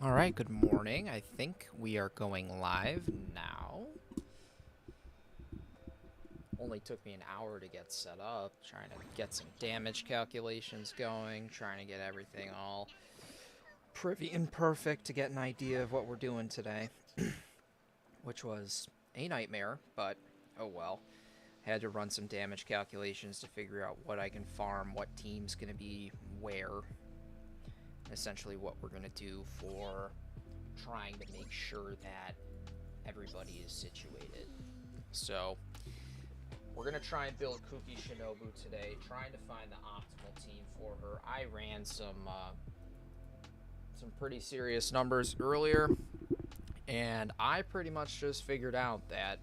Alright, good morning. I think we are going live now. Only took me an hour to get set up, trying to get some damage calculations going, trying to get everything all privy and perfect to get an idea of what we're doing today. Which was a nightmare, but oh well. Had to run some damage calculations to figure out what I can farm, what team's going to be where. Essentially what we're going to do for trying to make sure that everybody is situated. So we're going to try and build Kuki Shinobu today, trying to find the optimal team for her. I ran some pretty serious numbers earlier, and I pretty much just figured out that,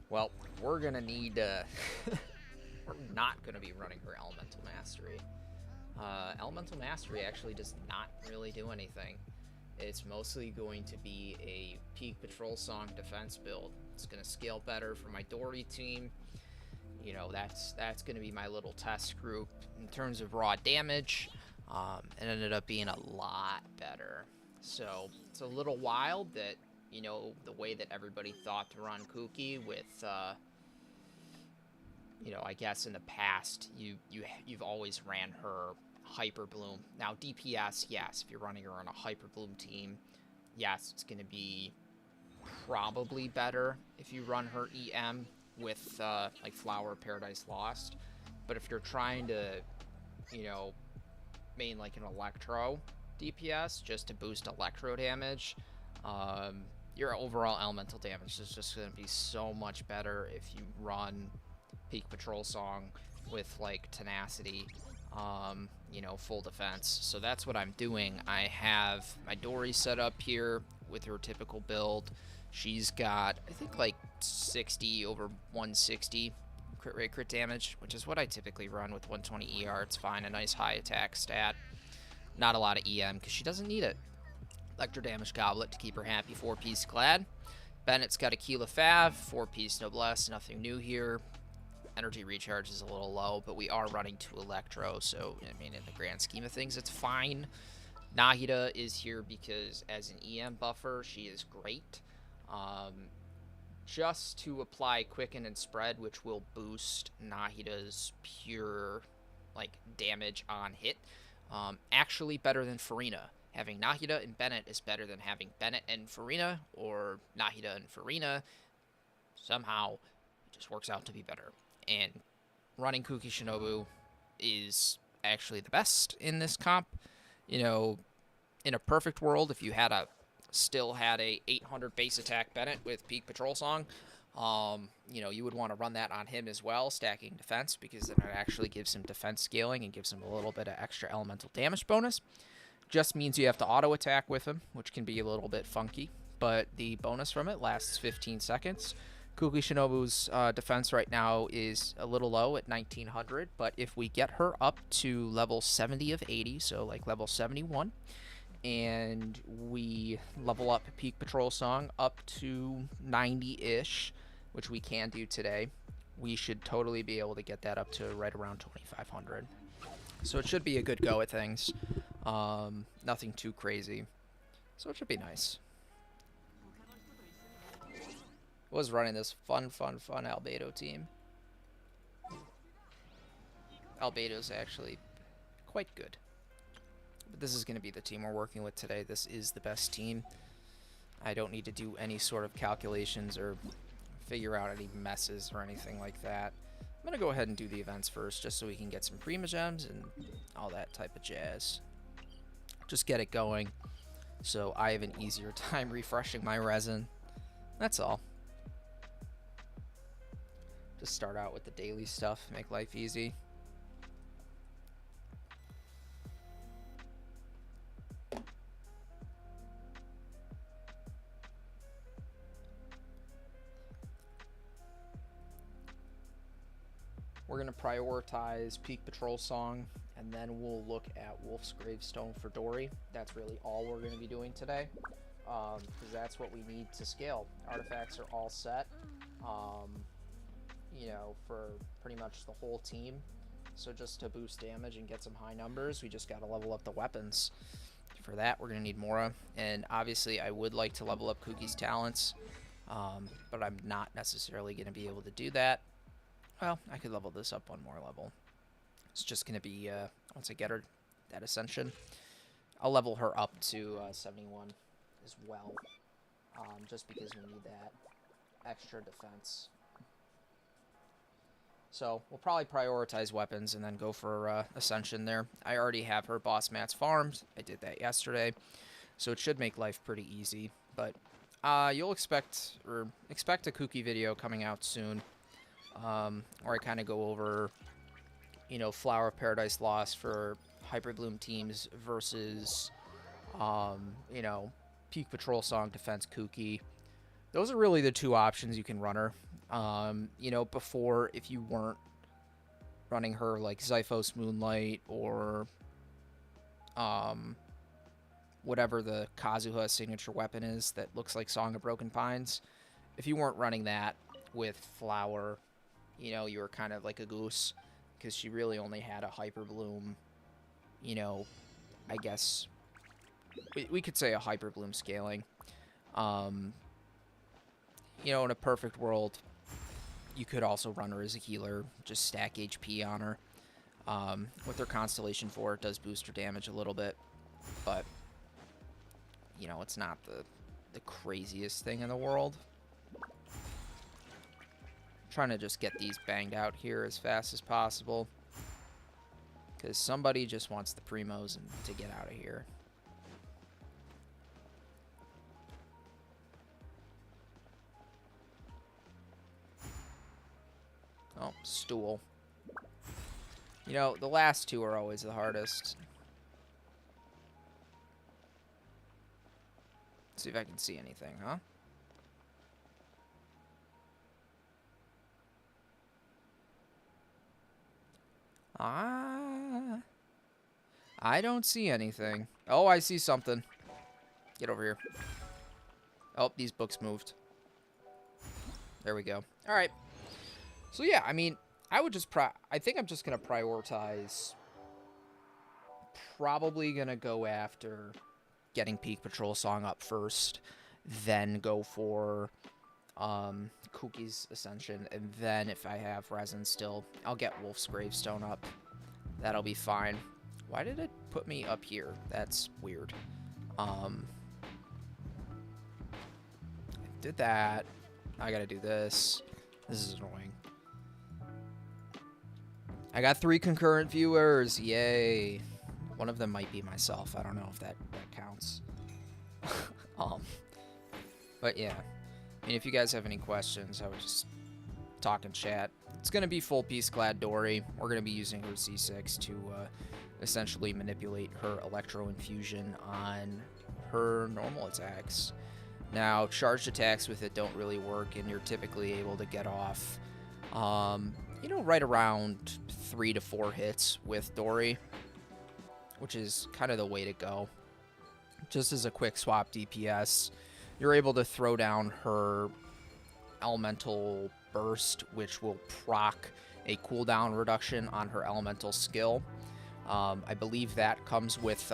well, we're going to need we're not going to be running her Elemental Mastery. Elemental Mastery actually does not really do anything. It's mostly going to be a Peak Patrol Song defense build. It's going to scale better for my Dory team. You know, that's going to be my little test group. In terms of raw damage, it ended up being a lot better. So it's a little wild that, you know, the way that everybody thought to run Kuki with, you know, I guess in the past, you've always ran her Hyper Bloom. Now, DPS, yes, if you're running her on a Hyper Bloom team, yes, it's going to be probably better if you run her EM with, like, Flower of Paradise Lost. But if you're trying to, you know, main, like, an Electro DPS just to boost Electro damage, your overall elemental damage is just going to be so much better if you run Peak Patrol Song with, like, Tenacity, you know, full defense. So that's what I'm doing. I have my Dory set up here with her typical build. She's got, I think, like 60 over 160 crit rate, crit damage, which is what I typically run with 120 ER. It's fine, a nice high attack stat. Not a lot of EM because she doesn't need it. Electro Damage Goblet to keep her happy, 4-piece Glad. Bennett's got a Keela Fav, 4-piece Noblesse, nothing new here. Energy recharge is a little low, but we are running 2 Electro, so, I mean, in the grand scheme of things, it's fine. Nahida is here because as an EM buffer, she is great. Just to apply Quicken and Spread, which will boost Nahida's pure, like, damage on hit. Actually better than Farina. Having Nahida and Bennett is better than having Bennett and Farina, or Nahida and Farina. Somehow, it just works out to be better. And running Kuki Shinobu is actually the best in this comp. You know, in a perfect world, if you had still had a 800 base attack Bennett with Peak Patrol Song, you know, you would want to run that on him as well, stacking defense, because then it actually gives him defense scaling and gives him a little bit of extra elemental damage bonus. Just means you have to auto attack with him, which can be a little bit funky, but the bonus from it lasts 15 seconds. Kuki Shinobu's defense right now is a little low at 1900, but if we get her up to level 70 of 80, so like level 71, and we level up Peak Patrol Song up to 90-ish, which we can do today, we should totally be able to get that up to right around 2500. So it should be a good go at things. Nothing too crazy. So it should be nice. Was running this fun Albedo team. Albedo's actually quite good. But this is going to be the team we're working with today. This is the best team. I don't need to do any sort of calculations or figure out any messes or anything like that. I'm going to go ahead and do the events first just so we can get some Prima Gems and all that type of jazz. Just get it going so I have an easier time refreshing my resin. That's all. Just start out with the daily stuff, make life easy. We're going to prioritize Peak Patrol Song, and then we'll look at Wolf's Gravestone for Dory. That's really all we're going to be doing today, because that's what we need to scale. Artifacts are all set. You know, for pretty much the whole team. So just to boost damage and get some high numbers, we just got to level up the weapons. for that, we're going to need Mora. And obviously, I would like to level up Kuki's talents, but I'm not necessarily going to be able to do that. Well, I could level this up one more level. It's just going to be, once I get her that Ascension, I'll level her up to 71 as well, just because we need that extra defense. So we'll probably prioritize weapons and then go for Ascension there. I already have her boss mats farmed. I did that yesterday, so it should make life pretty easy. But you'll expect a Kuki video coming out soon, where I kind of go over, you know, Flower of Paradise Lost for Hyper Bloom teams versus, you know, Peak Patrol Song Defense Kuki. Those are really the two options you can run her. You know, before, if you weren't running her like Xiphos Moonlight or whatever the Kazuha signature weapon is that looks like Song of Broken Pines, if you weren't running that with Flower, you know, you were kind of like a goose, because she really only had a Hyper Bloom, you know, I guess we could say a Hyper Bloom scaling. You know, in a perfect world, you could also run her as a healer, just stack HP on her. With her Constellation 4, it does boost her damage a little bit, but, you know, it's not the craziest thing in the world. Trying to just get these banged out here as fast as possible, because somebody just wants the primos and to get out of here. Oh, stool. You know, the last two are always the hardest. Let's see if I can see anything, huh? I don't see anything. Oh, I see something. Get over here. Oh, these books moved. There we go. All right. So yeah, I mean, I would just I think I'm just gonna prioritize. Probably gonna go after getting Peak Patrol Song up first, then go for Kuki's Ascension, and then if I have Resin still, I'll get Wolf's Gravestone up. That'll be fine. Why did it put me up here? That's weird. I did that. I gotta do this. This is annoying. I got 3 concurrent viewers. Yay. One of them might be myself. I don't know if that counts. But yeah. I mean, if you guys have any questions, I would just talk in chat. It's going to be full Peace Clad Dory. We're going to be using her C6 to essentially manipulate her Electro Infusion on her normal attacks. Now, charged attacks with it don't really work, and you're typically able to get off, you know, right around 3 to 4 hits with Dory, which is kind of the way to go. Just as a quick swap DPS, you're able to throw down her Elemental Burst, which will proc a cooldown reduction on her Elemental skill. I believe that comes with,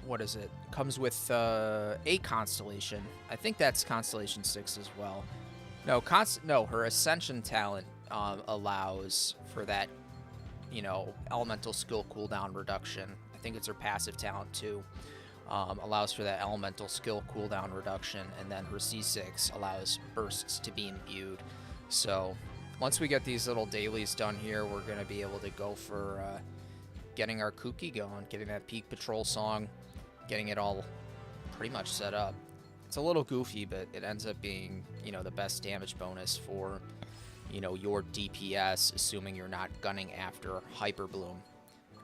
what is it? Comes with a Constellation. I think that's Constellation 6 as well. No, her Ascension talent allows for that, you know, Elemental skill cooldown reduction. I think it's her passive talent too. Allows for that Elemental skill cooldown reduction, and then her C6 allows bursts to be imbued. So once we get these little dailies done here, we're going to be able to go for getting our Kuki going, getting that Peak Patrol Song, getting it all pretty much set up. It's a little goofy, but it ends up being, you know, the best damage bonus for, you know, your DPS, assuming you're not gunning after Hyper Bloom,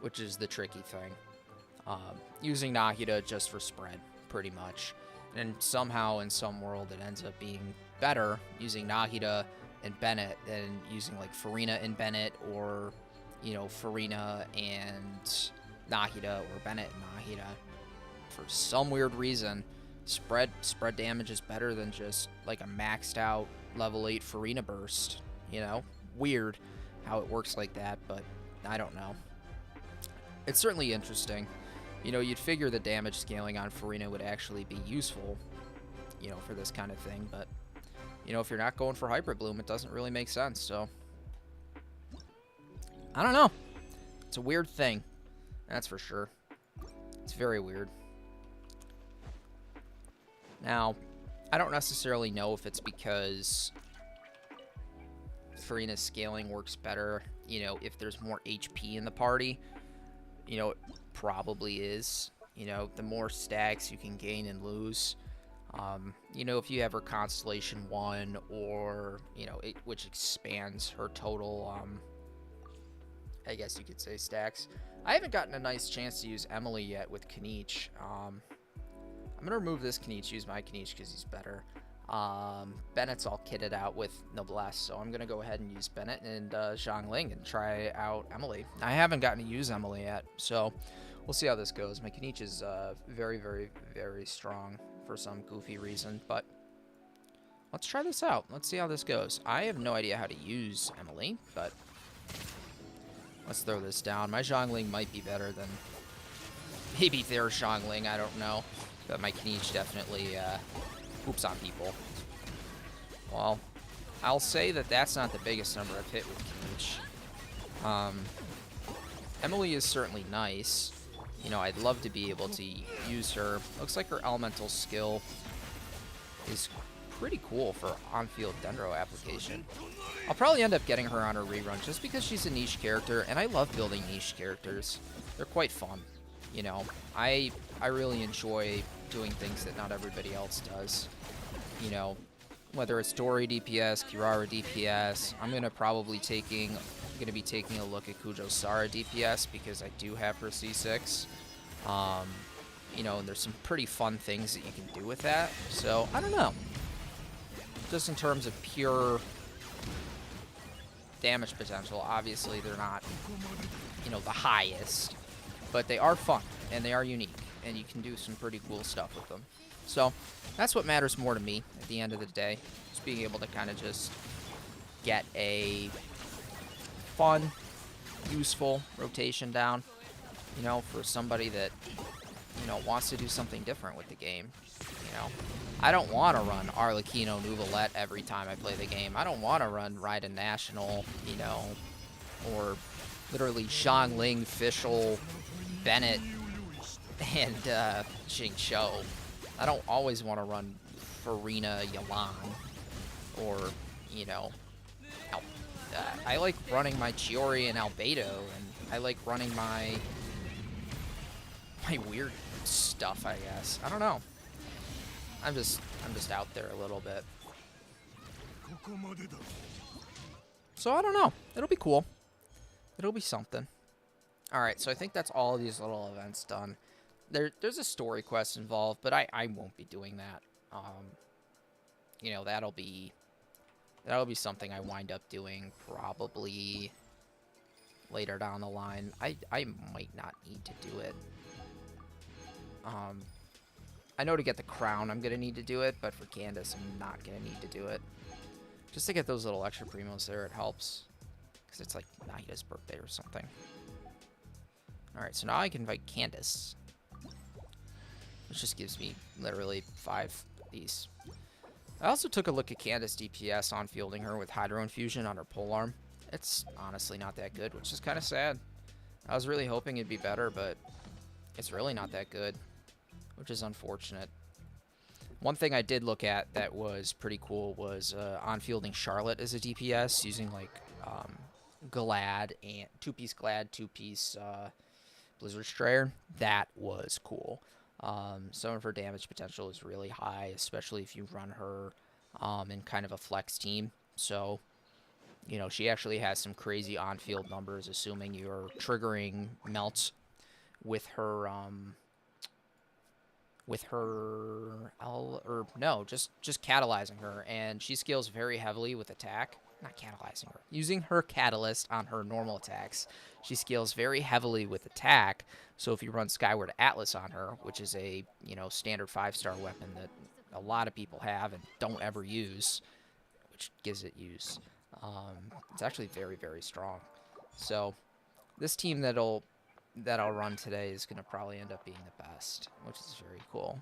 which is the tricky thing. Using Nahida just for spread, pretty much. And somehow, in some world, it ends up being better using Nahida and Bennett than using, like, Farina and Bennett, or, you know, Farina and Nahida, or Bennett and Nahida. For some weird reason, spread damage is better than just, like, a maxed out level 8 Farina burst, you know? Weird how it works like that, but I don't know. It's certainly interesting. You know, you'd figure the damage scaling on Farina would actually be useful, you know, for this kind of thing, but, you know, if you're not going for Hyper Bloom, it doesn't really make sense, so. I don't know. It's a weird thing, that's for sure. It's very weird. Now, I don't necessarily know if it's because Farina's scaling works better, you know, if there's more HP in the party. You know, it probably is. You know, the more stacks you can gain and lose. You know, if you have her Constellation 1 or, you know, which expands her total, I guess you could say, stacks. I haven't gotten a nice chance to use Emily yet with Kniech. I'm going to remove this Kniech, use my Kniech because he's better. Bennett's all kitted out with Noblesse, so I'm going to go ahead and use Bennett and Zhongli and try out Emily. I haven't gotten to use Emily yet, so we'll see how this goes. My Kniech is very, very, very strong for some goofy reason, but let's try this out. Let's see how this goes. I have no idea how to use Emily, but let's throw this down. My Zhongli might be better than maybe their Zhongli, I don't know, but my Kniech definitely oops on people. Well, I'll say that that's not the biggest number I've hit with Kniech. Emily is certainly nice. You know, I'd love to be able to use her. Looks like her elemental skill is pretty cool for on-field Dendro application. I'll probably end up getting her on a rerun just because she's a niche character, and I love building niche characters. They're quite fun. You know, I really enjoy doing things that not everybody else does. You know, whether it's Dori DPS, Kirara DPS, I'm gonna be taking a look at Kujo Sara DPS because I do have her C6. You know, and there's some pretty fun things that you can do with that. So I don't know. Just in terms of pure damage potential, obviously they're not, you know, the highest, but they are fun and they are unique, and you can do some pretty cool stuff with them. So that's what matters more to me at the end of the day, just being able to kind of just get a fun, useful rotation down, you know, for somebody that, you know, wants to do something different with the game. You know, I don't want to run Arlecchino Nuvolette every time I play the game. I don't want to run Raiden National, you know, or literally Zhongli, Fischl, Bennett, and Xing Shou. I don't always want to run Farina Yelan, or, you know, I like running my Chiori and Albedo, and I like running my weird stuff, I guess. I don't know. I'm just out there a little bit. So I don't know. It'll be cool. It'll be something. Alright, so I think that's all of these little events done. There's a story quest involved, but I won't be doing that. You know, that'll be something I wind up doing probably later down the line. I might not need to do it. I know to get the crown I'm going to need to do it, but for Candace I'm not going to need to do it. Just to get those little extra primos there, it helps. Because it's like Nahida's birthday or something. Alright, so now I can invite Candace. Which just gives me literally 5 of these. I also took a look at Candace DPS on fielding her with Hydro Infusion on her polearm. It's honestly not that good, which is kind of sad. I was really hoping it'd be better, but it's really not that good, which is unfortunate. One thing I did look at that was pretty cool was on-fielding Charlotte as a DPS using like Glad and 2-piece Glad, 2-piece Blizzard Strayer. That was cool. Some of her damage potential is really high, especially if you run her in kind of a flex team. So, you know, she actually has some crazy on-field numbers, assuming you're triggering melts with her, just catalyzing her, and she scales very heavily with attack. Not catalyzing her. Using her catalyst on her normal attacks, she scales very heavily with attack. So if you run Skyward Atlas on her, which is a, you know, standard 5-star weapon that a lot of people have and don't ever use, which gives it use, it's actually very, very strong. So this team that'll that I'll run today is going to probably end up being the best, which is very cool.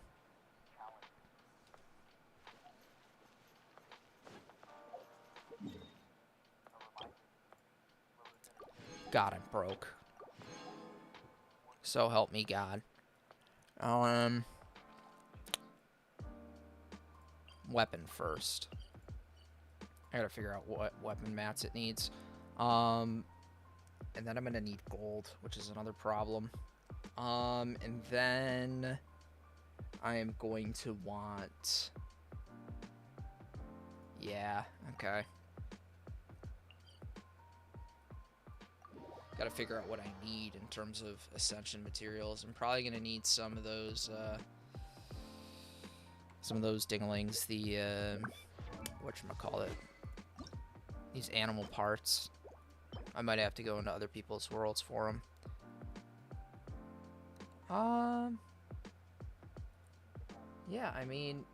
God, I'm broke. So help me God. Weapon first. I gotta figure out what weapon mats it needs. And then I'm gonna need gold, which is another problem. And then I am going to want... Yeah, okay. Gotta figure out what I need in terms of ascension materials. I'm probably gonna need some of those dinglings, the, whatchamacallit, these animal parts. I might have to go into other people's worlds for them. Yeah, I mean,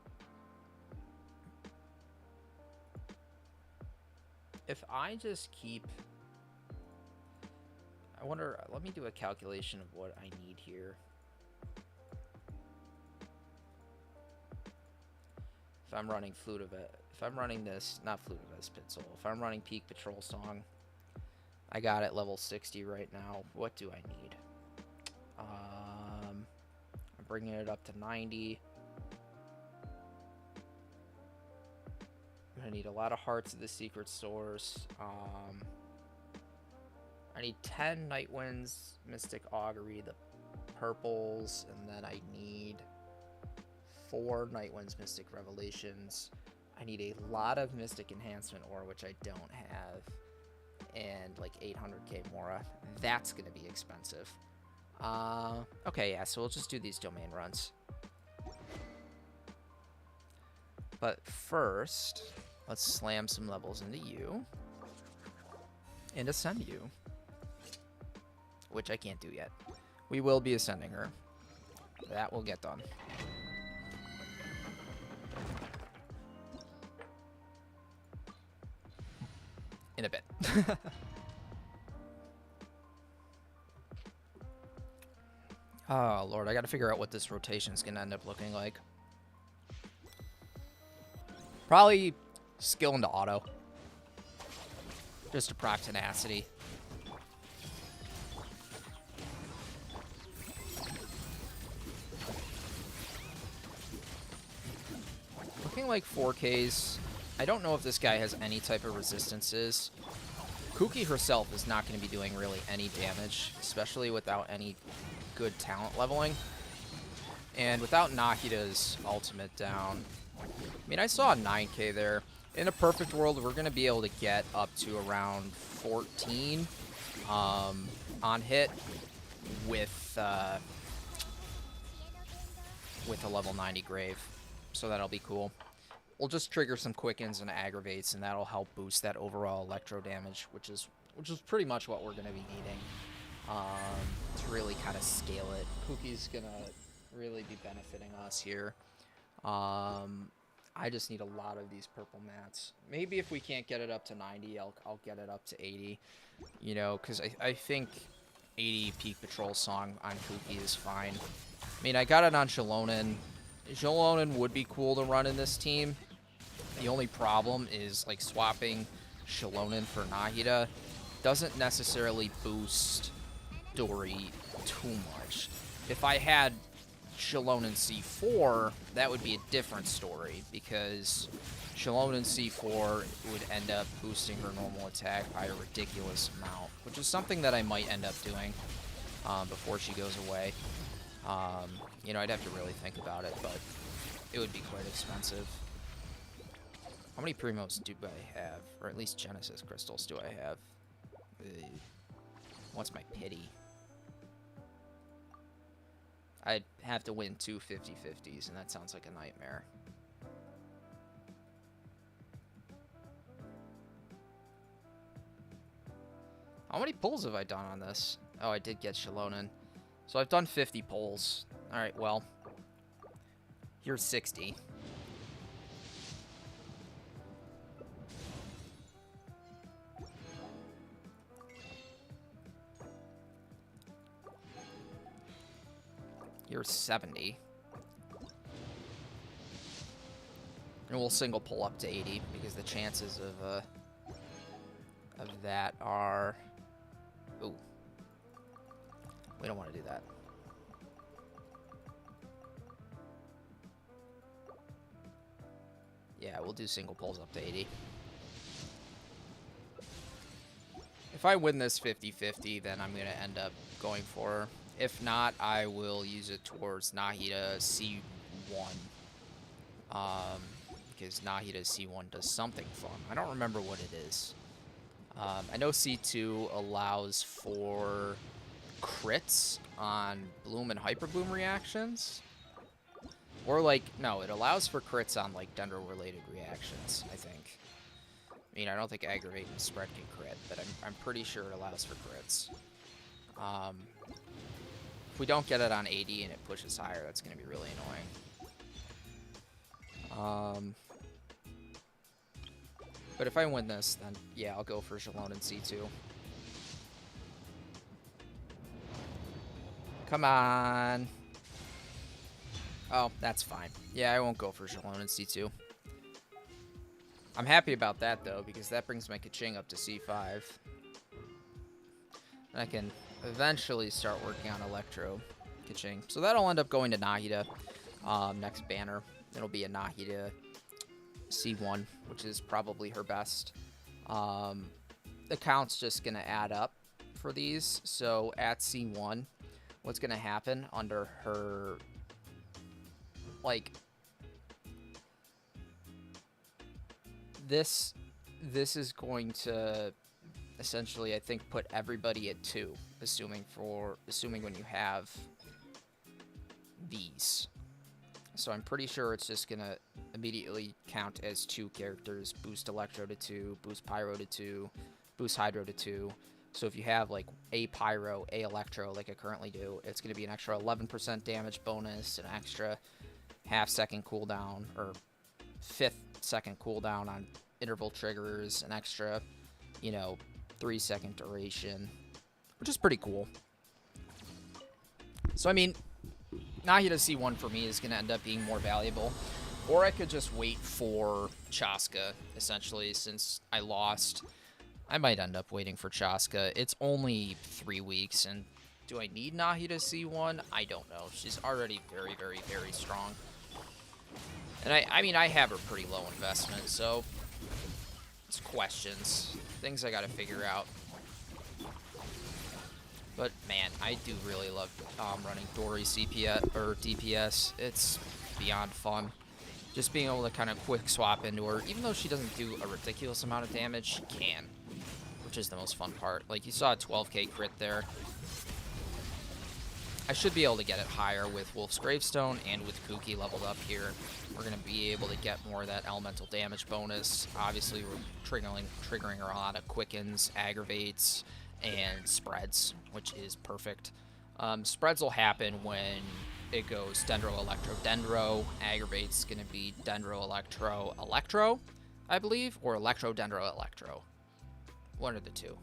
if I just keep... I wonder, let me do a calculation of what I need here. If I'm running Flute of It, if I'm running this, not Flute of Espitzel, if I'm running Peak Patrol Song, I got it level 60 right now. What do I need? I'm bringing it up to 90. I'm gonna need a lot of hearts of the secret stores. I need 10 Night Winds, Mystic Augury, the purples, and then I need 4 Night Winds, Mystic Revelations. I need a lot of Mystic Enhancement ore, which I don't have, and like 800k Mora. That's gonna be expensive. Okay, yeah, so we'll just do these domain runs. But first, let's slam some levels into you and ascend you, which I can't do yet. We will be ascending her. That will get done. In a bit. Oh, Lord, I gotta figure out what this rotation's gonna end up looking like. Probably skill into auto. Just to proc tenacity. Looking like 4Ks. I don't know if this guy has any type of resistances. Kuki herself is not going to be doing really any damage, especially without any good talent leveling. And without Nahida's ultimate down. I mean, I saw a 9k there. In a perfect world, we're going to be able to get up to around 14 on hit with a level 90 grave. So that'll be cool. We'll just trigger some quickens and aggravates, and that'll help boost that overall electro damage, which is pretty much what we're going to be needing to really kind of scale it. Kuki's going to really be benefiting us here. I just need a lot of these purple mats. Maybe if we can't get it up to 90, I'll get it up to 80. You know, because I think 80 Peak Patrol Song on Kuki is fine. I mean, I got it on xilonen. Xilonen would be cool to run in this team. The only problem is, like, swapping xilonen for Nahida doesn't necessarily boost Dori too much. If I had xilonen C4, that would be a different story, because xilonen C4 would end up boosting her normal attack by a ridiculous amount, which is something that I might end up doing before she goes away. You know, I'd have to really think about it, but it would be quite expensive. How many Primos do I have? Or at least Genesis Crystals do I have? What's my pity? I'd have to win 2 50-50s, and that sounds like a nightmare. How many pulls have I done on this? Oh, I did get xilonen. So I've done 50 pulls. Alright, well. Here's 60. Here's 70. And we'll single pull up to 80 because the chances of that are... Ooh. We don't want to do that. Yeah, we'll do single pulls up to 80. If I win this 50-50, then I'm going to end up going for her. If not, I will use it towards Nahida C1. Because Nahida C1 does something fun. I don't remember what it is. I know C2 allows for crits on Bloom and Hyper Bloom reactions. Or, like, no, it allows for crits on, like, Dendro-related reactions, I think. I mean, I don't think Aggravate and Spread can crit, but I'm pretty sure it allows for crits. If we don't get it on 80 and it pushes higher, that's going to be really annoying. But if I win this, then, yeah, I'll go for xilonen C2. Come on. Oh, that's fine. Yeah, I won't go for xilonen C2. I'm happy about that, though, because that brings my Keqing up to C5. And I can eventually start working on Electro Keqing. So that'll end up going to Nahida. Next banner, it'll be a Nahida C1, which is probably her best. The count's just going to add up for these. So at C1, what's going to happen under her, like, this is going to essentially, I think, put everybody at 2, assuming when you have these. So I'm pretty sure it's just gonna immediately count as 2 characters, boost Electro to 2, boost Pyro to 2, boost Hydro to 2. So if you have like a Pyro, a Electro, like I currently do, it's gonna be an extra 11% damage bonus, an extra half-second cooldown, or 5th-second cooldown on interval triggers, an extra, 3-second duration, which is pretty cool. So, I mean, Nahida C1 for me is going to end up being more valuable. Or I could just wait for Chaska, essentially, since I lost. I might end up waiting for Chaska. It's only 3 weeks, and do I need Nahida C1? I don't know. She's already very, very, very strong. And I mean, I have her pretty low investment, so it's questions. Things I gotta figure out. But, man, I do really love running Dory CPS, or DPS. It's beyond fun. Just being able to kind of quick swap into her. Even though she doesn't do a ridiculous amount of damage, she can. Which is the most fun part. Like, you saw a 12k crit there. I should be able to get it higher with Wolf's Gravestone and with Kuki leveled up here. We're going to be able to get more of that elemental damage bonus. Obviously, we're triggering a lot of quickens, aggravates, and spreads, which is perfect. Spreads will happen when it goes Dendro, Electro, Dendro. Aggravate's going to be Dendro, Electro, Electro, I believe, or Electro, Dendro, Electro. One of the two.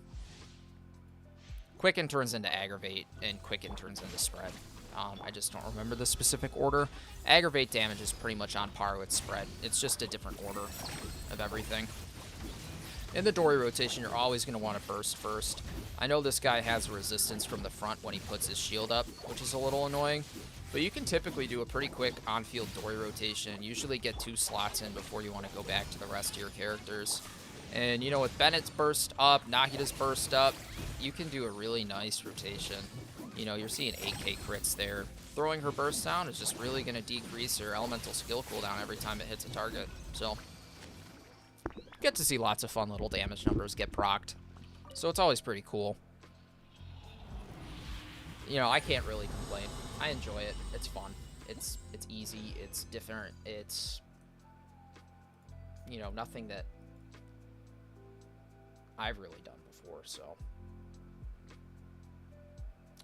Quicken turns into Aggravate, and Quicken turns into Spread. I just don't remember the specific order. Aggravate damage is pretty much on par with Spread. It's just a different order of everything. In the Dory rotation, you're always going to want to burst first. I know this guy has resistance from the front when he puts his shield up, which is a little annoying. But you can typically do a pretty quick on-field Dory rotation. Usually get 2 slots in before you want to go back to the rest of your characters. And, with Bennett's burst up, Nahida's burst up, you can do a really nice rotation. You're seeing 8k crits there. Throwing her burst down is just really going to decrease her elemental skill cooldown every time it hits a target. So, get to see lots of fun little damage numbers get procced. So it's always pretty cool. I can't really complain. I enjoy it. It's fun. It's easy. It's different. It's, nothing that I've really done before, so.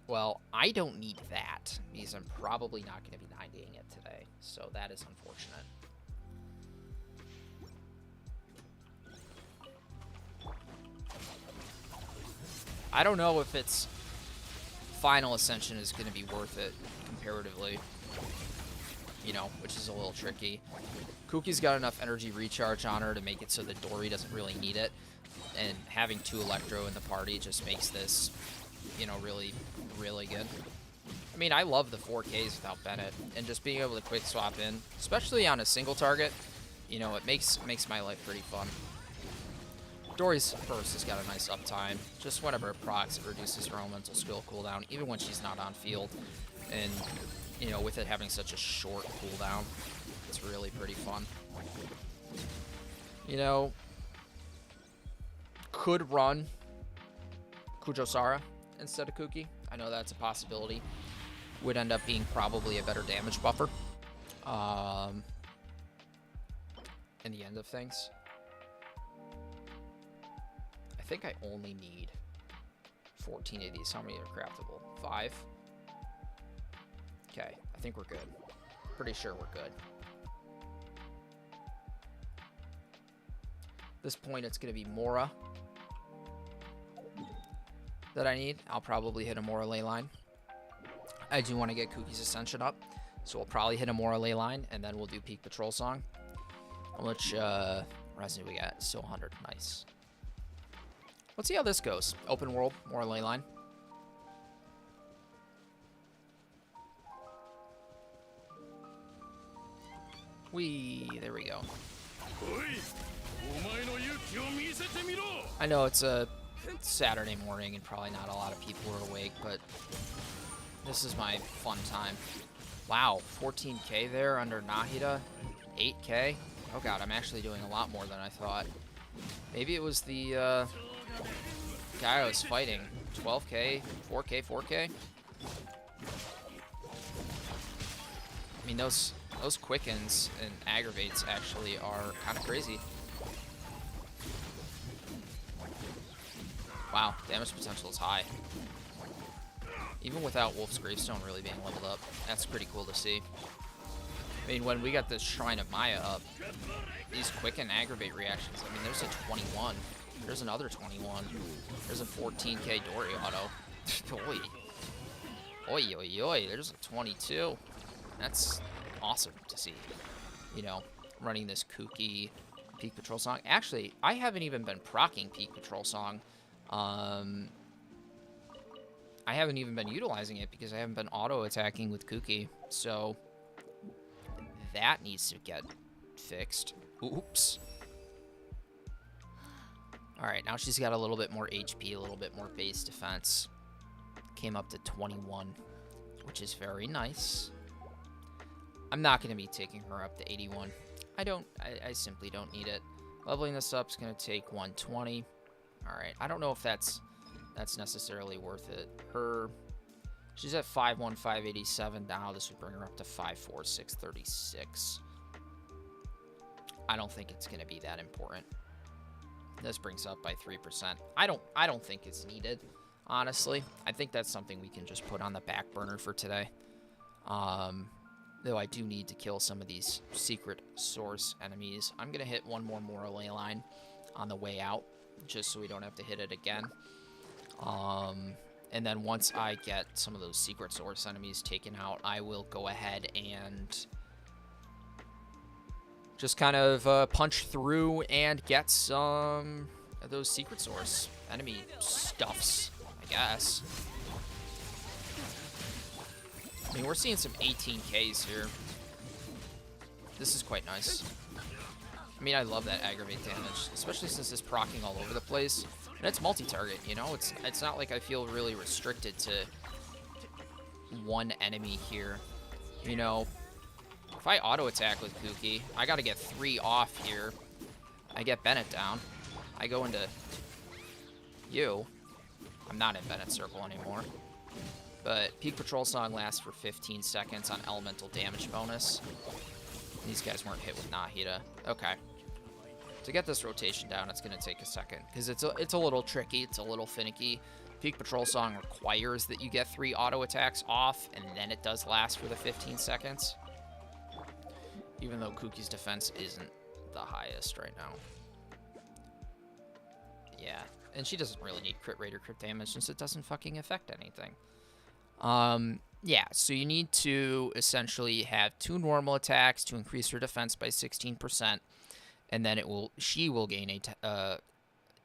Well, I don't need that, because I'm probably not going to be 90ing it today, so that is unfortunate. I don't know if it's final ascension is going to be worth it comparatively, you know, which is a little tricky. Kuki's got enough energy recharge on her to make it so that Dory doesn't really need it, and having 2 Electro in the party just makes this, you know, really, really good. I mean, I love the 4Ks without Bennett, and just being able to quick swap in, especially on a single target, you know, it makes my life pretty fun. Dory's burst has got a nice uptime. Just whenever it procs, it reduces her elemental skill cooldown, even when she's not on field. And, you know, with it having such a short cooldown, it's really pretty fun. You know, could run Kujosara instead of Kuki. I know that's a possibility. Would end up being probably a better damage buffer in the end of things. I think I only need 14 of these. How many are craftable? 5? Okay, I think we're good. Pretty sure we're good. At this point, it's going to be Mora that I need. I'll probably hit a Mora ley line. I do want to get Kuki's Ascension up, so we'll probably hit a Mora ley line, and then we'll do Peak Patrol Song. How much residue we got? Still 100. Nice. Let's see how this goes. Open world, Mora ley line. There we go. I know it's a Saturday morning and probably not a lot of people are awake, but this is my fun time. Wow, 14k there under Nahida, 8k. Oh god, I'm actually doing a lot more than I thought. Maybe it was the guy I was fighting. 12k, 4k, 4k. I mean, those quickens and aggravates actually are kind of crazy. Wow, damage potential is high. Even without Wolf's Gravestone really being leveled up. That's pretty cool to see. I mean, when we got this Shrine of Maya up, these quick and aggravate reactions, I mean, there's a 21. There's another 21. There's a 14k Dory auto. Oi. Oi, oi, oi. There's a 22. That's awesome to see. You know, running this Kuki Peak Patrol Song. Actually, I haven't even been proccing Peak Patrol Song. I haven't even been utilizing it because I haven't been auto-attacking with Kuki. So, that needs to get fixed. Oops. Alright, now she's got a little bit more HP, a little bit more base defense. Came up to 21, which is very nice. I'm not going to be taking her up to 81. I simply don't need it. Leveling this up is going to take 120. Alright, I don't know if that's necessarily worth it. She's at 51587 now. This would bring her up to 54636. I don't think it's going to be that important. This brings up by 3%. I don't think it's needed, honestly. I think that's something we can just put on the back burner for today. Though I do need to kill some of these secret source enemies. I'm going to hit one more Mora ley line on the way out, just so we don't have to hit it again. And then once I get some of those secret source enemies taken out, I will go ahead and just kind of punch through and get some of those secret source enemy stuffs, I guess. I mean, we're seeing some 18Ks here. This is quite nice. I mean, I love that aggravate damage, especially since it's proccing all over the place. And it's multi-target, you know? It's not like I feel really restricted to one enemy here. You know, if I auto-attack with Kuki, I gotta get 3 off here. I get Bennett down. I go into you. I'm not in Bennett's circle anymore. But Peak Patrol Song lasts for 15 seconds on elemental damage bonus. These guys weren't hit with Nahida. Okay. To get this rotation down, it's going to take a second, because it's a little tricky, it's a little finicky. Peak Patrol Song requires that you get 3 auto attacks off, and then it does last for the 15 seconds. Even though Kuki's defense isn't the highest right now. Yeah, and she doesn't really need crit rate or crit damage, since it doesn't fucking affect anything. Yeah, so you need to essentially have 2 normal attacks to increase her defense by 16%, and then she will gain a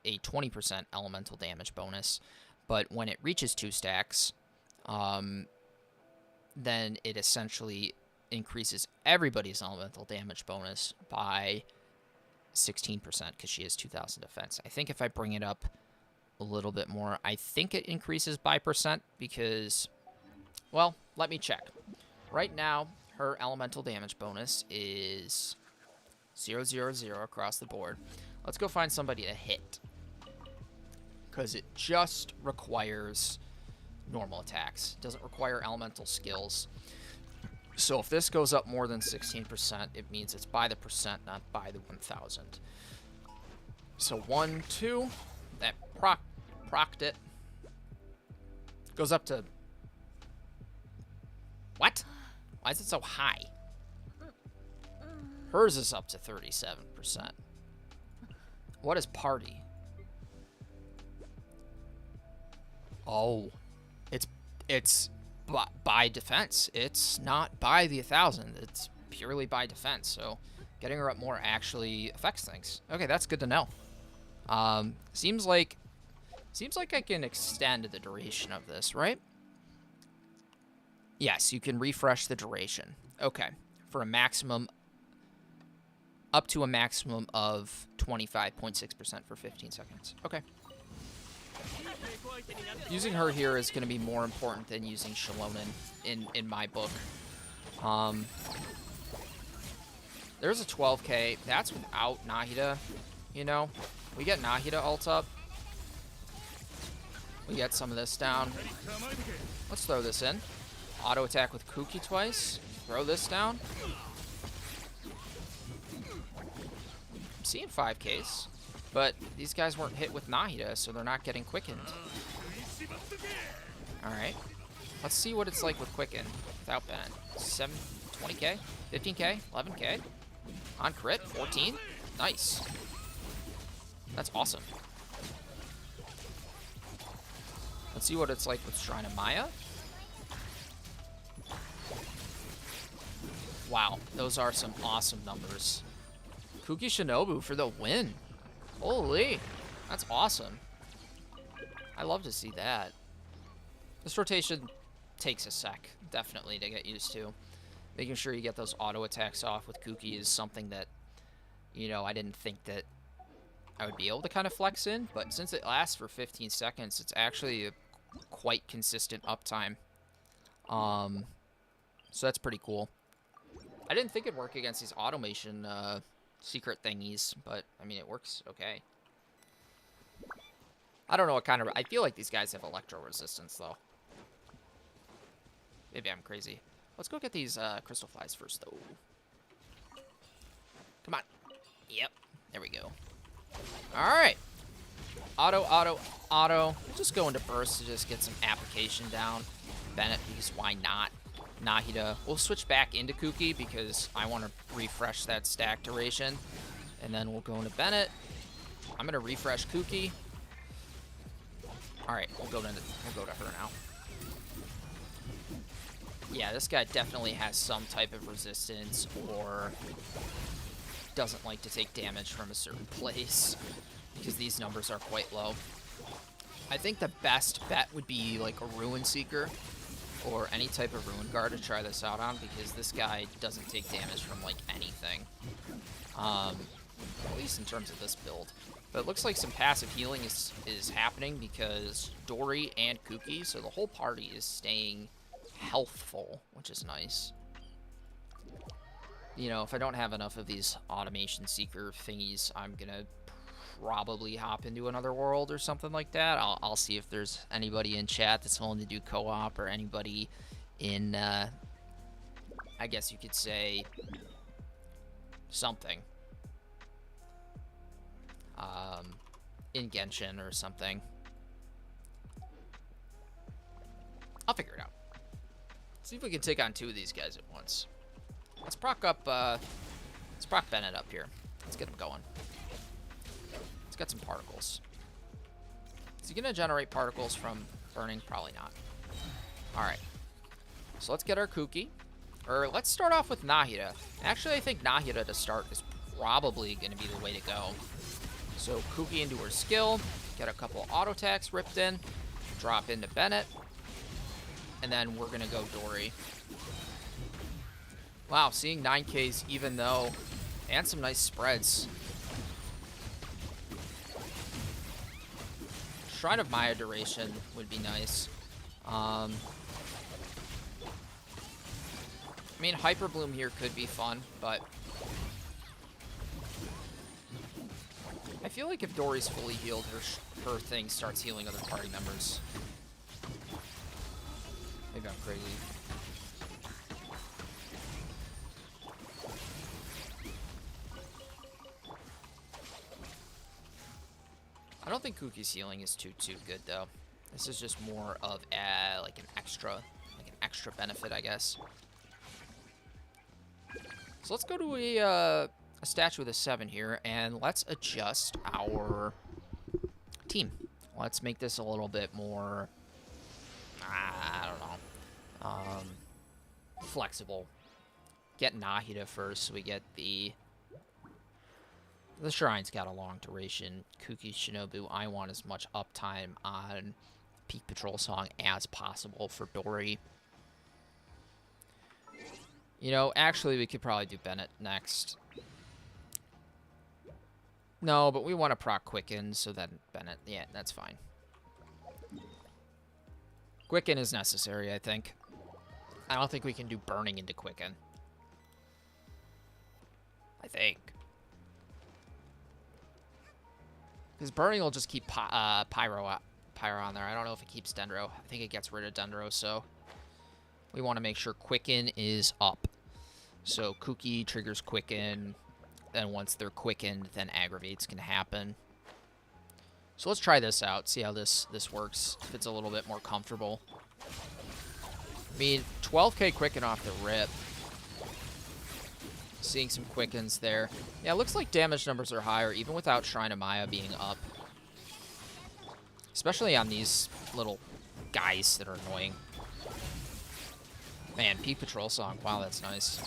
20% elemental damage bonus. But when it reaches 2 stacks, then it essentially increases everybody's elemental damage bonus by 16% because she has 2,000 defense. I think if I bring it up a little bit more, I think it increases by percent because, well, let me check. Right now, her elemental damage bonus is 0, 0, 0 across the board. Let's go find somebody to hit because it just requires normal attacks. It doesn't require elemental skills. So if this goes up more than 16%, it means it's by the percent, not by the 1,000. So 1, 2, that procced it. Goes up to... What? Why is it so high? Hers is up to 37%. What is party? Oh, it's by defense. It's not by the 1,000. It's purely by defense. So getting her up more actually affects things. Okay, that's good to know. Seems like I can extend the duration of this, right? Yes, you can refresh the duration. Okay, for a maximum, up to a maximum of 25.6% for 15 seconds. Okay. Using her here is going to be more important than using xilonen in my book. There's a 12k. That's without Nahida, you know. We get Nahida ult up. We get some of this down. Let's throw this in. Auto attack with Kuki twice. Throw this down. I'm seeing 5ks. But these guys weren't hit with Nahida, so they're not getting quickened. Alright. Let's see what it's like with Quicken without Bennett. 20k? 15k? 11k? On crit? 14? Nice. That's awesome. Let's see what it's like with Shrine of Maya. Wow, those are some awesome numbers. Kuki Shinobu for the win. Holy, that's awesome. I love to see that. This rotation takes a sec, definitely, to get used to. Making sure you get those auto attacks off with Kuki is something that, you know, I didn't think that I would be able to kind of flex in, but since it lasts for 15 seconds, it's actually a quite consistent uptime. So that's pretty cool. I didn't think it'd work against these automation secret thingies, but I mean, it works okay. I don't know what kind of... I feel like these guys have electro resistance, though. Maybe I'm crazy. Let's go get these crystal flies first, though. Come on. Yep. There we go. Alright. Auto, auto, auto. Just go into burst to just get some application down. Bennett, because why not? Nahida. We'll switch back into Kuki because I want to refresh that stack duration. And then we'll go into Bennett. I'm going to refresh Kuki. Alright, we'll go to her now. Yeah, this guy definitely has some type of resistance or doesn't like to take damage from a certain place because these numbers are quite low. I think the best bet would be like a Ruin Seeker or any type of Ruin Guard to try this out on because this guy doesn't take damage from like anything. At least in terms of this build. But it looks like some passive healing is happening because Dory and Kuki, so the whole party is staying healthful, which is nice. You know, if I don't have enough of these automation seeker thingies, I'm gonna probably hop into another world or something like that. I'll see if there's anybody in chat that's willing to do co-op or anybody in, I guess you could say, something. In Genshin or something. I'll figure it out. See if we can take on 2 of these guys at once. Let's proc up, let's proc Bennett up here. Let's get him going. Let's get some particles. Is he gonna generate particles from burning? Probably not. Alright. So let's get our Kuki. Or let's start off with Nahida. Actually, I think Nahida to start is probably going to be the way to go. So Kuki into her skill. Get a couple auto attacks ripped in. Drop into Bennett. And then we're going to go Dory. Wow, seeing 9Ks even though... And some nice spreads. Shrine of Maya duration would be nice. I mean, Hyper Bloom here could be fun, but... I feel like if Dory's fully healed, her thing starts healing other party members. Maybe I'm crazy. I don't think Kuki's healing is too good though. This is just more of like an extra benefit, I guess. So let's go to a statue with a 7 here, and let's adjust our team. Let's make this a little bit more, I don't know, flexible. Get Nahida first, so we get the Shrine's got a long duration. Kuki Shinobu, I want as much uptime on Peak Patrol Song as possible for Dory. You know, actually, we could probably do Bennett next. No, but we want to proc Quicken, so then Bennett, yeah, that's fine. Quicken is necessary, I think. I don't think we can do Burning into Quicken. I think. Because Burning will just keep Pyro on there. I don't know if it keeps Dendro. I think it gets rid of Dendro, so... We want to make sure Quicken is up. So Kuki triggers Quicken. Then once they're quickened, then Aggravates can happen. So let's try this out. See how this works. If it's a little bit more comfortable. I mean, 12k Quicken off the rip. Seeing some Quickens there. Yeah, it looks like damage numbers are higher, even without Shrine of Maya being up. Especially on these little guys that are annoying. Man, Peak Patrol Song. Wow, that's nice.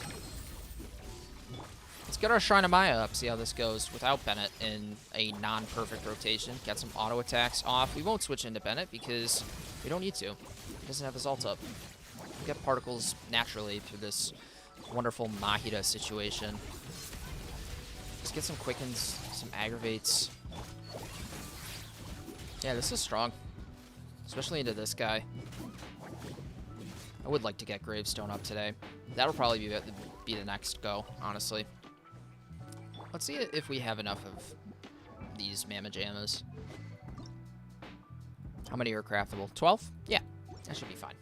Let's get our Shrine of Maya up, see how this goes without Bennett in a non-perfect rotation. Get some auto attacks off. We won't switch into Bennett because we don't need to. He doesn't have his ult up. We get particles naturally through this wonderful Nahida situation. Let's get some Quickens, some Aggravates. Yeah, this is strong. Especially into this guy. I would like to get Gravestone up today. That'll probably be the next go, honestly. Let's see if we have enough of these Mamma Jammas. How many are craftable? 12? Yeah, that should be fine.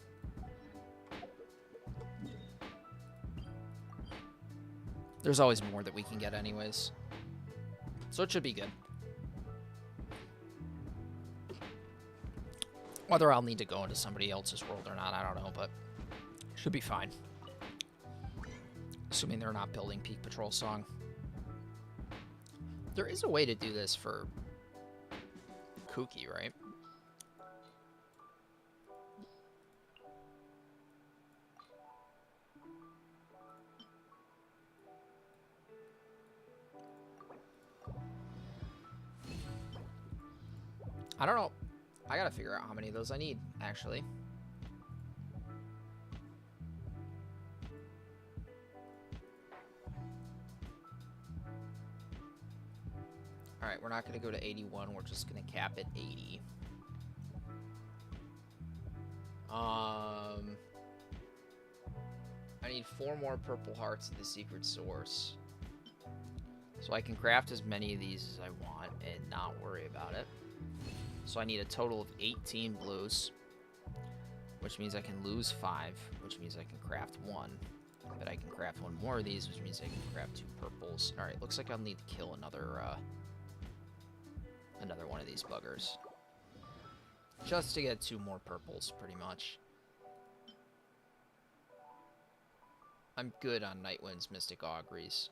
There's always more that we can get anyways. So it should be good. Whether I'll need to go into somebody else's world or not, I don't know, but should be fine. Assuming they're not building Peak Patrol Song. There is a way to do this for Kuki, right? I don't know. I gotta figure out how many of those I need, actually. Alright, we're not going to go to 81. We're just going to cap at 80. I need 4 more purple hearts at the secret source. So I can craft as many of these as I want and not worry about it. So I need a total of 18 blues. Which means I can lose 5. Which means I can craft 1. But I can craft 1 more of these, which means I can craft 2 purples. Alright, looks like I'll need to kill another one of these buggers. Just to get 2 more purples, pretty much. I'm good on Nightwind's Mystic Auguries.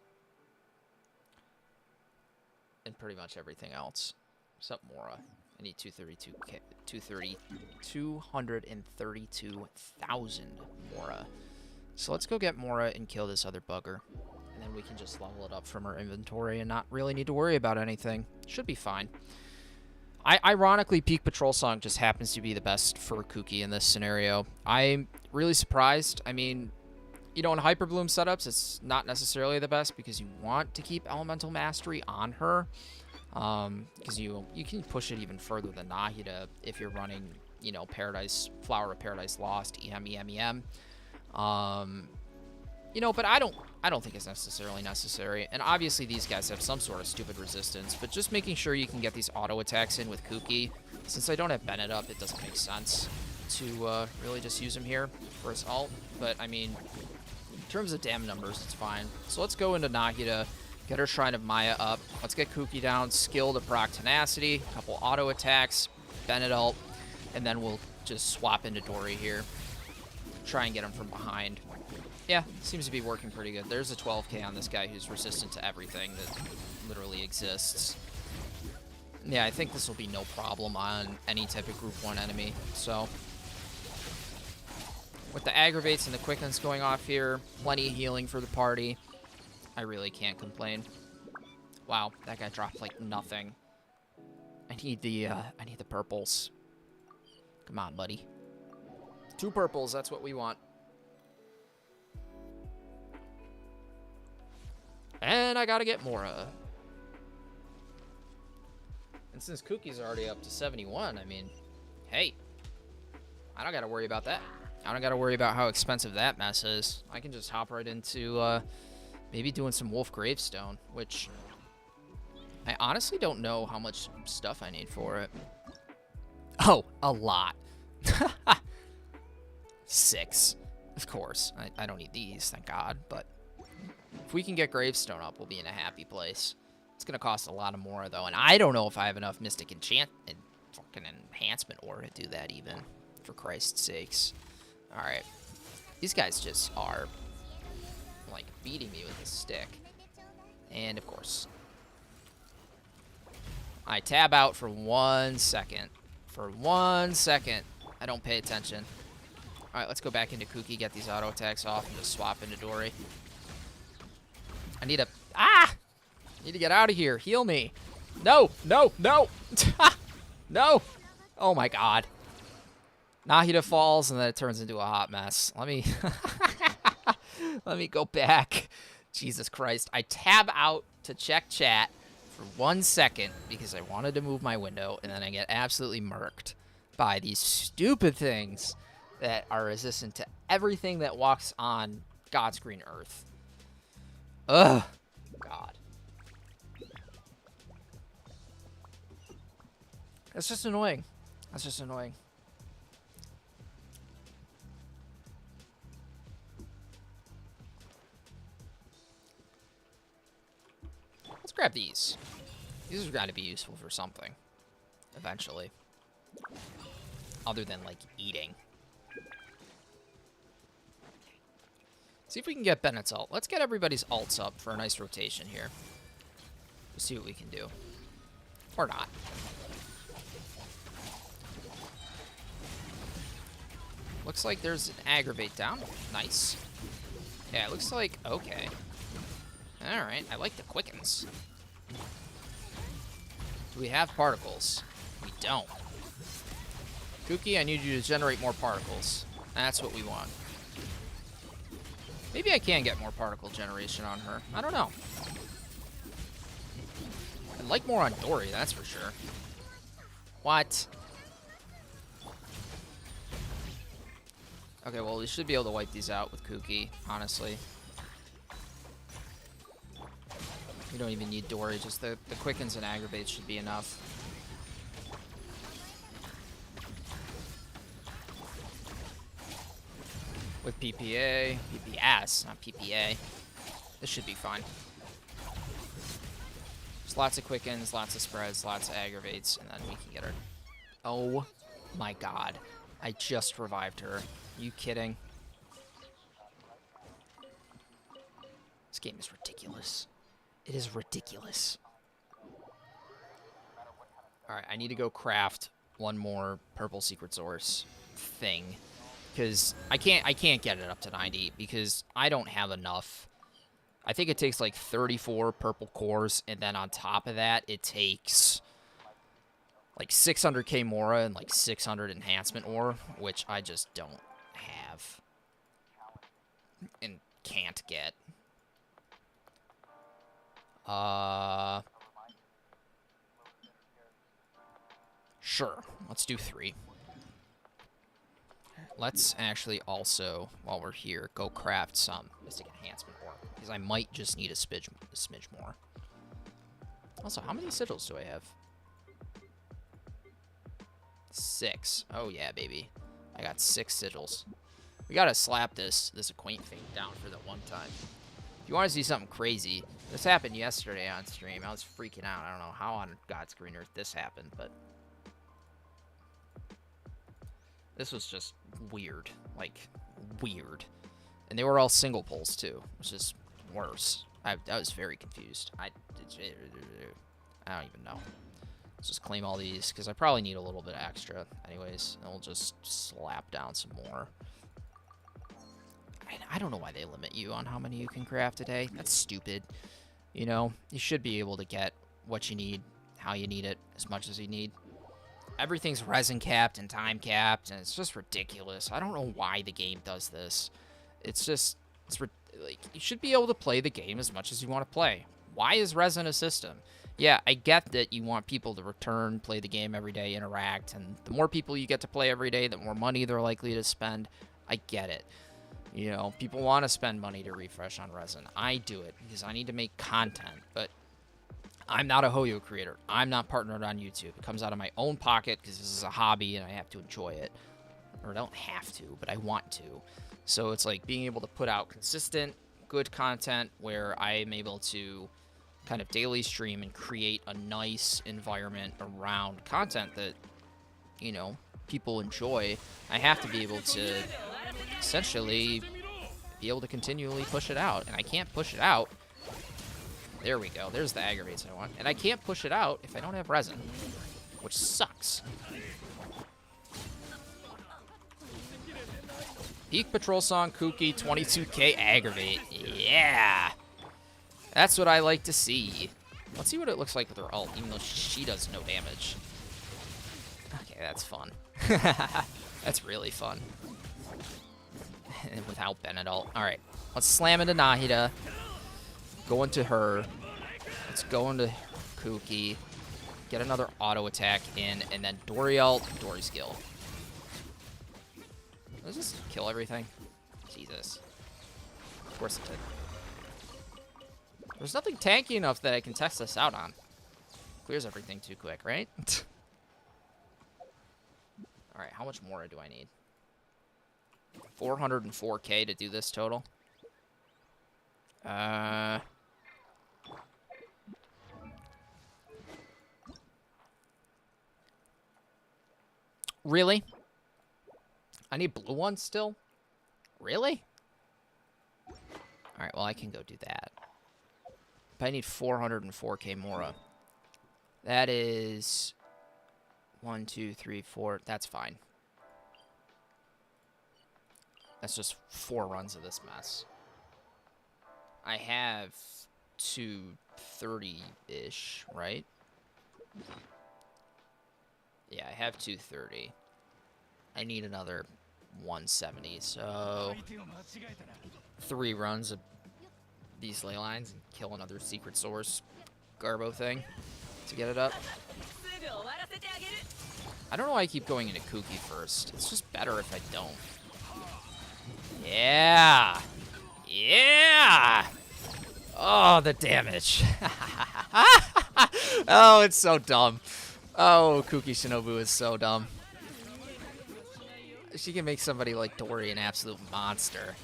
And pretty much everything else. Except Mora. I need 232k, 232,000 Mora. So let's go get Mora and kill this other bugger. And then we can just level it up from our inventory and not really need to worry about anything. Should be fine. Ironically, Peak Patrol Song just happens to be the best for Kuki in this scenario. I'm really surprised. I mean, you know, in Hyper Bloom setups, it's not necessarily the best because you want to keep Elemental Mastery on her. Because you can push it even further than Nahida if you're running, you know, Flower of Paradise Lost, EM. You know, but I don't think it's necessarily necessary. And obviously these guys have some sort of stupid resistance, but just making sure you can get these auto attacks in with Kuki. Since I don't have Bennett up, it doesn't make sense to really just use him here for his ult. But I mean, in terms of damn numbers, it's fine. So let's go into Nahida, get her Shrine of Maya up. Let's get Kuki down, skill to proc Tenacity, a couple auto attacks, Bennett ult, and then we'll just swap into Dory here. Try and get him from behind. Yeah, seems to be working pretty good. There's a 12k on this guy who's resistant to everything that literally exists. Yeah, I think this will be no problem on any type of Group 1 enemy. So, with the aggravates and the quickens going off here, plenty of healing for the party. I really can't complain. Wow, that guy dropped like nothing. I need the purples. Come on, buddy. 2 purples, that's what we want. And I gotta get Mora. And since Kuki's already up to 71, I mean, hey, I don't gotta worry about that. I don't gotta worry about how expensive that mess is. I can just hop right into maybe doing some Wolf Gravestone, which I honestly don't know how much stuff I need for it. Oh, a lot. 6, of course. I don't need these, thank God, but if we can get Gravestone up, we'll be in a happy place. It's going to cost a lot of more, though, and I don't know if I have enough Mystic Enchant and fucking Enhancement Ore to do that, even, for Christ's sakes. Alright. These guys just are, like, beating me with a stick. And, of course, I tab out for 1 second. For 1 second. I don't pay attention. Alright, let's go back into Kuki, get these auto attacks off, and just swap into Dory. I need a... Ah! Need to get out of here. Heal me. No! No! No! No! Oh my god. Nahida falls, and then it turns into a hot mess. Let me... Let me go back. Jesus Christ. I tab out to check chat for 1 second because I wanted to move my window, and then I get absolutely murked by these stupid things that are resistant to everything that walks on God's green earth. Ugh. God. That's just annoying. That's just annoying. Let's grab these. These are going to be useful for something. Eventually. Other than, like, eating. See if we can get Bennett's ult. Let's get everybody's ults up for a nice rotation here. We'll see what we can do. Or not. Looks like there's an aggravate down. Nice. Yeah, it looks like... Okay. Alright, I like the quickens. Do we have particles? We don't. Kuki, I need you to generate more particles. That's what we want. Maybe I can get more particle generation on her. I don't know. I'd like more on Dory, that's for sure. What? Okay, well, we should be able to wipe these out with Kuki, honestly. We don't even need Dory, just the quickens and aggravates should be enough. With PPA, PPS, not PPA. This should be fine. There's lots of quickens, lots of spreads, lots of aggravates, and then we can get her. Oh my god. I just revived her. Are you kidding? This game is ridiculous. It is ridiculous. Alright, I need to go craft one more purple secret source thing. Because I can't get it up to 90 because I don't have enough. I think it takes like 34 purple cores, and then on top of that, it takes like 600k Mora and like 600 enhancement ore, which I just don't have and can't get. Sure, let's do 3. Let's actually also, while we're here, go craft some mystic enhancement ore, because I might just need a smidge more. Also, how many sigils do I have? 6. Oh yeah, baby. I got 6 sigils. We gotta slap this acquaint thing down for the one time. If you want to see something crazy, this happened yesterday on stream. I was freaking out. I don't know how on God's green earth this happened, but this was just weird. Like, weird. And they were all single pulls, too, which is worse. I was very confused. I don't even know. Let's just claim all these, because I probably need a little bit extra anyways. And we'll just slap down some more. I don't know why they limit you on how many you can craft a day. That's stupid. You know, you should be able to get what you need, how you need it, as much as you need. Everything's resin capped and time capped, and it's just ridiculous. I don't know why the game does this. It's just, like, you should be able to play the game as much as you want to play. Why is resin a system? Yeah, I get that you want people to return, play the game every day, interact, and the more people you get to play every day, the more money they're likely to spend. I get it. You know, people want to spend money to refresh on resin. I do it because I need to make content, but I'm not a Hoyo creator. I'm not partnered on YouTube. It comes out of my own pocket because this is a hobby and I have to enjoy it. Or I don't have to, but I want to. So it's like being able to put out consistent, good content where I am able to kind of daily stream and create a nice environment around content that, you know, people enjoy. I have to be able to essentially be able to continually push it out. And I can't push it out. There we go. There's the aggravates I want. And I can't push it out if I don't have resin, which sucks. Peak Patrol Song, Kuki, 22k aggravate. Yeah! That's what I like to see. Let's see what it looks like with her ult, even though she does no damage. Okay, that's fun. That's really fun. Without Bennett ult. Alright, let's slam into Nahida. Go into her. Let's go into Kuki. Get another auto attack in, and then Dory ult, Dory skill. Does this kill everything? Jesus. Of course it did. There's nothing tanky enough that I can test this out on. Clears everything too quick, right? Alright, how much more do I need? 404k to do this total. Really? I need blue ones still? Really? Alright, well, I can go do that. But I need 404k Mora. That is 1, 2, 3, 4. That's fine. That's just 4 runs of this mess. I have 230-ish, right? Yeah, I have 230. I need another 170, so 3 runs of these ley lines and kill another secret source Garbo thing to get it up. I don't know why I keep going into Kuki first. It's just better if I don't. Yeah! Yeah! Oh, the damage. Oh, it's so dumb. Oh, Kuki Shinobu is so dumb. She can make somebody like Dory an absolute monster.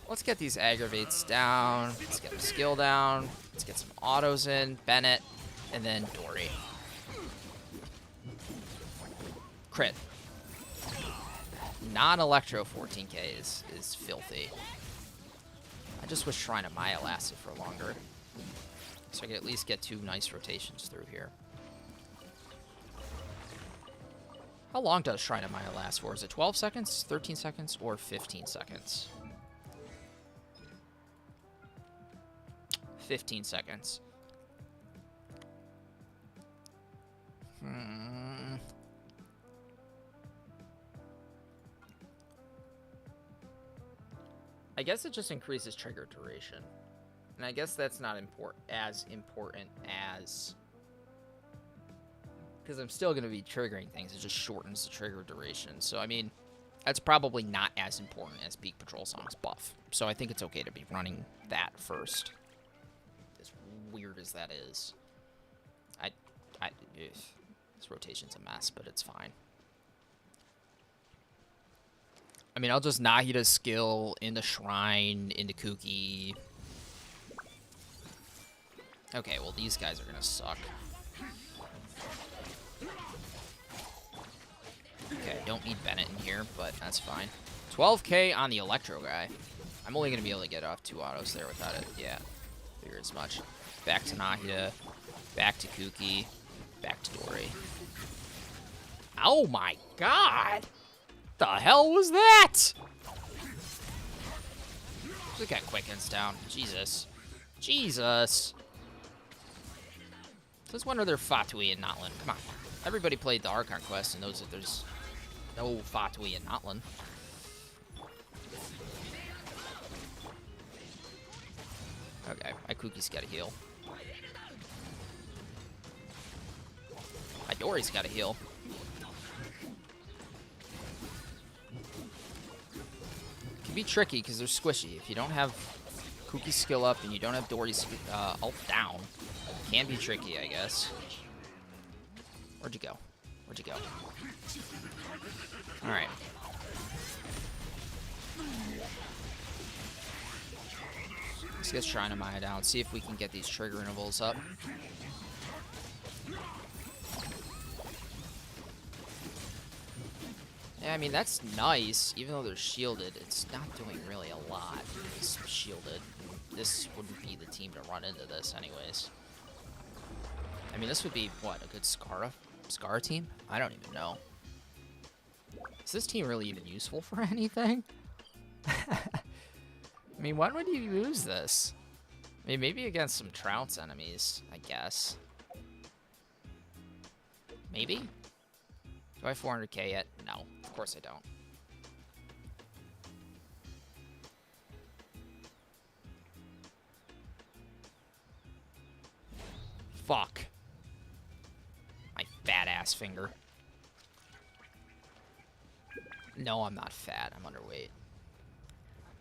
Let's get these aggravates down. Let's get the skill down. Let's get some autos in. Bennett. And then Dory. Crit. Non-electro 14k is filthy. I just wish Shrine of Maya lasted for longer. So I can at least get 2 nice rotations through here. How long does Shrine of Maya last for? Is it 12 seconds, 13 seconds, or 15 seconds? 15 seconds. I guess it just increases trigger duration. And I guess that's not as important as... Because I'm still going to be triggering things. It just shortens the trigger duration. So, I mean, that's probably not as important as Peak Patrol Song's buff. So I think it's okay to be running that first. As weird as that is. This rotation's a mess, but it's fine. I mean, I'll just Nahida's skill into Shrine, into Kuki. Okay, well, these guys are gonna suck. Okay, don't need Bennett in here, but that's fine. 12k on the Electro guy. I'm only gonna be able to get off 2 autos there without it. Yeah, figured as much. Back to Nahida. Back to Kuki. Back to Dory. Oh my god! The hell was that? Just got quickens down. Jesus. Jesus. Since when are there Fatui in Notland? Come on. Everybody played the Archon quest and knows that there's no Fatui in Notland. Okay, my Kuki's gotta heal. My Dory's gotta heal. Be tricky because they're squishy. If you don't have Kuki's skill up and you don't have Dory's ult down, it can be tricky, I guess. Where'd you go? Where'd you go? Alright. Let's get Shrine of Maya down. See if we can get these trigger intervals up. Yeah, I mean, that's nice. Even though they're shielded, it's not doing really a lot. It's shielded. This wouldn't be the team to run into this anyways. I mean, this would be, what, a good Scar team? I don't even know. Is this team really even useful for anything? I mean, when would you use this? I mean, maybe against some Trounce enemies, I guess. Maybe? Do I have 400k yet? No, of course I don't. Fuck. My fat ass finger. No, I'm not fat. I'm underweight.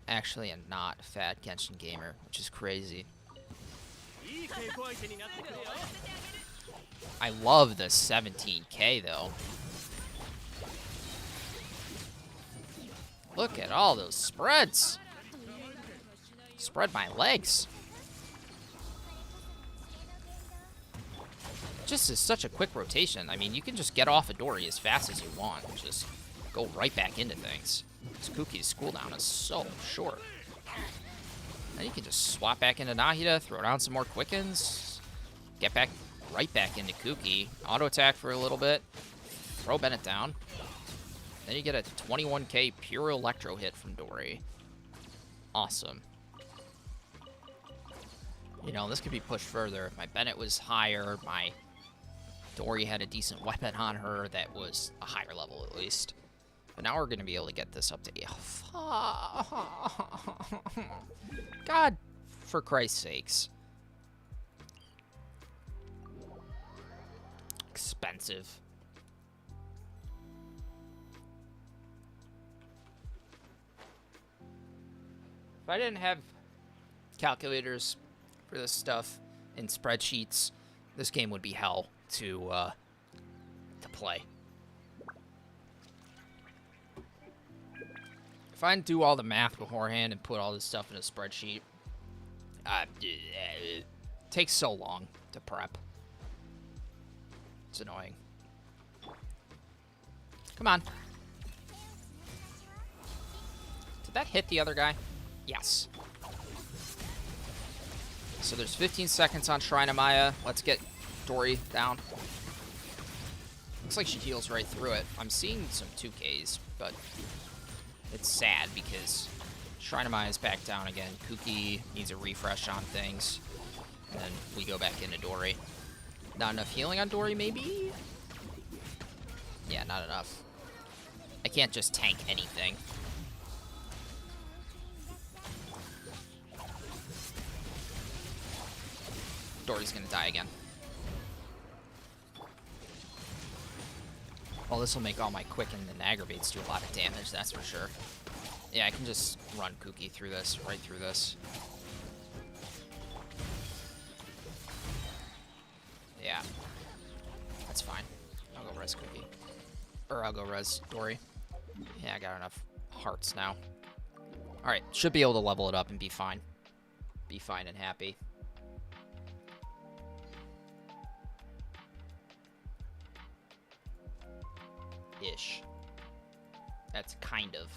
Actually, I'm not a fat Genshin gamer, which is crazy. I love the 17k though. Look at all those spreads. Spread my legs. Just is such a quick rotation. I mean, you can just get off a Dory as fast as you want and just go right back into things. This Kuki's cooldown is so short. Then you can just swap back into Nahida, throw down some more quickens, get back right back into Kuki, auto attack for a little bit, throw Bennett down. Then you get a 21k pure electro hit from Dory. Awesome. You know, this could be pushed further. If my Bennett was higher, my Dory had a decent weapon on her that was a higher level at least. But now we're going to be able to get this up to... God, for Christ's sakes. Expensive. If I didn't have calculators for this stuff in spreadsheets, this game would be hell to play. If I didn't do all the math beforehand and put all this stuff in a spreadsheet, it takes so long to prep. It's annoying. Come on. Did that hit the other guy? Yes. So there's 15 seconds on Shrine of Maya. Let's get Dory down. Looks like she heals right through it. I'm seeing some 2Ks, but it's sad because Shrine of Maya is back down again. Kuki needs a refresh on things. And then we go back into Dory. Not enough healing on Dory, maybe? Yeah, not enough. I can't just tank anything. Dory's gonna die again. Well, this will make all my quicken and aggravates do a lot of damage, that's for sure. Yeah, I can just run Kuki through this, right through this. Yeah. That's fine. I'll go res Kuki. Or I'll go res Dory. Yeah, I got enough hearts now. Alright, should be able to level it up and be fine. Be fine and happy. Ish. That's kind of.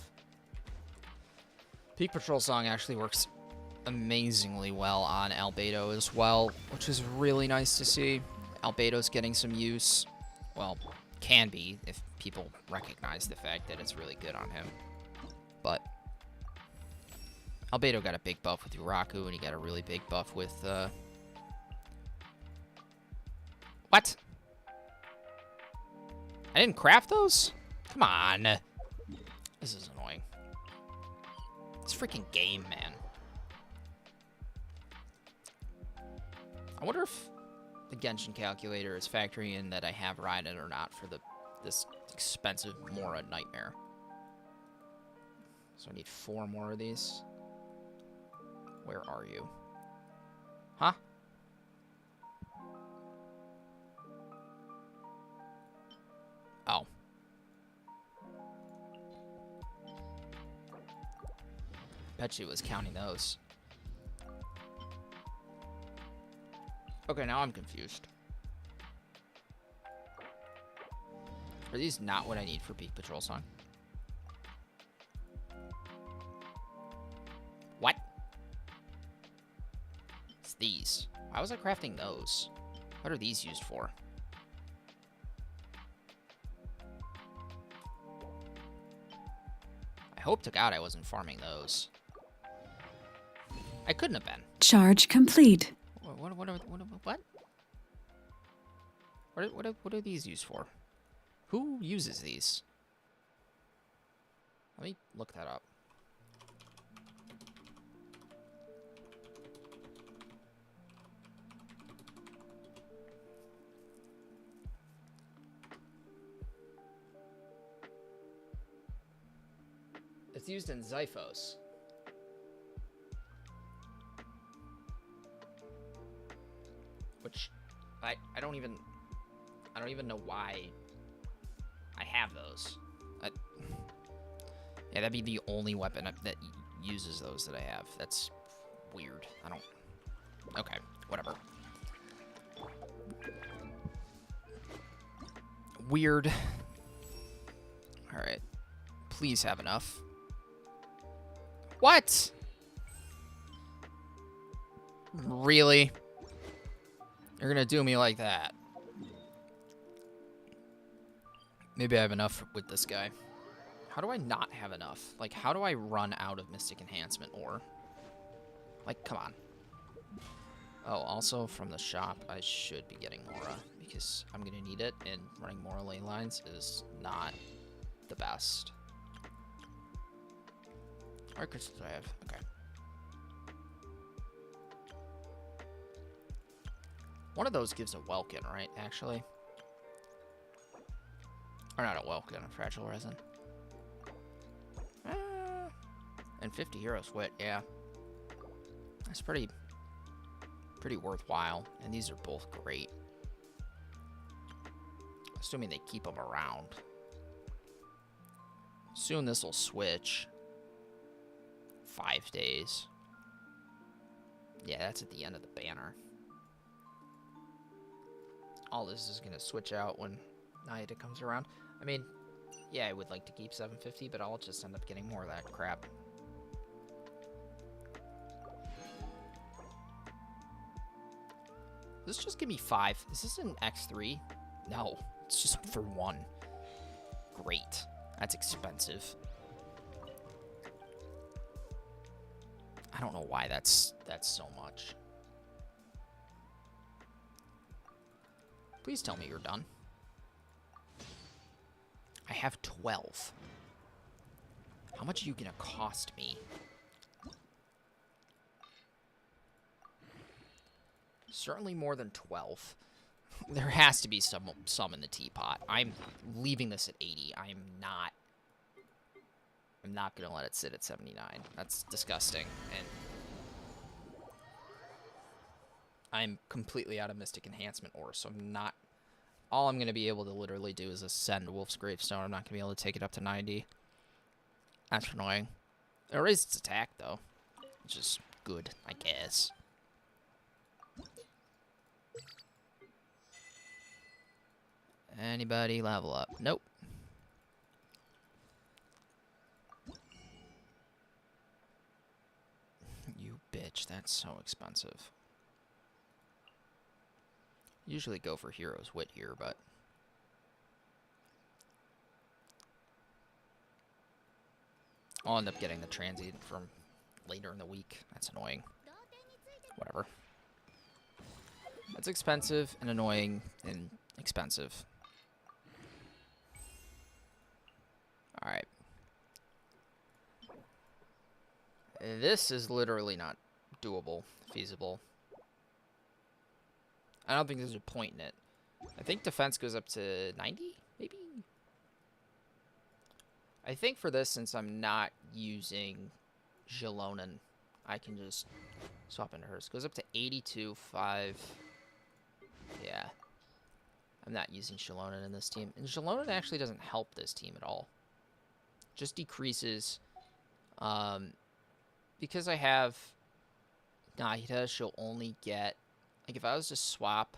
Peak Patrol Song actually works amazingly well on Albedo as well, which is really nice to see. Albedo's getting some use. Well, can be if people recognize the fact that it's really good on him. But Albedo got a big buff with Uraku, and he got a really big buff with, What? I didn't craft those? Come on. This is annoying. It's a freaking game, man. I wonder if the Genshin calculator is factoring in that I have Raiden or not for this expensive Mora nightmare. So I need 4 more of these. Where are you? Huh? Oh. Bet she was counting those. Okay, now I'm confused. Are these not what I need for Peak Patrol Song? What? It's these. Why was I crafting those? What are these used for? I hope to God I wasn't farming those. I couldn't have been. Charge complete. What are these used for? Who uses these? Let me look that up. It's used in Xiphos. Which I don't even know why I have those. Yeah, that'd be the only weapon that uses those that I have. That's weird. I don't. Okay, whatever. Weird. All right. Please have enough. What? Really? You're gonna do me like that? Maybe I have enough with this guy. How do I not have enough? Like, how do I run out of Mystic Enhancement ore? Like, come on. Oh, also from the shop, I should be getting Mora because I'm gonna need it, and running Mora lane lines is not the best. What crystals do I have? Okay. One of those gives a Welkin, right, actually? Or not a Welkin, a Fragile Resin. And 50 Heroes Wit, yeah. That's pretty worthwhile. And these are both great. Assuming they keep them around. Soon this will switch. 5 days. Yeah, that's at the end of the banner. All this is going to switch out when Naida comes around. I mean, yeah, I would like to keep 750, but I'll just end up getting more of that crap. This just give me 5. Is this an X3? No, it's just for 1. Great. That's expensive. I don't know why that's so much. Please tell me you're done. I have 12. How much are you gonna cost me? Certainly more than 12. There has to be some in the teapot. I'm leaving this at 80. I'm not gonna let it sit at 79. That's disgusting. And I'm completely out of Mystic Enhancement ore, so I'm not... All I'm gonna be able to literally do is ascend Wolf's Gravestone. I'm not gonna be able to take it up to 90. That's annoying. It raised its attack, though. Which is good, I guess. Anybody level up? Nope. You bitch, that's so expensive. Usually go for Hero's Wit here, but... I'll end up getting the transient from later in the week. That's annoying. Whatever. That's expensive and annoying and expensive. Alright. This is literally not doable, feasible. I don't think there's a point in it. I think defense goes up to 90, maybe? I think for this, since I'm not using xilonen, I can just swap into hers. Goes up to 82, 5. Yeah. I'm not using xilonen in this team. And xilonen actually doesn't help this team at all. Just decreases. Because I have Nahida, she'll only get... Like, if I was to swap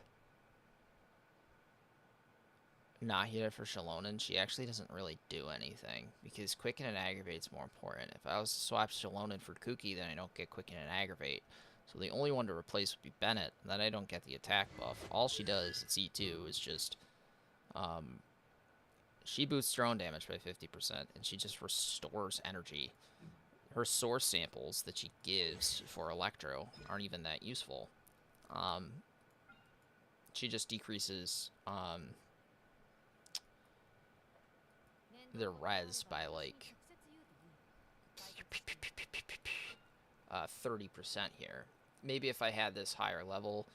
Nahida for xilonen, she actually doesn't really do anything. Because Quicken and Aggravate is more important. If I was to swap xilonen for Kuki, then I don't get Quicken and Aggravate. So the only one to replace would be Bennett. And then I don't get the attack buff. All she does at C2 is just... she boosts drone damage by 50%. And she just restores energy. Her source samples that she gives for Electro aren't even that useful. She just decreases their res by like 30% here. Maybe if I had this higher level,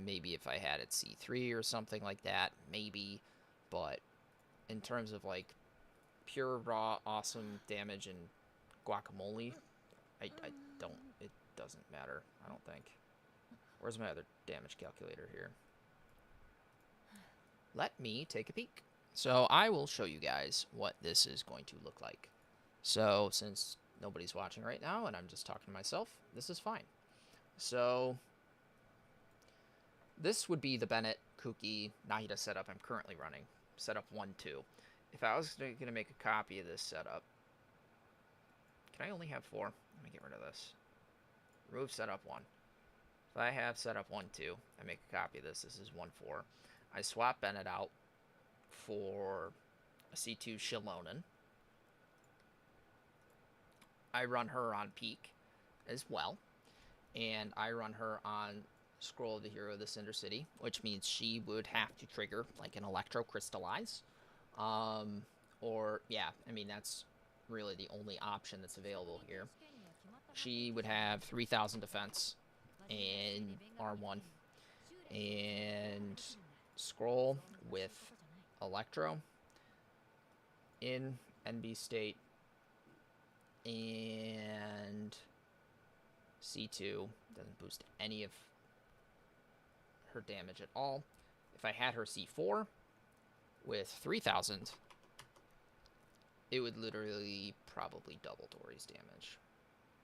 maybe if I had it C3 or something like that, maybe. But in terms of like pure raw awesome damage and guacamole, I don't, it doesn't matter, I don't think. Where's my other damage calculator here? Let me take a peek. So I will show you guys what this is going to look like. So since nobody's watching right now and I'm just talking to myself, this is fine. So this would be the Bennett, Kuki, Nahida setup I'm currently running. Setup 1-2. If I was going to make a copy of this setup, can I only have 4? Let me get rid of this. Remove setup 1. If I have setup 1-2, I make a copy of this. This is 1-4. I swap Bennett out for a C2 xilonen. I run her on Peak as well. And I run her on Scroll of the Hero of the Cinder City, which means she would have to trigger like an Electro Crystallize. Or, yeah, I mean, that's really the only option that's available here. She would have 3,000 defense and R1. And scroll with Electro in NB state and C2 doesn't boost any of her damage at all. If I had her C4 with 3,000, it would literally probably double Tori's damage.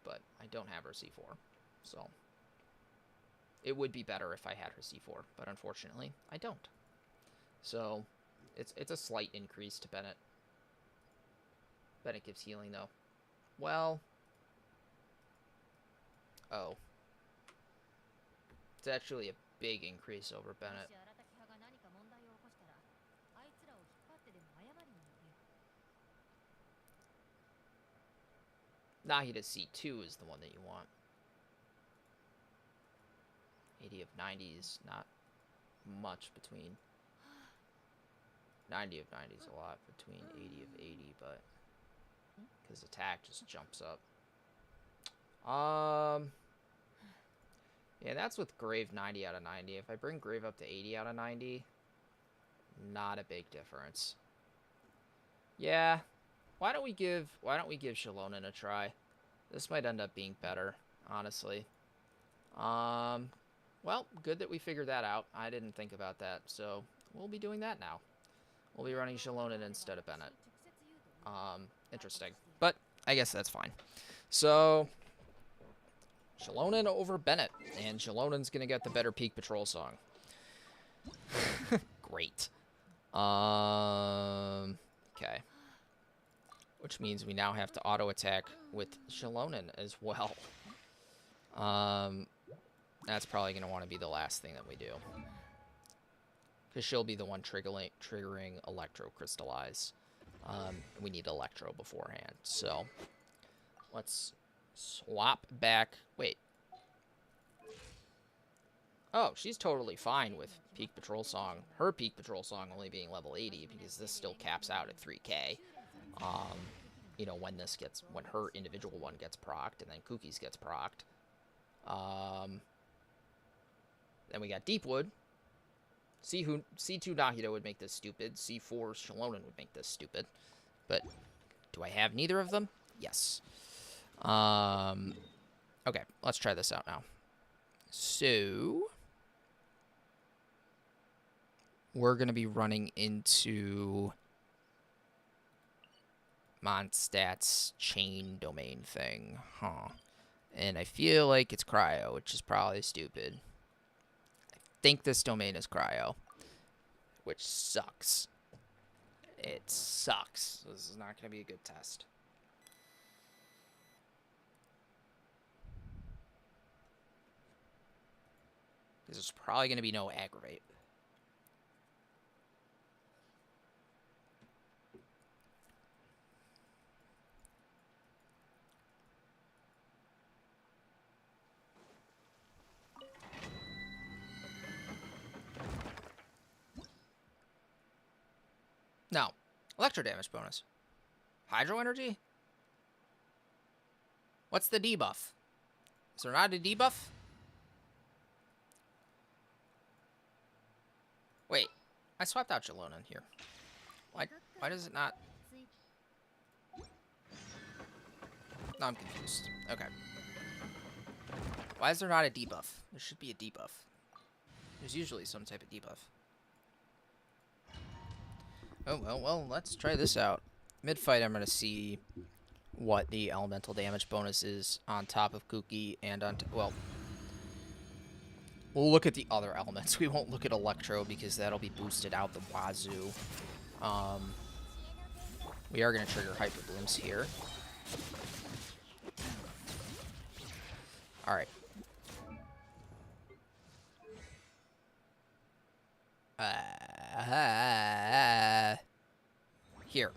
But I don't have her C4, so it would be better if I had her C4, but unfortunately, I don't. So it's a slight increase to Bennett. Bennett gives healing, though. Well... Oh. It's actually a big increase over Bennett. Nahida C2 is the one that you want. 80 of 90 is not much between. 90 of 90 is a lot between 80 of 80, but because attack just jumps up. Yeah, that's with Grave 90 out of 90. If I bring Grave up to 80 out of 90, not a big difference. Yeah, why don't we give xilonen a try? This might end up being better, honestly. Well, good that we figured that out. I didn't think about that, so we'll be doing that now. We'll be running xilonen instead of Bennett. Interesting, but I guess that's fine. So xilonen over Bennett, and xilonen's gonna get the better Peak Patrol song. Great. Okay. Which means we now have to auto attack with xilonen as well. That's probably gonna want to be the last thing that we do, because she'll be the one triggering Electro Crystallize. We need Electro beforehand, so let's swap back. Wait. Oh, she's totally fine with Peak Patrol Song. Her Peak Patrol Song only being level 80, because this still caps out at 3k. You know, when her individual one gets procced, and then Kuki's gets procced. Then we got Deepwood. C2 Nahida would make this stupid. C4 xilonen would make this stupid. But do I have neither of them? Yes. Okay, let's try this out now. So we're going to be running into Mondstadt's chain domain thing. Huh. And I feel like it's Cryo, which is probably stupid. I think this domain is Cryo, which sucks. It sucks. This is not going to be a good test. There's probably going to be no aggravate. No. Electro damage bonus. Hydro energy? What's the debuff? Is there not a debuff? Wait. I swapped out xilonen here. Why does it not? No, I'm confused. Okay. Why is there not a debuff? There should be a debuff. There's usually some type of debuff. Oh, well, let's try this out. Mid-fight, I'm going to see what the elemental damage bonus is on top of Kuki and on... well, we'll look at the other elements. We won't look at Electro because that'll be boosted out the wazoo. We are going to trigger Hyper Blooms here. Alright. Here.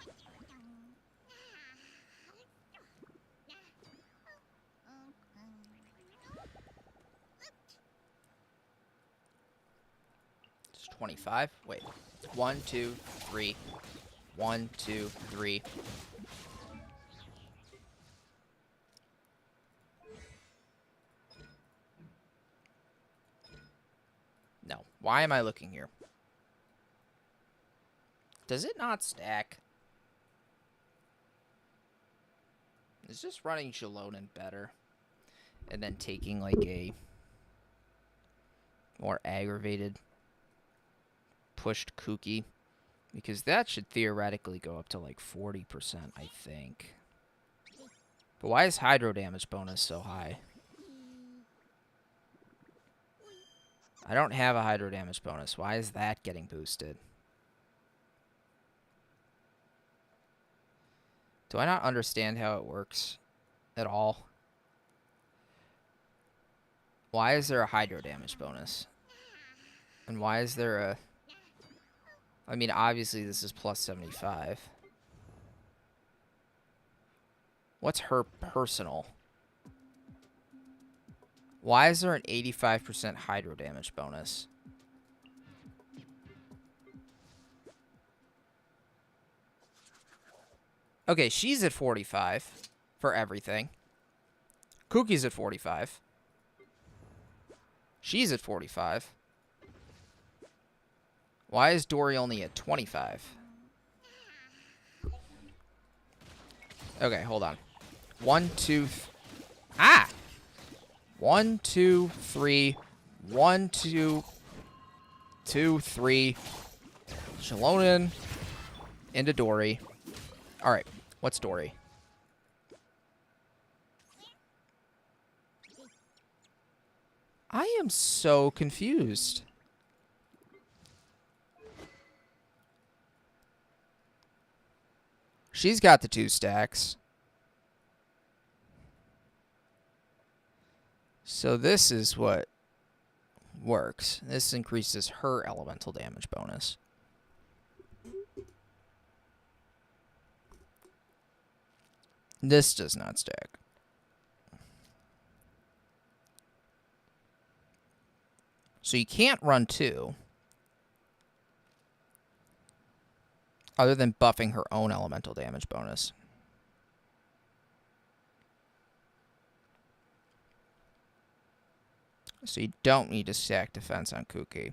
It's 25. Wait. 1, 2, 3. 1, 2, 3. No. Why am I looking here? Does it not stack? Is just running xilonen better? And then taking like a more aggravated pushed Kuki? Because that should theoretically go up to like 40%, I think. But why is hydro damage bonus so high? I don't have a hydro damage bonus. Why is that getting boosted? Do I not understand how it works at all? Why is there a hydro damage bonus? And why is there a... I mean, obviously this is plus 75. What's her personal? Why is there an 85% hydro damage bonus? Okay, she's at 45 for everything. Kuki's at 45. She's at 45. Why is Dory only at 25? Okay, hold on. 1, 2... Ah! 1, 2, 3. 1, 2... 2, 3. Xilonen. Into Dory. Alright, what's Dory? I am so confused. She's got the 2 stacks. So this is what works. This increases her elemental damage bonus. This does not stack. So you can't run 2. Other than buffing her own elemental damage bonus. So you don't need to stack defense on Kuki.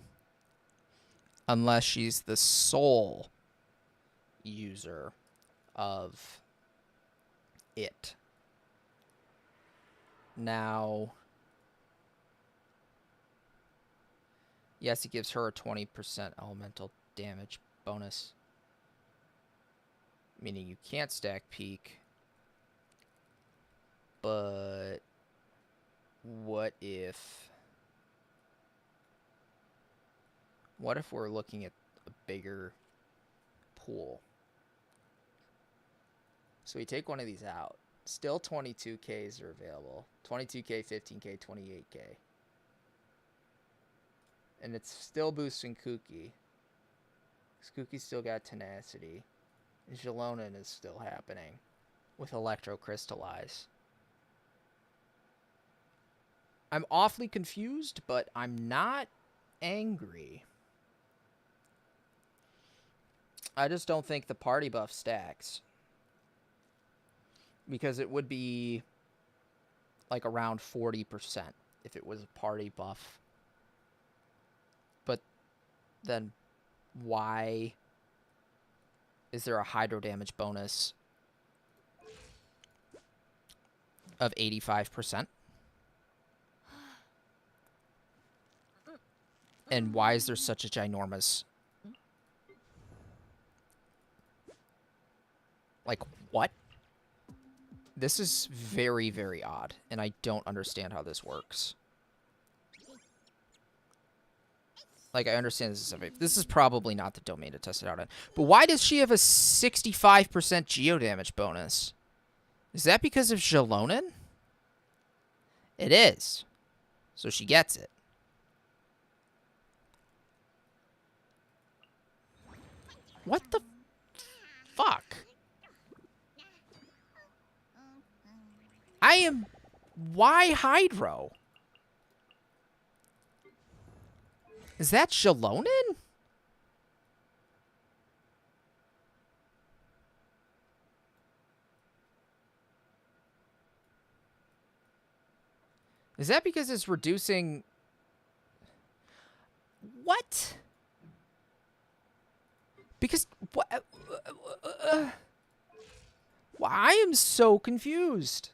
Unless she's the sole user of it. Now, yes, it gives her a 20% elemental damage bonus. Meaning you can't stack peak. But what if we're looking at a bigger pool? So we take one of these out. Still 22Ks are available. 22K, 15K, 28K. And it's still boosting Kuki. Because Kuki's still got tenacity. And Xilonen is still happening. With Electrocrystallize. I'm awfully confused, but I'm not angry. I just don't think the party buff stacks. Because it would be like around 40% if it was a party buff. But then why is there a hydro damage bonus of 85%? And why is there such a ginormous... Like, what? This is very, very odd, and I don't understand how this works. Like, I understand this is probably not the domain to test it out in. But why does she have a 65% geo damage bonus? Is that because of Xilonen? It is. So she gets it. What the fuck? I am... Why Hydro? Is that Xilonen? Is that because it's reducing... What? Because... What? I am so confused.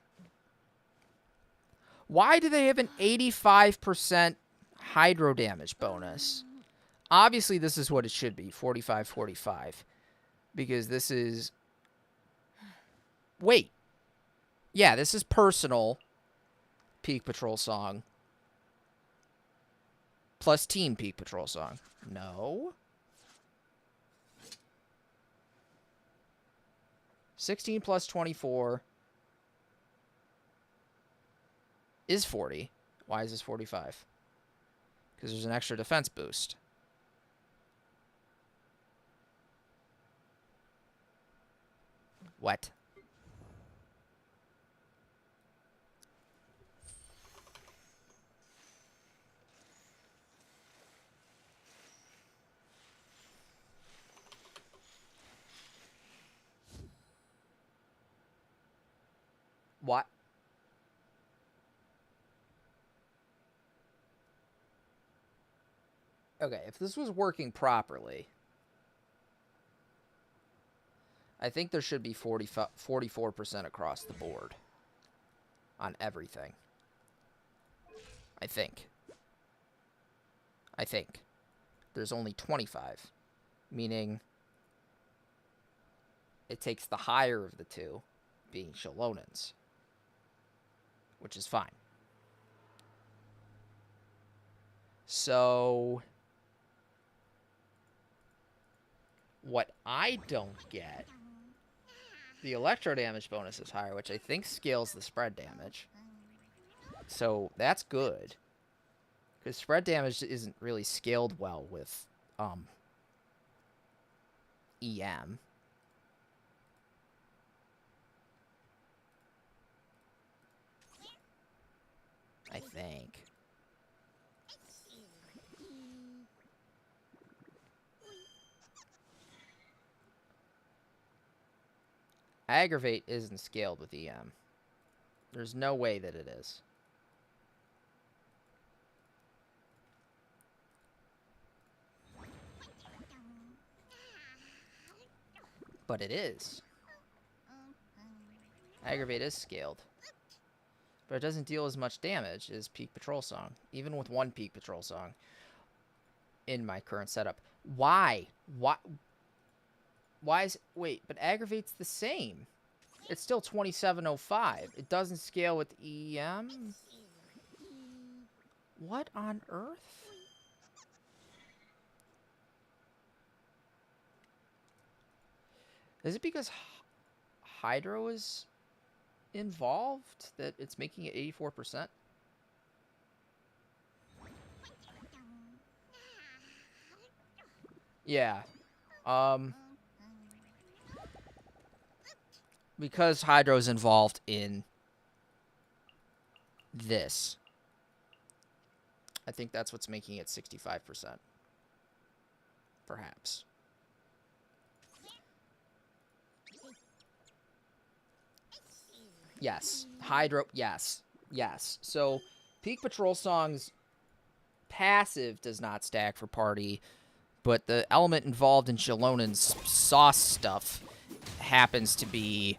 Why do they have an 85% hydro damage bonus? Obviously, this is what it should be. 45-45. Because this is... Wait. Yeah, this is personal. Peak Patrol song. Plus team Peak Patrol song. No. 16 plus 24 is 40. Why is this 45? Because there's an extra defense boost. What? What? Okay, if this was working properly, I think there should be 44% across the board on everything. I think. There's only 25, meaning it takes the higher of the two, being Shilonen's, which is fine. So, what I don't get, the electro damage bonus is higher, which I think scales the spread damage. So, that's good. Because spread damage isn't really scaled well with EM. I think. Aggravate isn't scaled with EM. There's no way that it is. But it is. Aggravate is scaled. But it doesn't deal as much damage as Peak Patrol Song. Even with one Peak Patrol Song in my current setup. Why? Why is... Wait, but Aggravate's the same. It's still 2705. It doesn't scale with EM? What on earth? Is it because Hydro is involved that it's making it 84%? Yeah. Because Hydro's involved in this. I think that's what's making it 65%. Perhaps. Yes. Hydro, yes. Yes. So, Peak Patrol Song's passive does not stack for party, but the element involved in Shilonen's sauce stuff happens to be,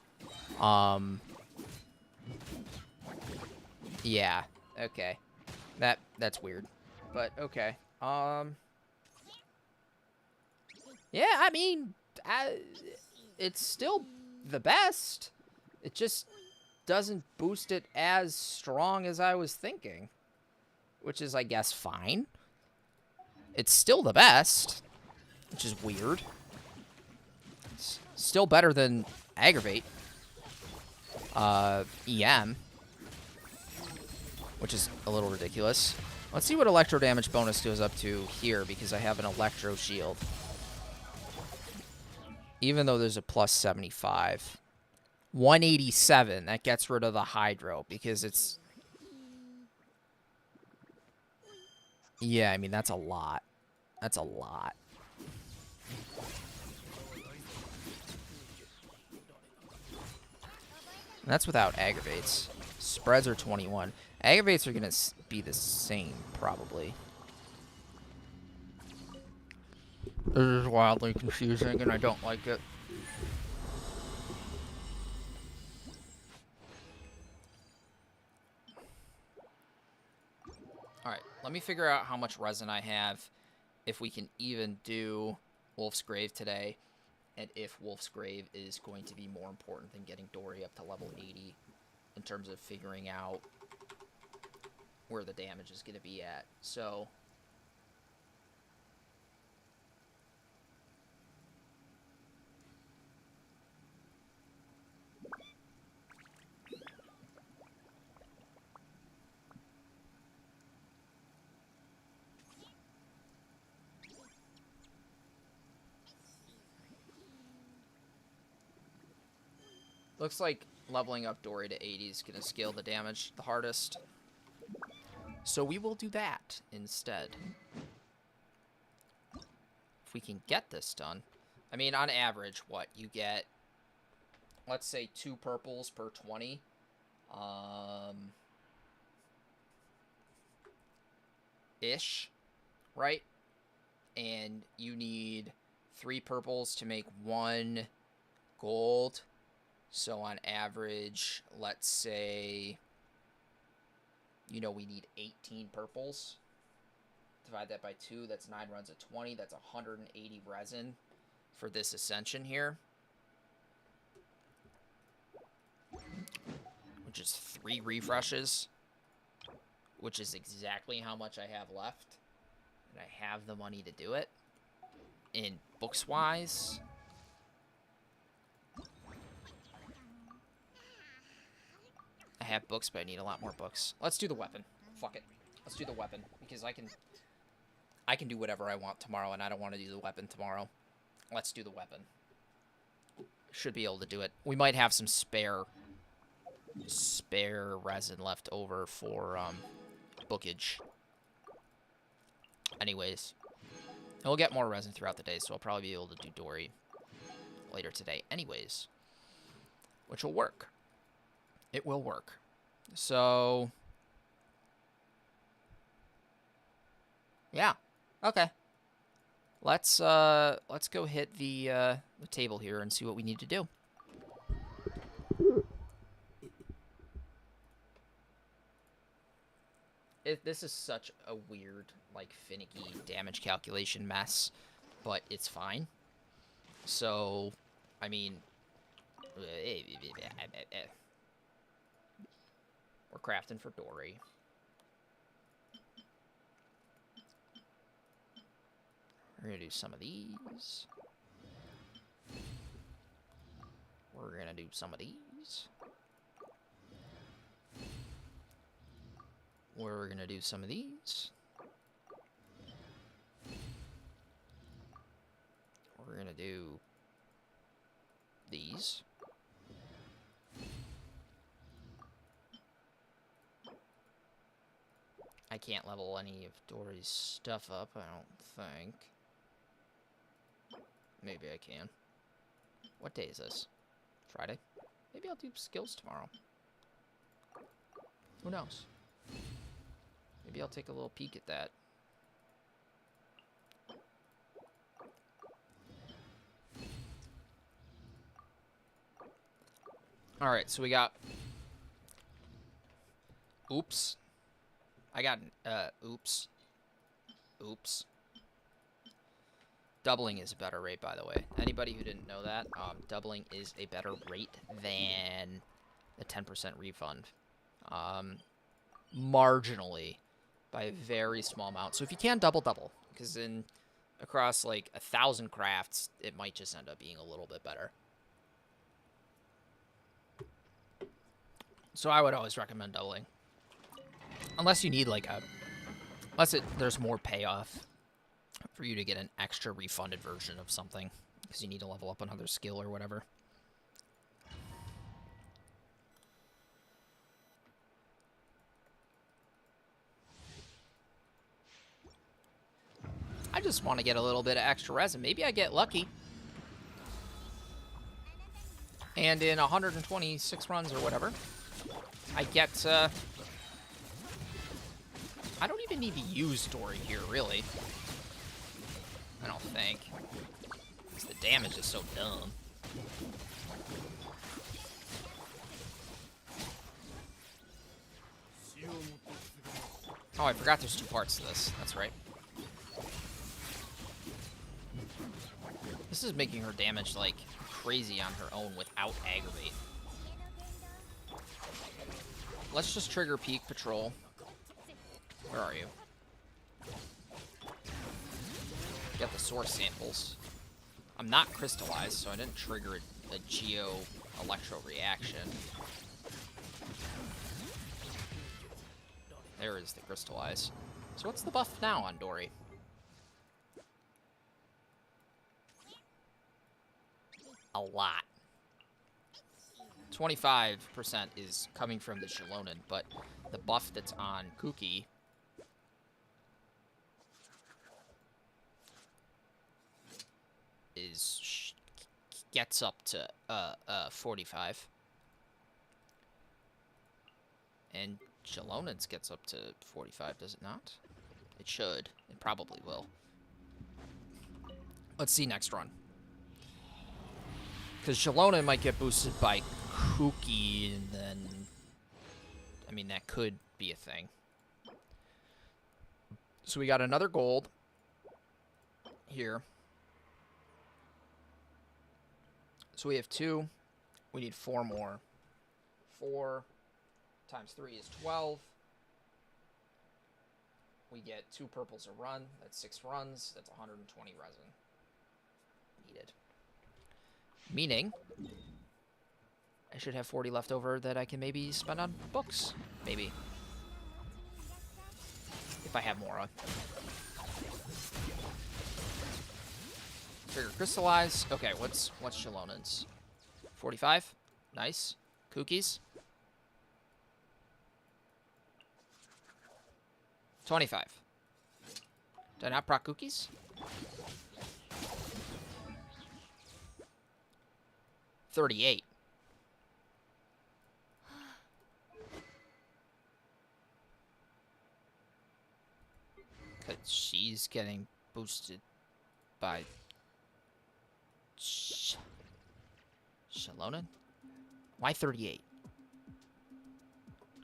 yeah. Okay. That's weird. But, okay. Yeah, I mean, it's still the best. It just doesn't boost it as strong as I was thinking. Which is, I guess, fine. It's still the best. Which is weird. It's still better than Aggravate. EM. Which is a little ridiculous. Let's see what electro damage bonus goes up to here, because I have an electro shield. Even though there's a plus 75. 187. That gets rid of the Hydro, because it's... Yeah, I mean, that's a lot. That's a lot. And that's without aggravates. Spreads are 21. Aggravates are going to be the same, probably. This is wildly confusing, and I don't like it. Alright, let me figure out how much resin I have, if we can even do Wolf's Grave today, and if Wolf's Grave is going to be more important than getting Dory up to level 80 in terms of figuring out where the damage is going to be at. So... Looks like leveling up Dory to 80 is going to scale the damage the hardest. So we will do that instead. If we can get this done. I mean, on average, what? You get, let's say, 2 purples per 20. Ish, right? And you need 3 purples to make 1 gold. So on average, let's say, you know, we need 18 purples. Divide that by 2, that's 9 runs of 20. That's 180 resin for this ascension here. Which is 3 refreshes. Which is exactly how much I have left. And I have the money to do it. In books-wise, I have books, but I need a lot more books. Let's do the weapon. Fuck it. Let's do the weapon. Because I can do whatever I want tomorrow, and I don't want to do the weapon tomorrow. Let's do the weapon. Should be able to do it. We might have some spare resin left over for bookage. Anyways, we'll get more resin throughout the day, so I'll probably be able to do Dory later today. Anyways, which will work. It will work. So, yeah, okay. Let's go hit the table here and see what we need to do. This is such a weird, like, finicky damage calculation mess, but it's fine. So, I mean, we're crafting for Dory. We're gonna do some of these. We're gonna do some of these. We're gonna do some of these. We're gonna do these. I can't level any of Dory's stuff up, I don't think. Maybe I can. What day is this? Friday? Maybe I'll do skills tomorrow. Who knows? Maybe I'll take a little peek at that. Alright, so we got... Oops. I got... Oops. Oops. Doubling is a better rate, by the way. Anybody who didn't know that, doubling is a better rate than the 10% refund. Marginally. By a very small amount. So if you can, double. Because across, like, 1,000 crafts, it might just end up being a little bit better. So I would always recommend doubling. Unless you need, like, there's more payoff for you to get an extra refunded version of something. Because you need to level up another skill or whatever. I just want to get a little bit of extra resin. Maybe I get lucky. And in 126 runs or whatever, I get, I don't even need to use Dory here, really. I don't think. Because the damage is so dumb. Oh, I forgot there's 2 parts to this. That's right. This is making her damage, like, crazy on her own without aggravate. Let's just trigger Peak Patrol. Where are you? Get the source samples. I'm not crystallized, so I didn't trigger a Geo-Electro reaction. There is the crystallize. So what's the buff now on Dory? A lot. 25% is coming from the xilonen, but the buff that's on Kuki gets up to 45. And Shilonen's gets up to 45, does it not? It should. It probably will. Let's see next run. Because Xilonen might get boosted by Kuki, and then... I mean, that could be a thing. So we got another gold here. So we have 2. We need 4 more. 4 times 3 is 12. We get 2 purples a run. That's 6 runs. That's 120 resin needed. Meaning, I should have 40 left over that I can maybe spend on books. Maybe. If I have more. Trigger crystallize. Okay, what's Shilonen's? 45. Nice. Cookies. 25. Did I not proc cookies? 38. Because she's getting boosted by Xilonen? Why 38?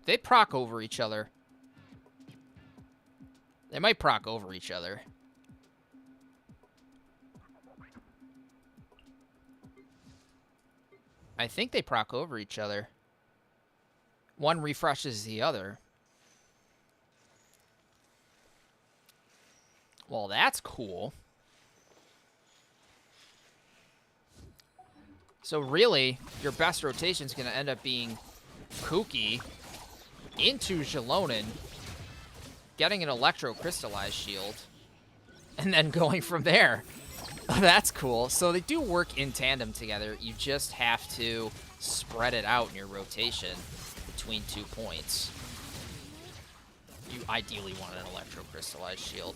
They proc over each other. They might proc over each other. I think they proc over each other. One refreshes the other. Well, that's cool. So really, your best rotation is going to end up being Kuki into Xilonen, getting an Electro Crystallized Shield, and then going from there. That's cool. So they do work in tandem together. You just have to spread it out in your rotation between 2 points. You ideally want an Electro Crystallized Shield,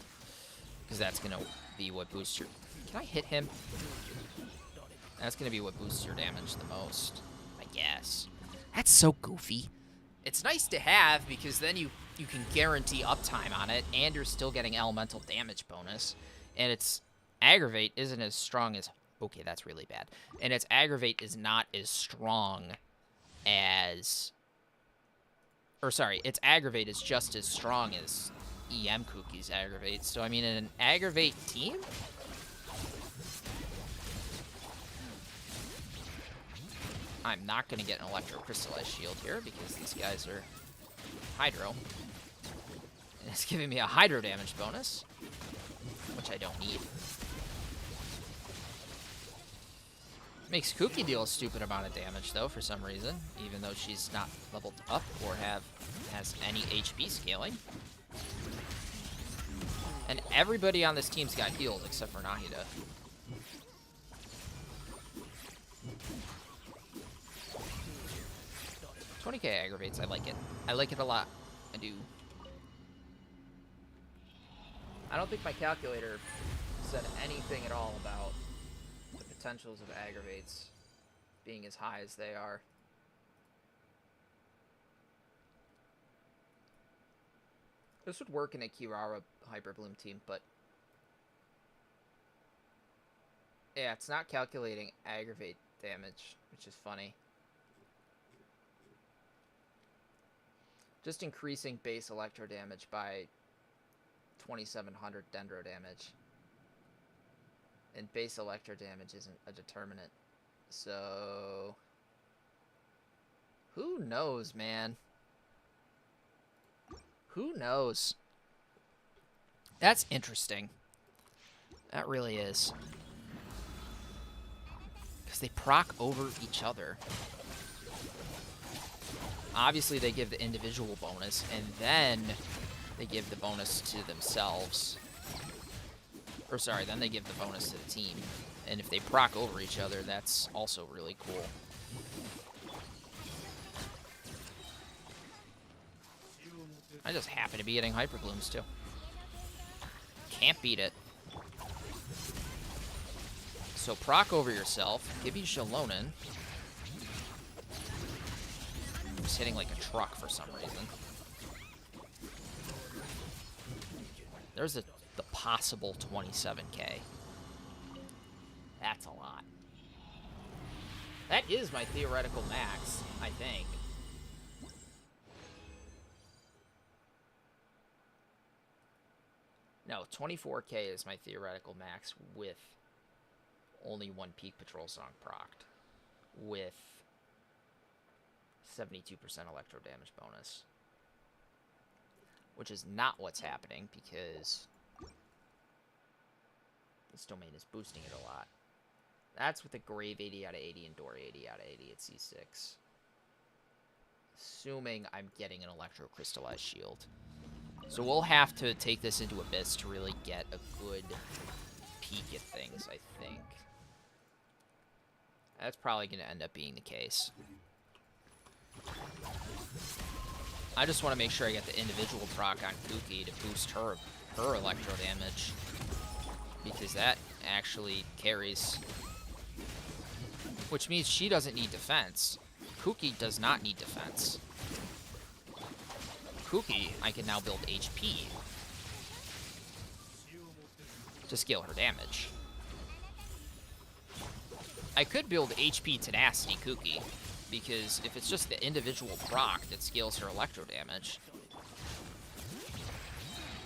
because that's going to be what boosts your... Can I hit him? That's going to be what boosts your damage the most, I guess. That's so goofy. It's nice to have, because then you can guarantee uptime on it, and you're still getting elemental damage bonus. And its aggravate isn't as strong as... Okay, that's really bad. And its aggravate is not as strong as... Or sorry, its aggravate is just as strong as EM Kuki's aggravate. So, I mean, in an aggravate team... I'm not going to get an Electro Crystallized Shield here because these guys are Hydro. And it's giving me a Hydro damage bonus, which I don't need. Makes Kuki deal a stupid amount of damage, though, for some reason, even though she's not leveled up or has any HP scaling. And everybody on this team's got healed except for Nahida. 20k aggravates, I like it. I like it a lot. I do. I don't think my calculator said anything at all about the potentials of aggravates being as high as they are. This would work in a Kirara Hyper Bloom team, but... Yeah, it's not calculating aggravate damage, which is funny. Just increasing base electro damage by 2700 dendro damage. And base electro damage isn't a determinant. So... Who knows, man? Who knows? That's interesting. That really is. Because they proc over each other. Obviously, they give the individual bonus, and then they give the bonus to themselves. Or sorry, then they give the bonus to the team. And if they proc over each other, that's also really cool. I just happen to be getting Hyper Blooms, too. Can't beat it. So proc over yourself. Give you xilonen. I'm just hitting like a truck for some reason. There's the possible 27k. That's a lot. That is my theoretical max, I think. No, 24k is my theoretical max with only one Peak Patrol song procced. With 72% electro damage bonus. Which is not what's happening because this domain is boosting it a lot. That's with a Grave 80 out of 80 and Door 80 out of 80 at C6. Assuming I'm getting an Electro Crystallized Shield. So we'll have to take this into Abyss to really get a good peek at things, I think. That's probably going to end up being the case. I just want to make sure I get the individual proc on Kuki to boost her electro damage. Because that actually carries. Which means she doesn't need defense. Kuki does not need defense. Kuki, I can now build HP to scale her damage. I could build HP Tenacity Kuki, because if it's just the individual proc that scales her electro damage,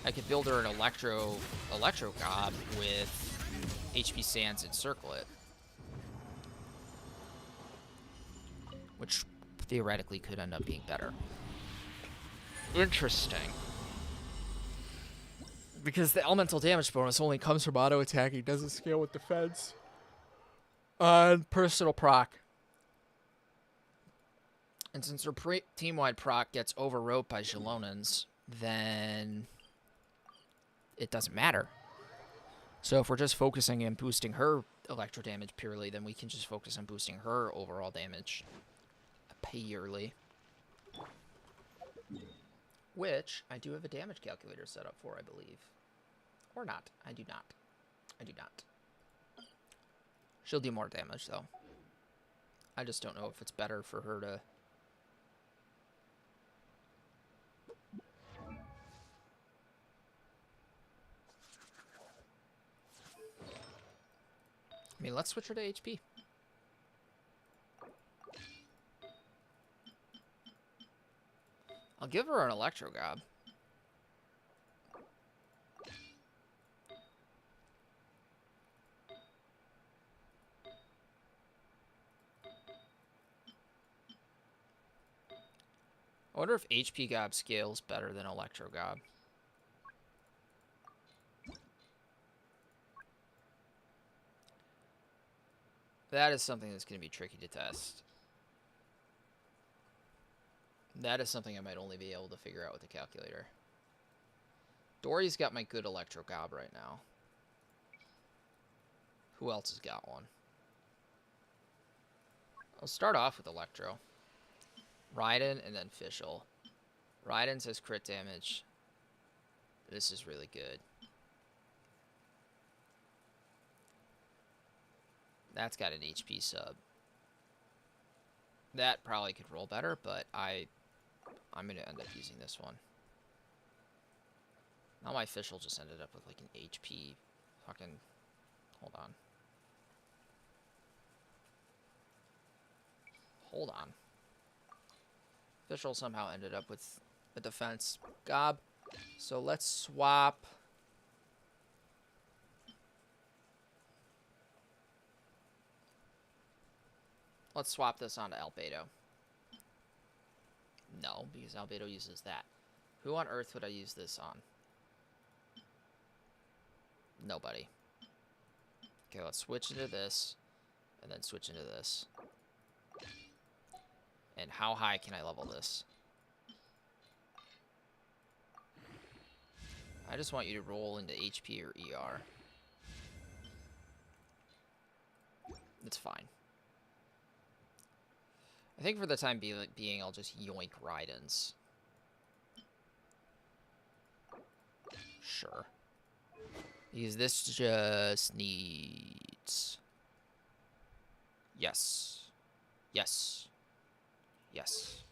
I could build her an Electro Gob with HP Sands and Circle It. Which theoretically could end up being better. Interesting. Because the elemental damage bonus only comes from auto attacking, doesn't scale with defense. On personal proc. And since her team-wide proc gets overwrote by Xilonens, then it doesn't matter. So if we're just focusing on boosting her electro damage purely, then we can just focus on boosting her overall damage purely. Which I do have a damage calculator set up for, I believe. Or not. I do not. I do not. She'll do more damage, though. I just don't know if it's better for her to... I mean, let's switch her to HP. I'll give her an Electro Gob. I wonder if HP Gob scales better than Electro Gob. That is something that's going to be tricky to test. That is something I might only be able to figure out with the calculator. Dory's got my good Electro Gob right now. Who else has got one? I'll start off with Electro. Raiden and then Fischl. Raiden says crit damage. This is really good. That's got an HP sub. That probably could roll better, but I'm going to end up using this one. Now my Fischl just ended up with like an HP fucking... Hold on. Hold on. Fischl somehow ended up with a defense gob. So let's swap... Let's swap this onto Albedo. No, because Albedo uses that. Who on earth would I use this on? Nobody. Okay, let's switch into this, and then switch into this. And how high can I level this? I just want you to roll into HP or ER. It's fine. I think for the time being, I'll just yoink Raidens. Sure. Because this just needs... Yes. Yes. Yes.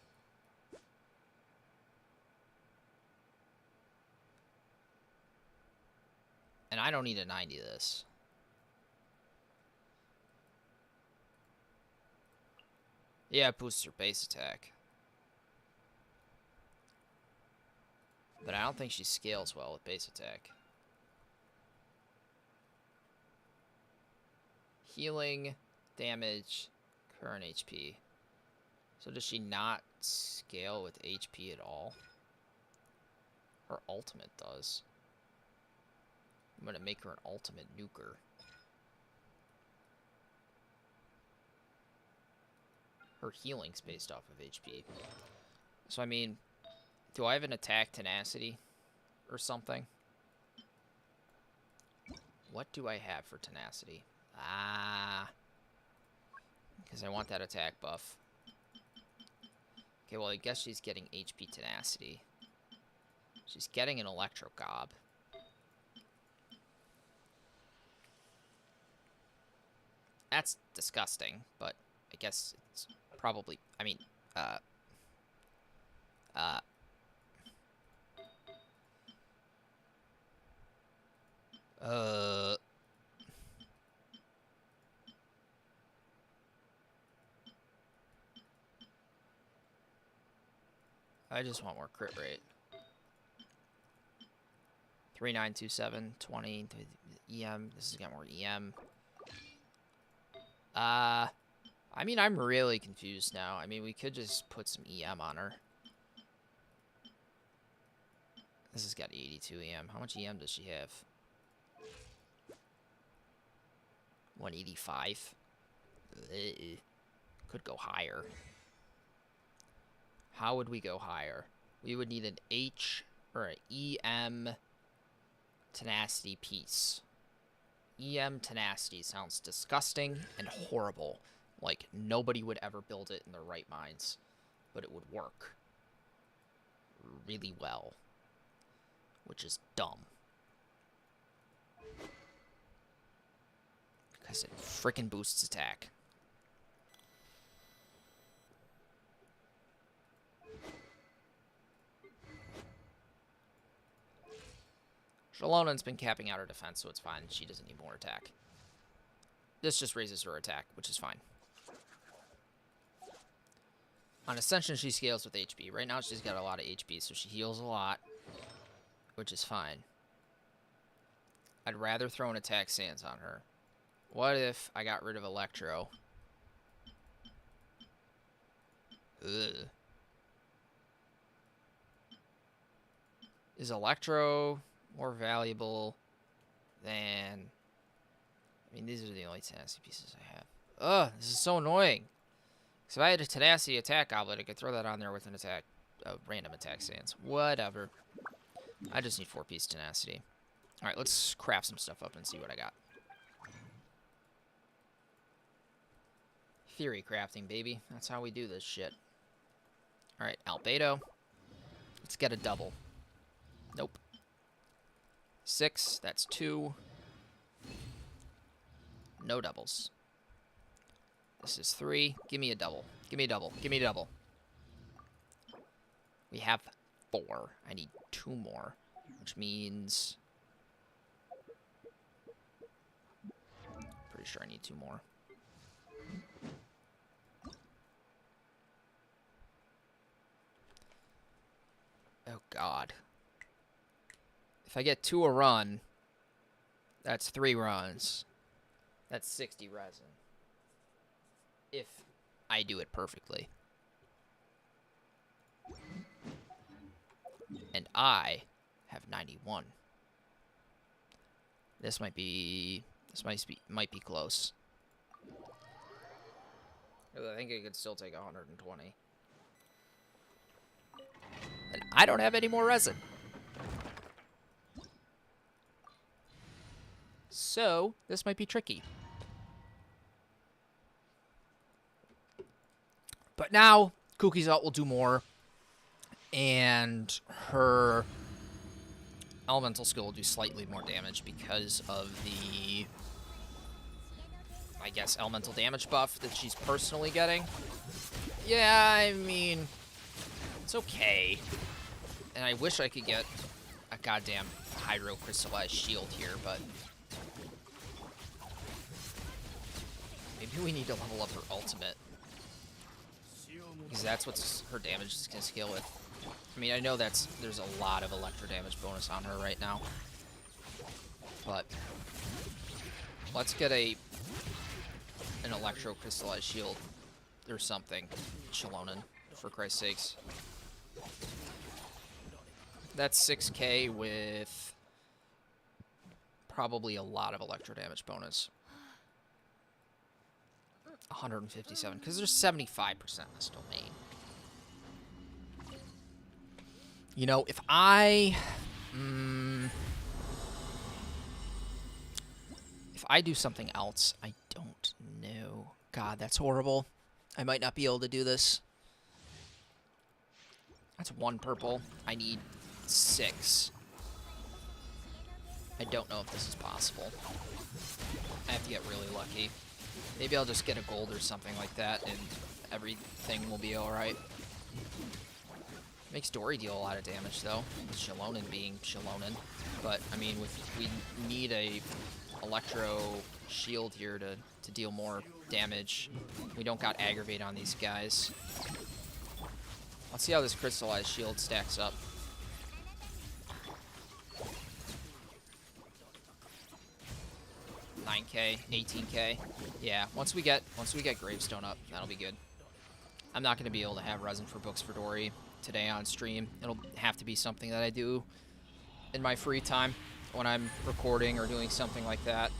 And I don't need a 90 this. Yeah, it boosts her base attack. But I don't think she scales well with base attack. Healing, damage, current HP. So does she not scale with HP at all? Her ultimate does. I'm going to make her an ultimate nuker. Her healing's based off of HP. So, I mean, do I have an attack tenacity or something? What do I have for tenacity? Ah. Because I want that attack buff. Okay, well, I guess she's getting HP tenacity. She's getting an Electro Gob. That's disgusting, but I guess it's probably... I mean, I just want more crit rate. 3927, 20, EM. This has got more EM. I mean, I'm really confused now. I mean, we could just put some EM on her. This has got 82 EM. How much EM does she have? 185. Ugh. Could go higher. How would we go higher? We would need an H or an EM tenacity piece. EM tenacity sounds disgusting and horrible. Like, nobody would ever build it in their right minds. But it would work really well. Which is dumb. Because it frickin' boosts attack. Xilonen's been capping out her defense, so it's fine. She doesn't need more attack. This just raises her attack, which is fine. On Ascension, she scales with HP. Right now, she's got a lot of HP, so she heals a lot, which is fine. I'd rather throw an attack stance on her. What if I got rid of Electro? Ugh. Is Electro more valuable than... I mean, these are the only tenacity pieces I have. Ugh, this is so annoying. Because if I had a tenacity attack goblet, I could throw that on there with an attack, a random attack stance. Whatever. I just need 4-piece tenacity. Alright, let's craft some stuff up and see what I got. Theory crafting, baby. That's how we do this shit. Alright, Albedo. Let's get a double. Nope. 6, that's 2. No doubles. This is 3. Give me a double. Give me a double. Give me a double. We have 4. I need 2 more, which means... Pretty sure I need 2 more. Oh, God. If I get 2 a run, that's 3 runs. That's 60 resin. If I do it perfectly. And I have 91. This might be close. I think it could still take 120. And I don't have any more resin. So, this might be tricky. But now, Kuki's ult will do more. And her Elemental skill will do slightly more damage because of the, I guess, elemental damage buff that she's personally getting. Yeah, I mean, it's okay. And I wish I could get a goddamn hydro crystallized shield here, but maybe we need to level up her ultimate, because that's what her damage is going to scale with. I mean, I know there's a lot of electro damage bonus on her right now, but let's get an electro crystallized shield or something, xilonen, for Christ's sakes. That's 6k with probably a lot of electro damage bonus. 157, because there's 75% in this domain. You know, if I do something else, I don't know. God, that's horrible. I might not be able to do this. That's 1 purple. I need 6. I don't know if this is possible. I have to get really lucky. Maybe I'll just get a gold or something like that, and everything will be alright. Makes Dory deal a lot of damage, though, with xilonen being xilonen. But, I mean, we need a electro shield here to deal more damage. We don't got aggravate on these guys. Let's see how this crystallized shield stacks up. $9k, $18k. Yeah, once we get gravestone up, that'll be good. I'm not going to be able to have resin for books for Dory today on stream. It'll have to be something that I do in my free time when I'm recording or doing something like that.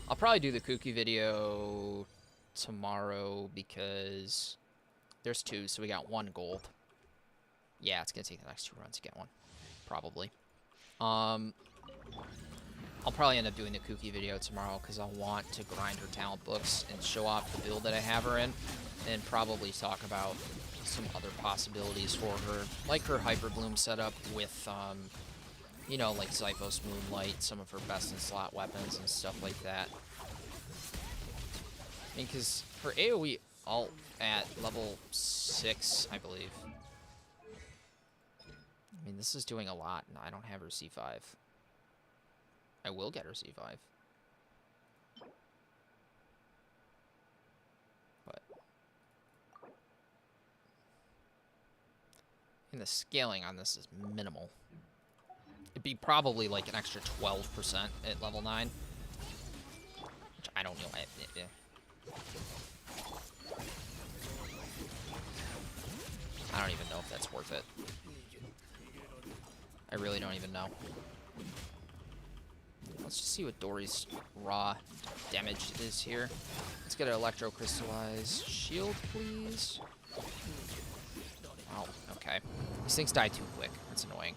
I'll probably do the Kuki video tomorrow because there's 2, so we got 1 gold. Yeah, it's gonna take the next 2 runs to get 1, probably. I'll probably end up doing the Kuki video tomorrow because I'll want to grind her talent books and show off the build that I have her in, and probably talk about some other possibilities for her, like her Hyper Bloom setup with, you know, like Zyphos Moonlight, some of her best in slot weapons and stuff like that. I mean, because her AoE alt at level 6, I believe. I mean, this is doing a lot, and I don't have her C5. I will get her C5. But and the scaling on this is minimal. It'd be probably like an extra 12% at level 9. Which I don't know. I don't even know if that's worth it. I really don't even know. Let's just see what Dory's raw damage is here. Let's get an electro crystallized shield, please. Oh, okay. These things die too quick. That's annoying.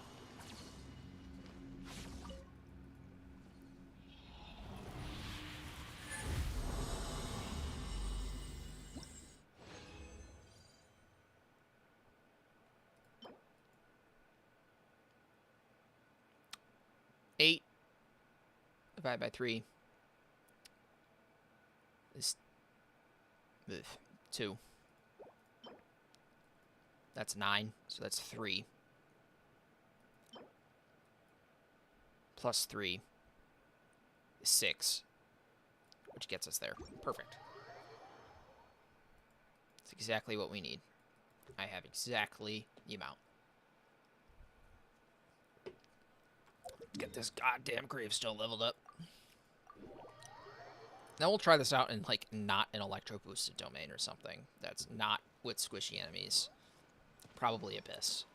Eight divided by 3 is 2. That's 9, so that's 3. Plus 3 is 6, which gets us there. Perfect. That's exactly what we need. I have exactly the amount. Get this goddamn gravestone leveled up. Now we'll try this out in, like, not an electro-boosted domain or something. That's not with squishy enemies. Probably Abyss.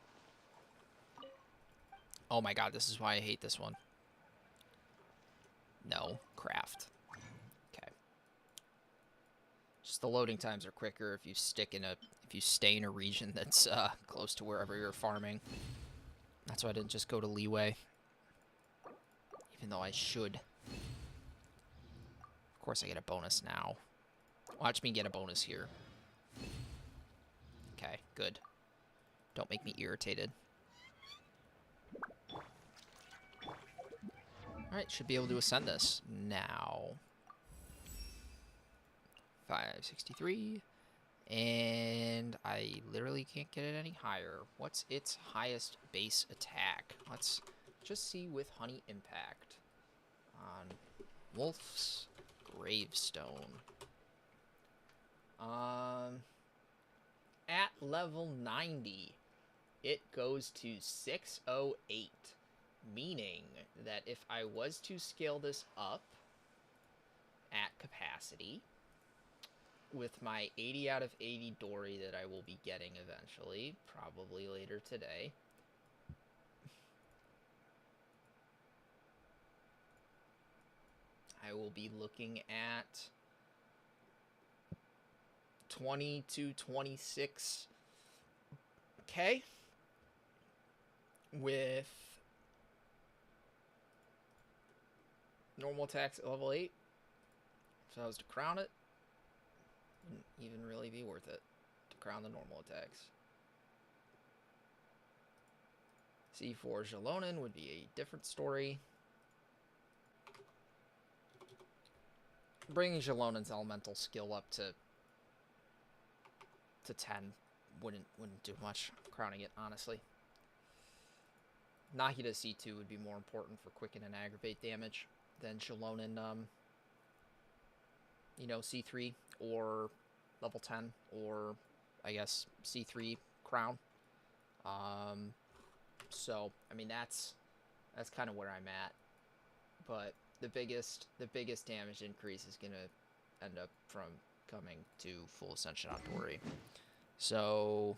Oh my god, this is why I hate this one. No, craft. Okay. Just the loading times are quicker if you stay in a region that's close to wherever you're farming. That's why I didn't just go to Leeway. Even though I should. Of course I get a bonus now. Watch me get a bonus here. Okay, good. Don't make me irritated. Alright, should be able to ascend this now. 563. And I literally can't get it any higher. What's its highest base attack? Let's just see with Honey Impact. On Wolf's Gravestone. At level 90, it goes to 608. Meaning that if I was to scale this up at capacity, with my 80 out of 80 Dory that I will be getting eventually, probably later today, I will be looking at 20 to 26k with normal attacks at level 8. If I was to crown it, wouldn't even really be worth it to crown the normal attacks. C4 xilonen would be a different story. Bringing xialonen's elemental skill up to 10 wouldn't do much. Crowning it, honestly. Nahida C2 would be more important for quicken and aggravate damage than xilonen, you know, C3 or level 10 or I guess C3 crown. So I mean that's kind of where I'm at. But the biggest damage increase is gonna end up from coming to full ascension on Dory. So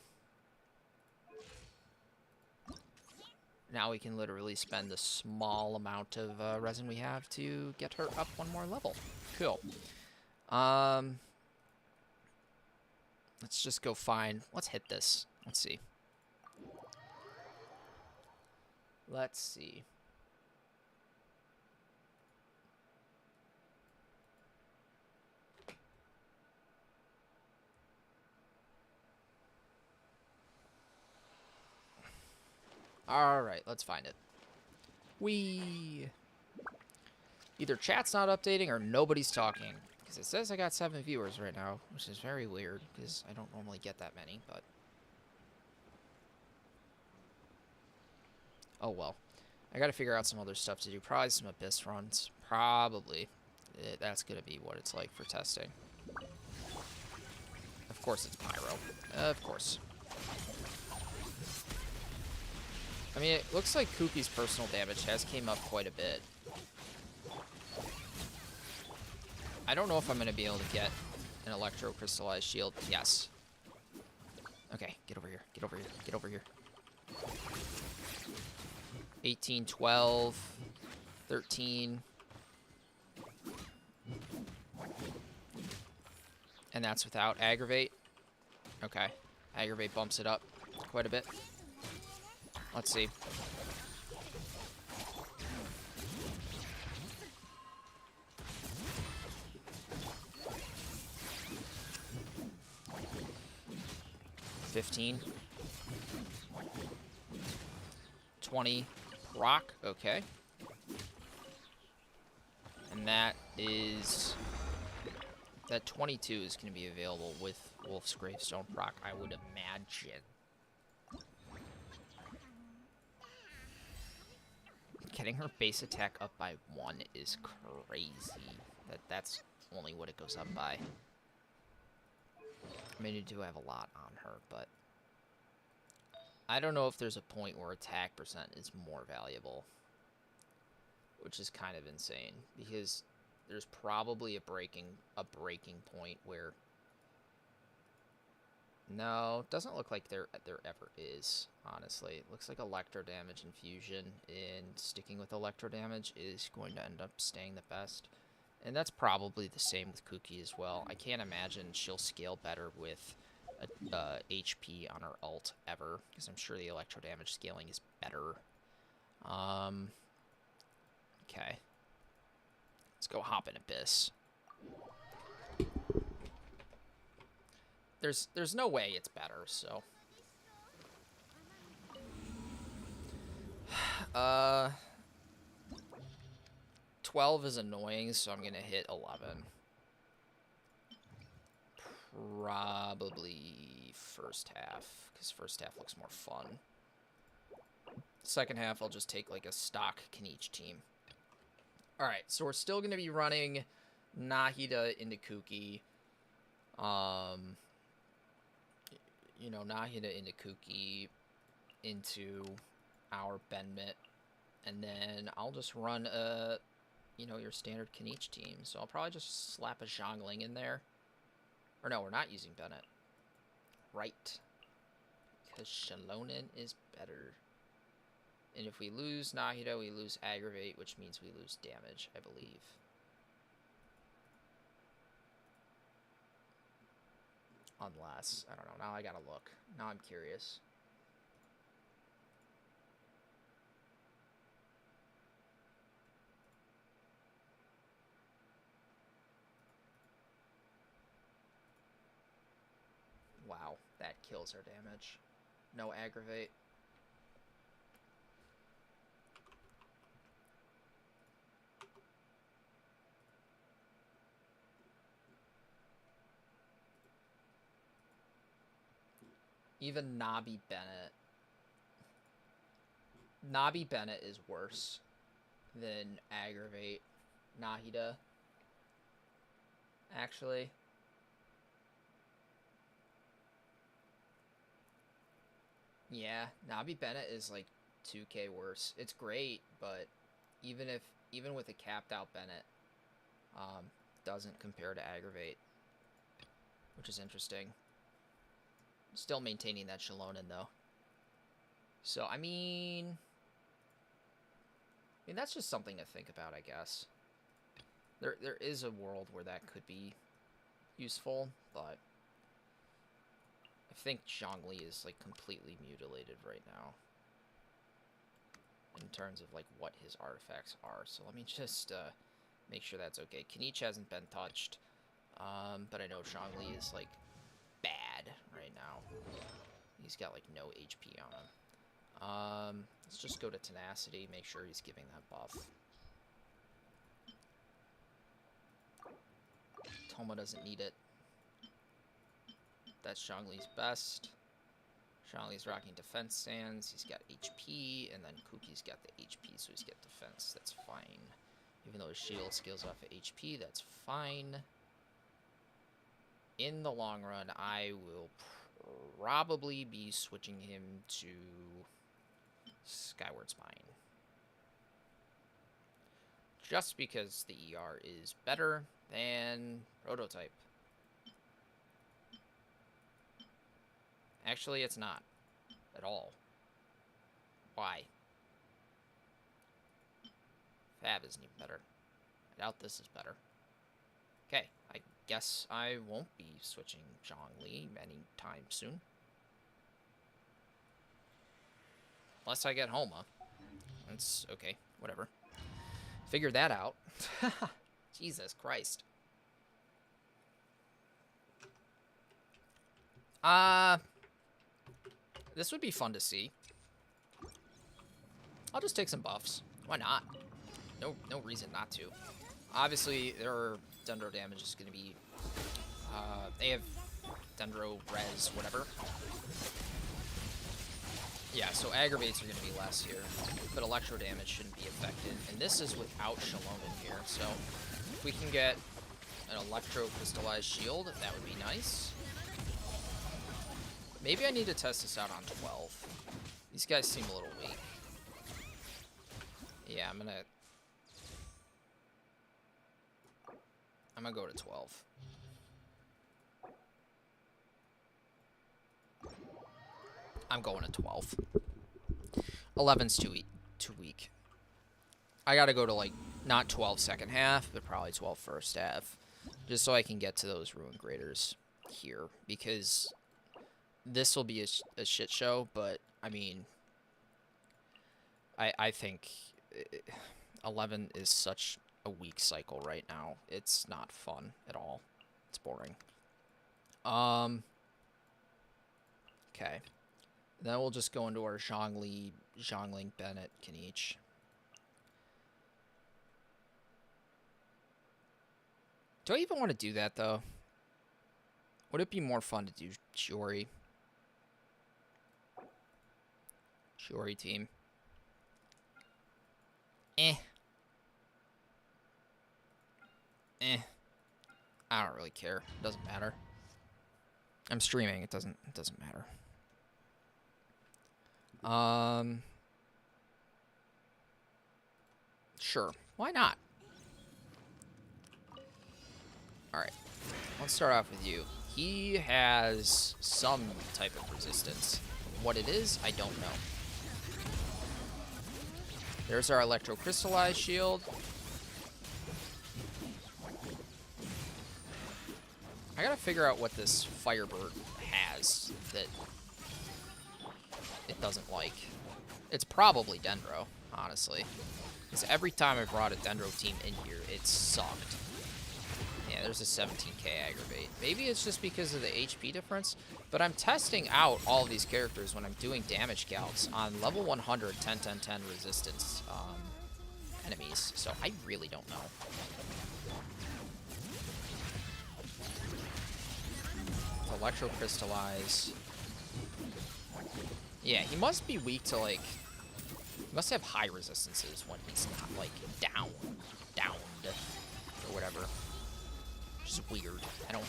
now we can literally spend the small amount of resin we have to get her up one more level. Cool. Let's just go find... Let's hit this. Let's see. Let's see. Alright, let's find it. Either chat's not updating or nobody's talking. Because it says I got 7 viewers right now, which is very weird, because I don't normally get that many, but... Oh well. I gotta figure out some other stuff to do. Probably some Abyss runs. Probably. That's gonna be what it's like for testing. Of course it's Pyro. Of course. I mean, it looks like Kuki's personal damage has came up quite a bit. I don't know if I'm going to be able to get an Electro Crystallized Shield. Yes. Okay, get over here. Get over here. Get over here. 18, 12, 13. And that's without Aggravate. Okay. Aggravate bumps it up quite a bit. Let's see. $15. 20 proc, okay. And that is... That 22 is going to be available with Wolf's Gravestone proc, I would imagine. Getting her base attack up by 1 is crazy. That's only what it goes up by. I mean, you do have a lot on her, but... I don't know if there's a point where attack percent is more valuable. Which is kind of insane, because there's probably a breaking point where... No, it doesn't look like there ever is, honestly. It looks like electro damage infusion, and sticking with electro damage is going to end up staying the best. And that's probably the same with Kuki as well. I can't imagine she'll scale better with HP on her ult ever, because I'm sure the electro damage scaling is better. Okay. Let's go hop in Abyss. There's no way it's better, so. 12 is annoying, so I'm going to hit 11. Probably first half, because first half looks more fun. Second half, I'll just take like a stock Kenichi team. Alright, so we're still going to be running Nahida into Kuki. You know, Nahida into Kuki into our Benmit. And then I'll just run a, you know, your standard Kenichi team. So I'll probably just slap a zhongli in there. Or no, we're not using Bennett. Right. Because xilonen is better. And if we lose Nahida, we lose Aggravate, which means we lose damage, I believe. Unless, I don't know, now I gotta look. Now I'm curious. Wow, that kills our damage. No Aggravate. Even Nabi Bennett. Nabi Bennett is worse than Aggravate Nahida. Actually. Yeah, Nabi Bennett is like 2k worse. It's great, but even with a capped out Bennett, doesn't compare to Aggravate, which is interesting. Still maintaining that xilonen though. So I mean that's just something to think about, I guess. There is a world where that could be useful, but I think zhongli is like completely mutilated right now in terms of like what his artifacts are. So let me just make sure that's okay. Kenichi hasn't been touched, but I know zhongli is like bad right now. He's got like no HP on him. Let's just go to tenacity, make sure he's giving that buff. Toma doesn't need it. That's zhongli's best. Zhongli's rocking defense stands. He's got HP, and then Kuki's got the HP, so he's got defense. That's fine. Even though his shield scales off of HP, that's fine. In the long run, I will probably be switching him to Skyward Spine. Just because the ER is better than Prototype. Actually, it's not. At all. Why? Fab isn't even better. I doubt this is better. Okay, I guess I won't be switching zhongli anytime soon. Unless I get Homa. That's okay, whatever. Figure that out. Jesus Christ. This would be fun to see. I'll just take some buffs. Why not? No reason not to. Obviously, their Dendro damage is going to be... they have Dendro, Res, whatever. Yeah, so Aggravates are going to be less here. But Electro damage shouldn't be affected. And this is without xilonen here. So, if we can get an Electro Crystallized Shield, that would be nice. Maybe I need to test this out on 12. These guys seem a little weak. Yeah, I'm gonna go to 12. I'm going to 12. 11's too weak. I gotta go to like not 12 second half, but probably 12 first half, just so I can get to those Ruin Graders here, because this will be a shit show. But I mean, I think 11 is such a weak cycle right now. It's not fun at all. It's boring. Okay. Then we'll just go into our Zhongli, Bennett, Kenichi. Do I even want to do that, though? Would it be more fun to do Shiori? Shiori team. Eh. Eh. I don't really care. It doesn't matter. I'm streaming. It doesn't matter. Sure. Why not? Alright. Let's start off with you. He has some type of resistance. What it is, I don't know. There's our electro-crystallized shield. I gotta figure out what this Firebird has that it doesn't like. It's probably Dendro, honestly. Because every time I brought a Dendro team in here, it sucked. Yeah, there's a 17k aggravate. Maybe it's just because of the HP difference, but I'm testing out all of these characters when I'm doing damage calcs on level 100 10-10-10 resistance enemies, so I really don't know. Electro-crystallize. Yeah, he must be weak to, like... He must have high resistances when he's not, like, downed, or whatever. Which is weird. I don't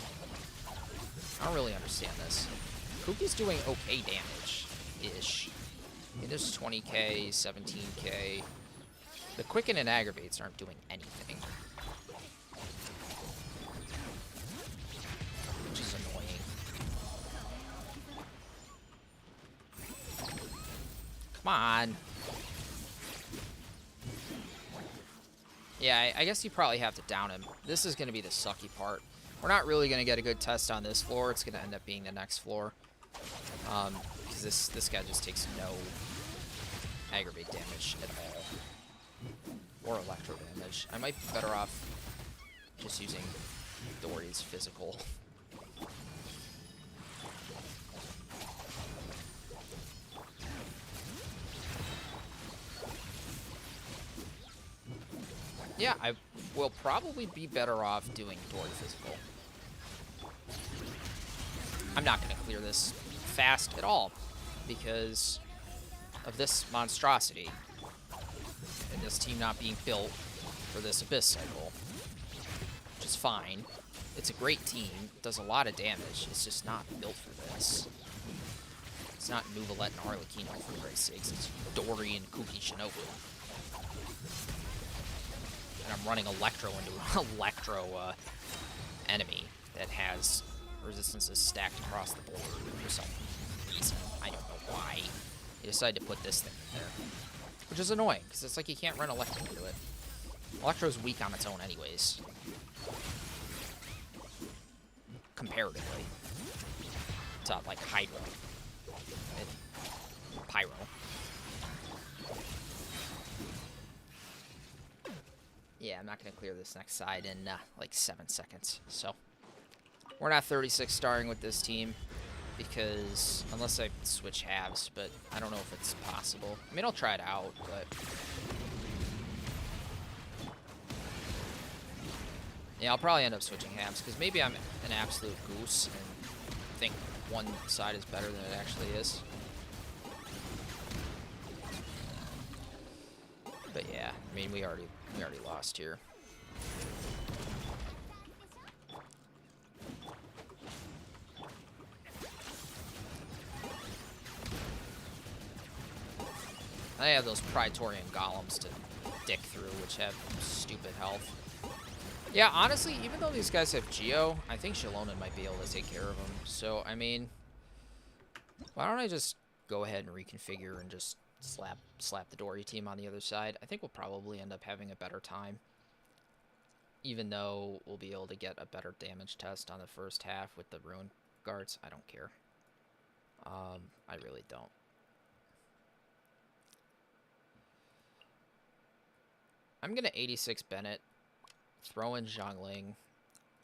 really understand this. Kuki's doing okay damage-ish. I mean, there's 20k, 17k. The quicken and aggravates aren't doing anything. Which is annoying. Come on. Yeah, I guess you probably have to down him. This is going to be the sucky part. We're not really going to get a good test on this floor. It's going to end up being the next floor. Because this guy just takes no aggravate damage at all. Or electro damage. I might be better off just using Dory's physical. Yeah, I will probably be better off doing Dory physical. I'm not going to clear this fast at all because of this monstrosity and this team not being built for this Abyss cycle, which is fine. It's a great team, does a lot of damage, it's just not built for this. It's not Nuvolette and Arlecchino, for Christ's sakes, it's Dory and Kuki Shinobu. And I'm running Electro into an Electro enemy that has resistances stacked across the board for some reason. I don't know why. He decided to put this thing in there. Which is annoying, because it's like you can't run Electro into it. Electro's weak on its own anyways. Comparatively. To, like, Hydro. And Pyro. Yeah, I'm not going to clear this next side in, like, 7 seconds. So, we're not 36 starring with this team. Because, unless I switch halves, but I don't know if it's possible. I mean, I'll try it out, but... Yeah, I'll probably end up switching halves, because maybe I'm an absolute goose and think one side is better than it actually is. But yeah, I mean, we already lost here. I have those Praetorian Golems to dick through, which have stupid health. Yeah, honestly, even though these guys have Geo, I think xilonen might be able to take care of them. So, I mean, why don't I just go ahead and reconfigure and just slap the Dory team on the other side? I think we'll probably end up having a better time. Even though we'll be able to get a better damage test on the first half with the Ruin Guards. I don't care. I really don't. I'm going to 86 Bennett, throw in Zhongli.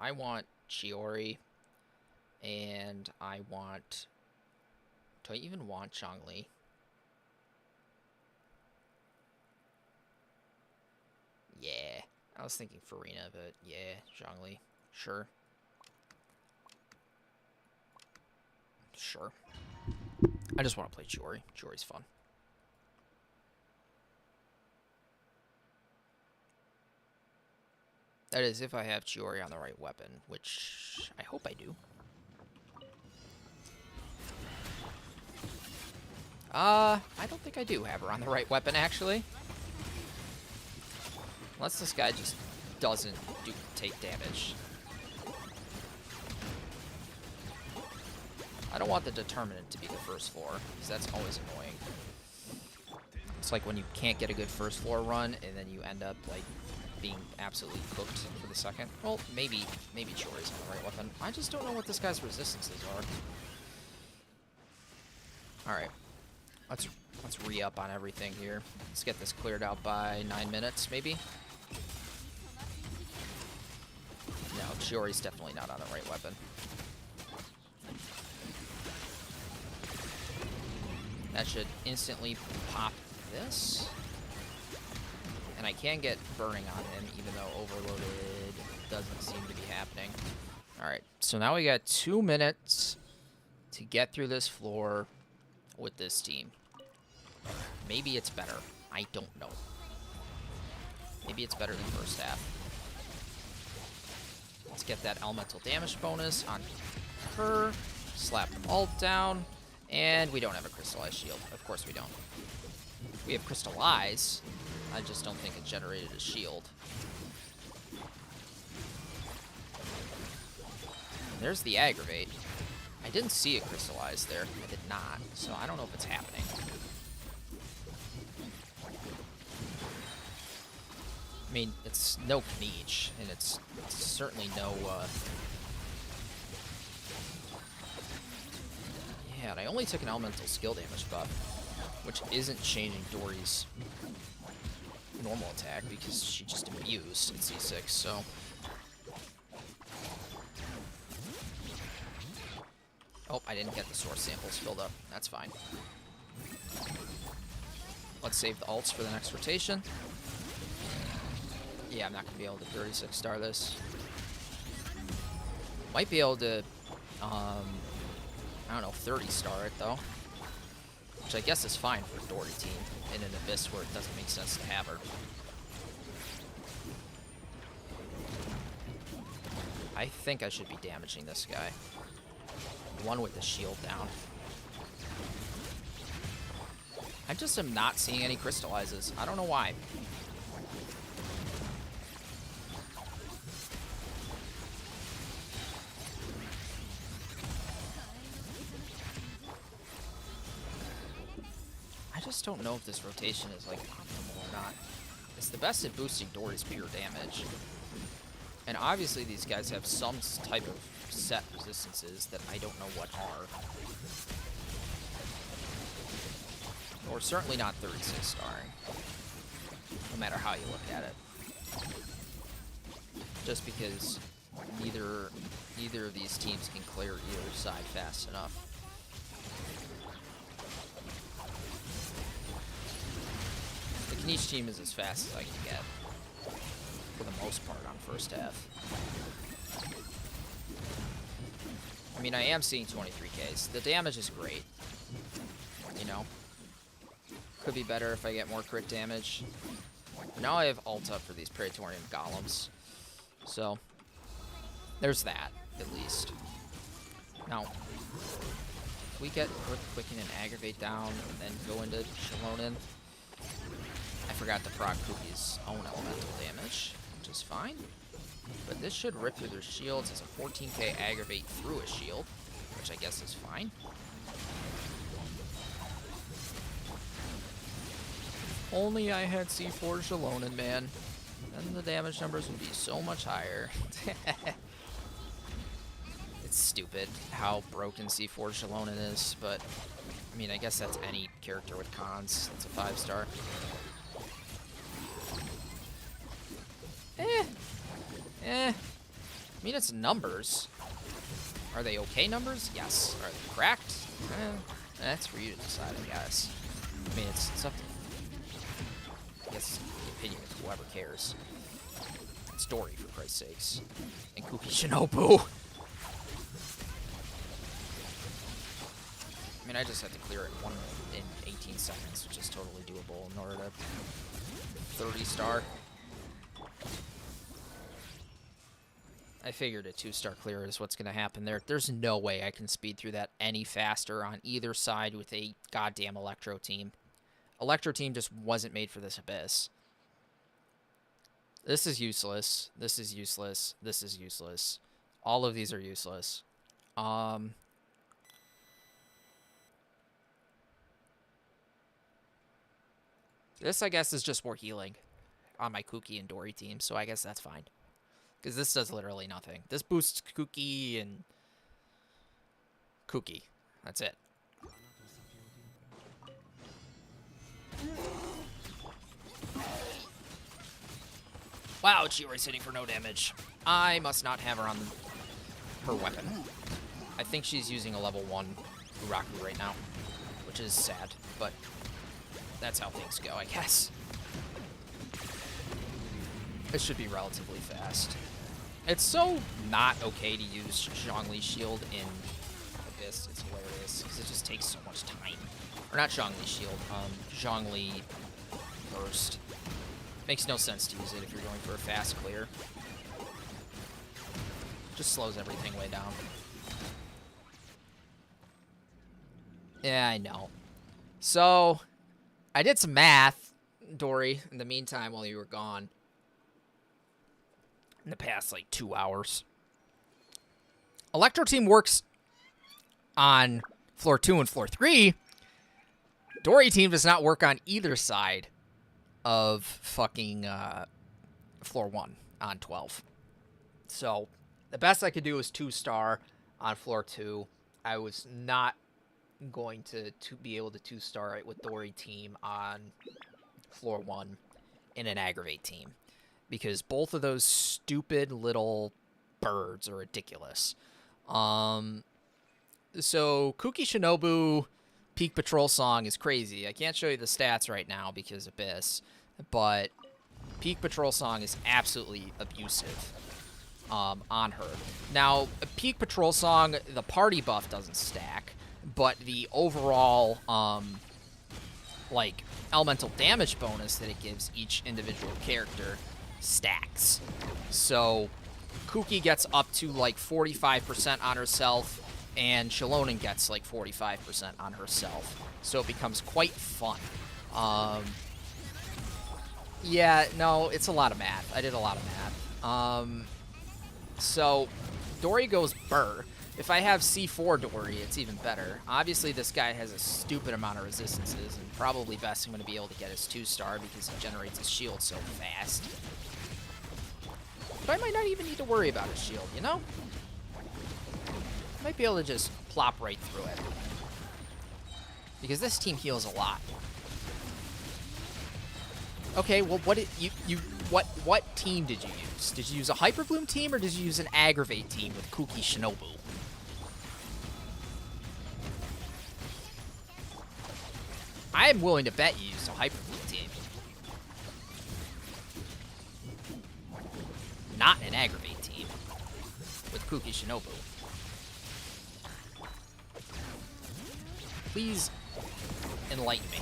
I want Chiori, and I want... Do I even want Zhongli? Yeah. I was thinking Farina, but yeah, Zhongli. Sure. Sure. I just want to play Chiori. Chiori's fun. That is, if I have Chiori on the right weapon, which I hope I do. I don't think I do have her on the right weapon, actually. Unless this guy just doesn't take damage. I don't want the determinant to be the first floor, because that's always annoying. It's like when you can't get a good first floor run, and then you end up, like, being absolutely cooked for the second. Well, maybe Chiori's on the right weapon. I just don't know what this guy's resistances are. Alright. Let's re-up on everything here. Let's get this cleared out by 9 minutes, maybe? No, Chiori's definitely not on the right weapon. That should instantly pop this. And I can get burning on him, even though overloaded doesn't seem to be happening. Alright, so now we got 2 minutes to get through this floor with this team. Maybe it's better. I don't know. Maybe it's better than first half. Let's get that elemental damage bonus on her. Slap the ult down. And we don't have a crystallized shield. Of course we don't. We have crystallize. I just don't think it generated a shield. There's the aggravate. I didn't see it crystallize there. I did not. So I don't know if it's happening. I mean, it's no Kniech, and it's certainly no, yeah, and I only took an elemental skill damage buff, which isn't changing Dory's normal attack, because she just abused at C6, so... Oh, I didn't get the source samples filled up. That's fine. Let's save the ults for the next rotation. Yeah, I'm not going to be able to 36 star this. Might be able to, I don't know, 30 star it, though. Which I guess is fine for a Dory team in an Abyss where it doesn't make sense to have her. I think I should be damaging this guy. The one with the shield down. I just am not seeing any crystallizes. I don't know why. I just don't know if this rotation is, like, optimal or not. It's the best at boosting Dory's pure damage. And obviously these guys have some type of set resistances that I don't know what are. Or certainly not 36 starring. No matter how you look at it. Just because neither of these teams can clear either side fast enough. The Kniech team is as fast as I can get. For the most part on first half. I mean, I am seeing 23Ks. The damage is great. You know? Could be better if I get more crit damage. But now I have ult up for these Praetorian Golems. So, there's that, at least. Now, if we get Earth Quicken and Aggravate down, and then go into xilonen, I forgot to proc Kuki's own elemental damage, which is fine. But this should rip through their shields. It's a 14k aggravate through a shield, which I guess is fine. Only I had C4 xilonen, man. Then the damage numbers would be so much higher. It's stupid how broken C4 xilonen is, but I mean, I guess that's any character with cons. It's a 5-star. I mean, it's numbers. Are they okay numbers? Yes. Are they cracked? That's for you to decide, I guess. I mean, it's up to, I guess, the opinion of whoever cares. It's Dory, for Christ's sakes. And Kuki Shinobu. I mean, I just had to clear it in 18 seconds, which is totally doable in order to 30-star. I figured a 2-star clear is what's going to happen there. There's no way I can speed through that any faster on either side with a goddamn Electro team. Electro team just wasn't made for this Abyss. This is useless. This is useless. This is useless. All of these are useless. This, I guess, is just more healing on my Kuki and Dory team, so I guess that's fine. Because this does literally nothing. This boosts Kuki and Kuki. That's it. Wow, Chiori's hitting for no damage. I must not have her on her weapon. I think she's using a level 1 Uraku right now, which is sad, but that's how things go, I guess. It should be relatively fast. It's so not okay to use Zhongli's shield in Abyss. It's hilarious, because it just takes so much time. Or not Zhongli's shield, Zhongli burst. Makes no sense to use it if you're going for a fast clear. Just slows everything way down. Yeah, I know. So, I did some math, Dory, in the meantime while you were gone. In the past, like, 2 hours. Electro Team works on floor 2 and floor 3. Dory Team does not work on either side of fucking floor 1 on 12. So, the best I could do was 2-star on floor 2. I was not going to be able to 2-star it with Dory Team on floor 1 in an aggravate team. Because both of those stupid little birds are ridiculous. So, Kuki Shinobu Peak Patrol Song is crazy. I can't show you the stats right now because Abyss. But Peak Patrol Song is absolutely abusive on her. Now, a Peak Patrol Song, the party buff doesn't stack. But the overall, like, elemental damage bonus that it gives each individual character stacks. So Kuki gets up to like 45% on herself, and xilonen gets like 45% on herself. So it becomes quite fun. Yeah, no, it's a lot of math. I did a lot of math. So Dory goes Burr. If I have C4 Dory, it's even better. Obviously, this guy has a stupid amount of resistances, and probably best I'm going to be able to get his 2-star because he generates his shield so fast. But I might not even need to worry about his shield, you know? I might be able to just plop right through it. Because this team heals a lot. Okay, well, what team did you use? Did you use a Hyper Bloom team, or did you use an Aggravate team with Kuki Shinobu? I am willing to bet you used a Hyper Bloom team. Not an Aggravate team with Kuki Shinobu. Please enlighten me.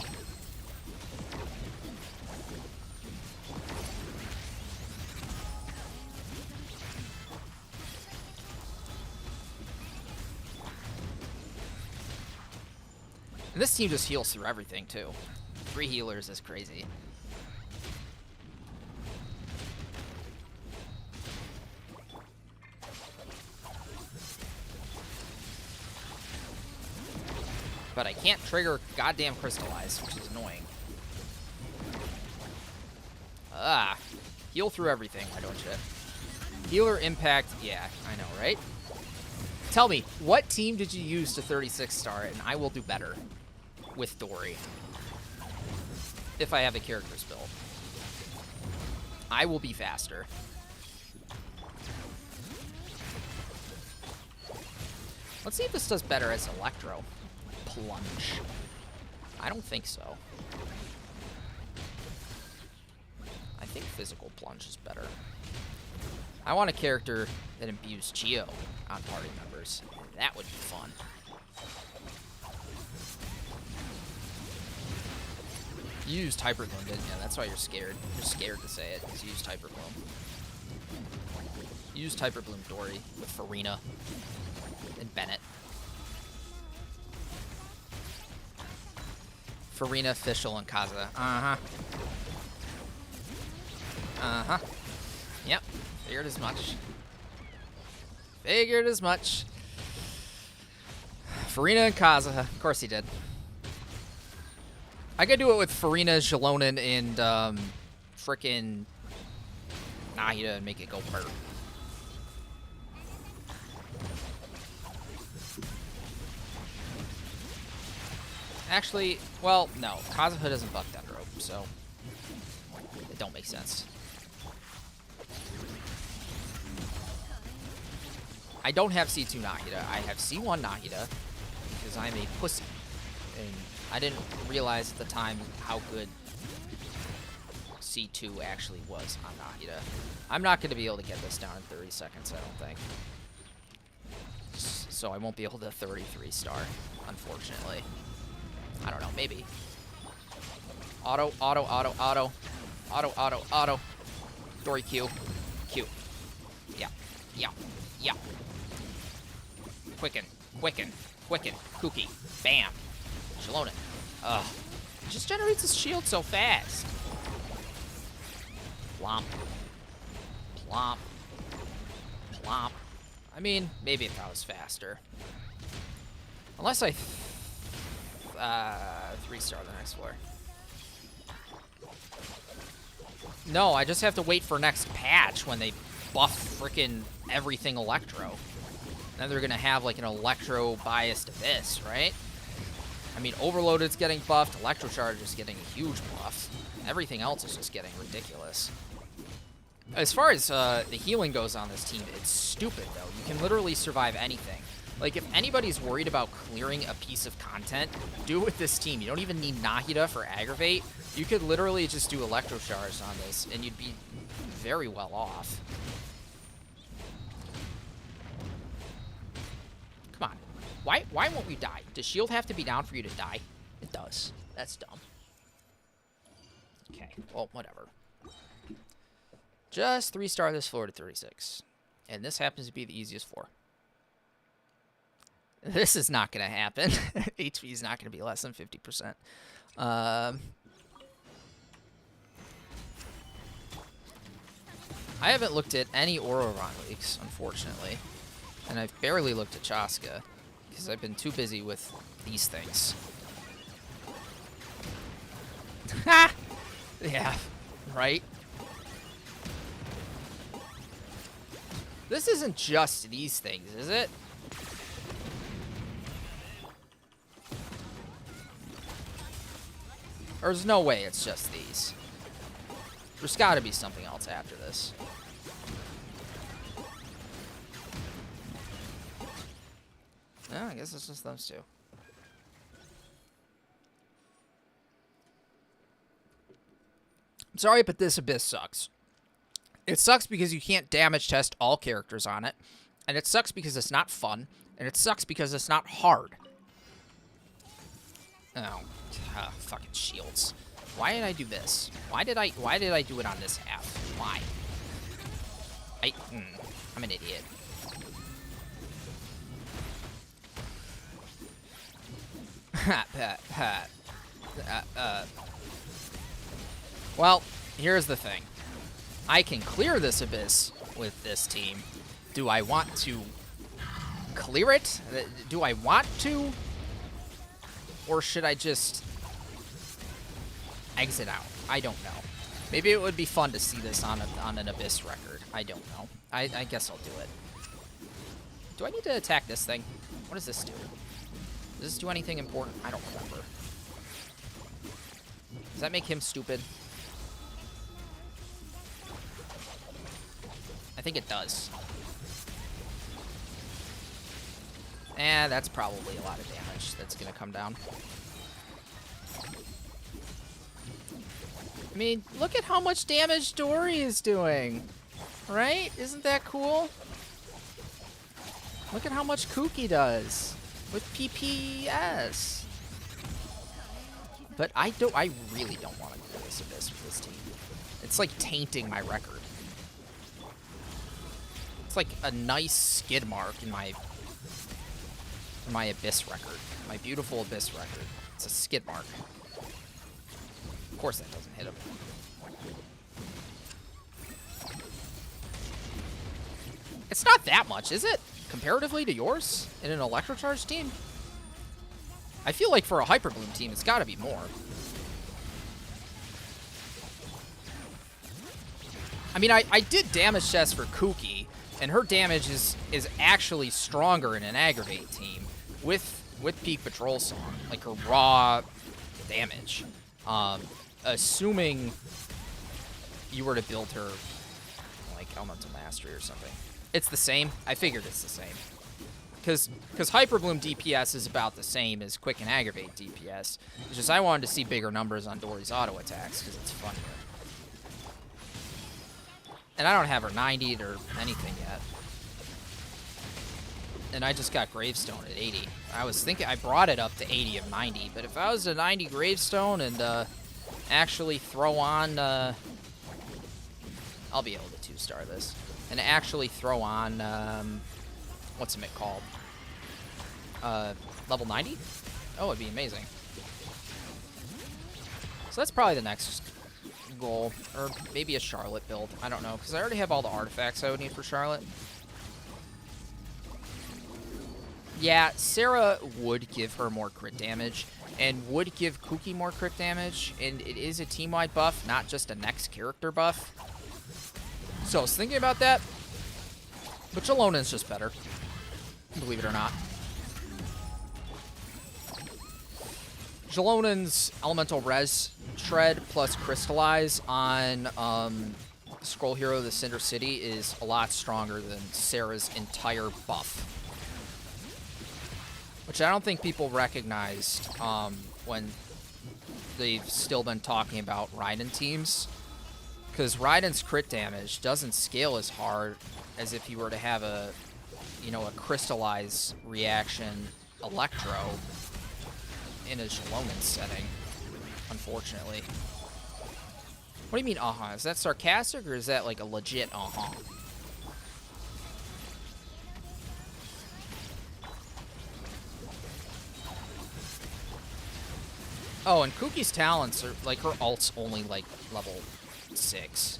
And this team just heals through everything, too. 3 healers is crazy. But I can't trigger goddamn Crystallize, which is annoying. Heal through everything, why don't you? Healer impact, yeah, I know, right? Tell me, what team did you use to 36-star it, and I will do better with Dory. If I have a character's build. I will be faster. Let's see if this does better as Electro. Plunge. I don't think so. I think physical plunge is better. I want a character that imbues Chio on party members. That would be fun. You used Hyper Bloom, didn't you? That's why you're scared. You're scared to say it, because you used Hyper Bloom. You used Hyper Bloom Dory with Farina and Bennett. Farina, Fischl, and Kaza. Uh-huh. Uh-huh. Yep. Figured as much. Figured as much. Farina and Kaza. Of course he did. I could do it with Farina, xilonen, and frickin' Nahida and make it go burr. Actually, well, no. Kazuha doesn't buff Dendro, so it don't make sense. I don't have C2 Nahida. I have C1 Nahida because I'm a pussy. And I didn't realize at the time how good C2 actually was on Nahida. I'm not going to be able to get this down in 30 seconds, I don't think. So I won't be able to 33 star, unfortunately. I don't know, maybe. Auto, auto, auto, auto. Auto, auto, auto. Dory Q. Q. Yeah. Yeah. Yeah. Quicken. Quicken. Quicken. Kuki. Bam. Xilonen. Ugh. It just generates his shield so fast. Plomp. Plomp. Plomp. I mean, maybe if I was faster. Unless I 3-star the next floor. No, I just have to wait for next patch when they buff frickin' everything Electro. Then they're gonna have like an Electro-biased Abyss, right? I mean, Overloaded's getting buffed, Electrocharge is getting a huge buff. Everything else is just getting ridiculous. As far as the healing goes on this team, it's stupid, though. You can literally survive anything. Like, if anybody's worried about clearing a piece of content, do it with this team. You don't even need Nahida for Aggravate. You could literally just do Electrocharge on this, and you'd be very well off. Come on. Why won't we die? Does shield have to be down for you to die? It does. That's dumb. Okay, well, whatever. Just 3-star this floor to 36. And this happens to be the easiest floor. This is not going to happen. HP is not going to be less than 50%. I haven't looked at any Ororon leaks, unfortunately. And I've barely looked at Chaska, because I've been too busy with these things. Ha! Yeah, right? This isn't just these things, is it? There's no way it's just these. There's got to be something else after this. Yeah, I guess it's just those two. I'm sorry, but this Abyss sucks. It sucks because you can't damage test all characters on it. And it sucks because it's not fun. And it sucks because it's not hard. Oh, fucking shields. Why did I do this? Why did I do it on this half? Why? I'm an idiot. Well, here's the thing. I can clear this Abyss with this team. Do I want to clear it? Do I want to? Or should I just exit out? I don't know. Maybe it would be fun to see this on an Abyss record. I don't know. I guess I'll do it. Do I need to attack this thing? What does this do? Does this do anything important? I don't remember. Does that make him stupid? I think it does. That's probably a lot of damage that's going to come down. I mean, look at how much damage Dory is doing. Right? Isn't that cool? Look at how much Kuki does with PPS. But I really don't want to go this Abyss with this team. It's like tainting my record. It's like a nice skid mark in my Abyss record. My beautiful Abyss record. It's a skid mark. Of course that doesn't hit him. It's not that much, is it? Comparatively to yours in an Electrocharge team? I feel like for a Hyper Bloom team, it's got to be more. I mean, I did damage test for Kuki, and her damage is actually stronger in an Aggravate team with Peak Patrol Song, like her raw damage. Assuming you were to build her like Elemental Mastery or something. It's the same. I figured it's the same. Because Hyper Bloom DPS is about the same as Quick and Aggravate DPS. It's just I wanted to see bigger numbers on Dory's auto attacks because it's funnier. And I don't have her 90'd or anything yet. And I just got Gravestone at 80. I was thinking I brought it up to 80 of 90, but if I was a 90 Gravestone and actually throw on... I'll be able to 2-star this. And actually throw on... what's it called? Level 90? Oh, it'd be amazing. So that's probably the next goal. Or maybe a Charlotte build. I don't know, because I already have all the artifacts I would need for Charlotte. Yeah, Sarah would give her more crit damage, and would give Kuki more crit damage, and it is a team-wide buff, not just a next character buff. So I was thinking about that, but Xilonen's just better, believe it or not. Xilonen's Elemental Res Shred plus Crystallize on Scroll Hero the Cinder City is a lot stronger than Sarah's entire buff. Which I don't think people recognized when they've still been talking about Raiden teams. Because Raiden's crit damage doesn't scale as hard as if you were to have a, you know, a Crystallize reaction Electro in a Xilonen setting, unfortunately. What do you mean, uh-huh? Is that sarcastic, or is that like a legit uh-huh? Oh, and Kuki's talents are, like, her ult's only, like, level 6.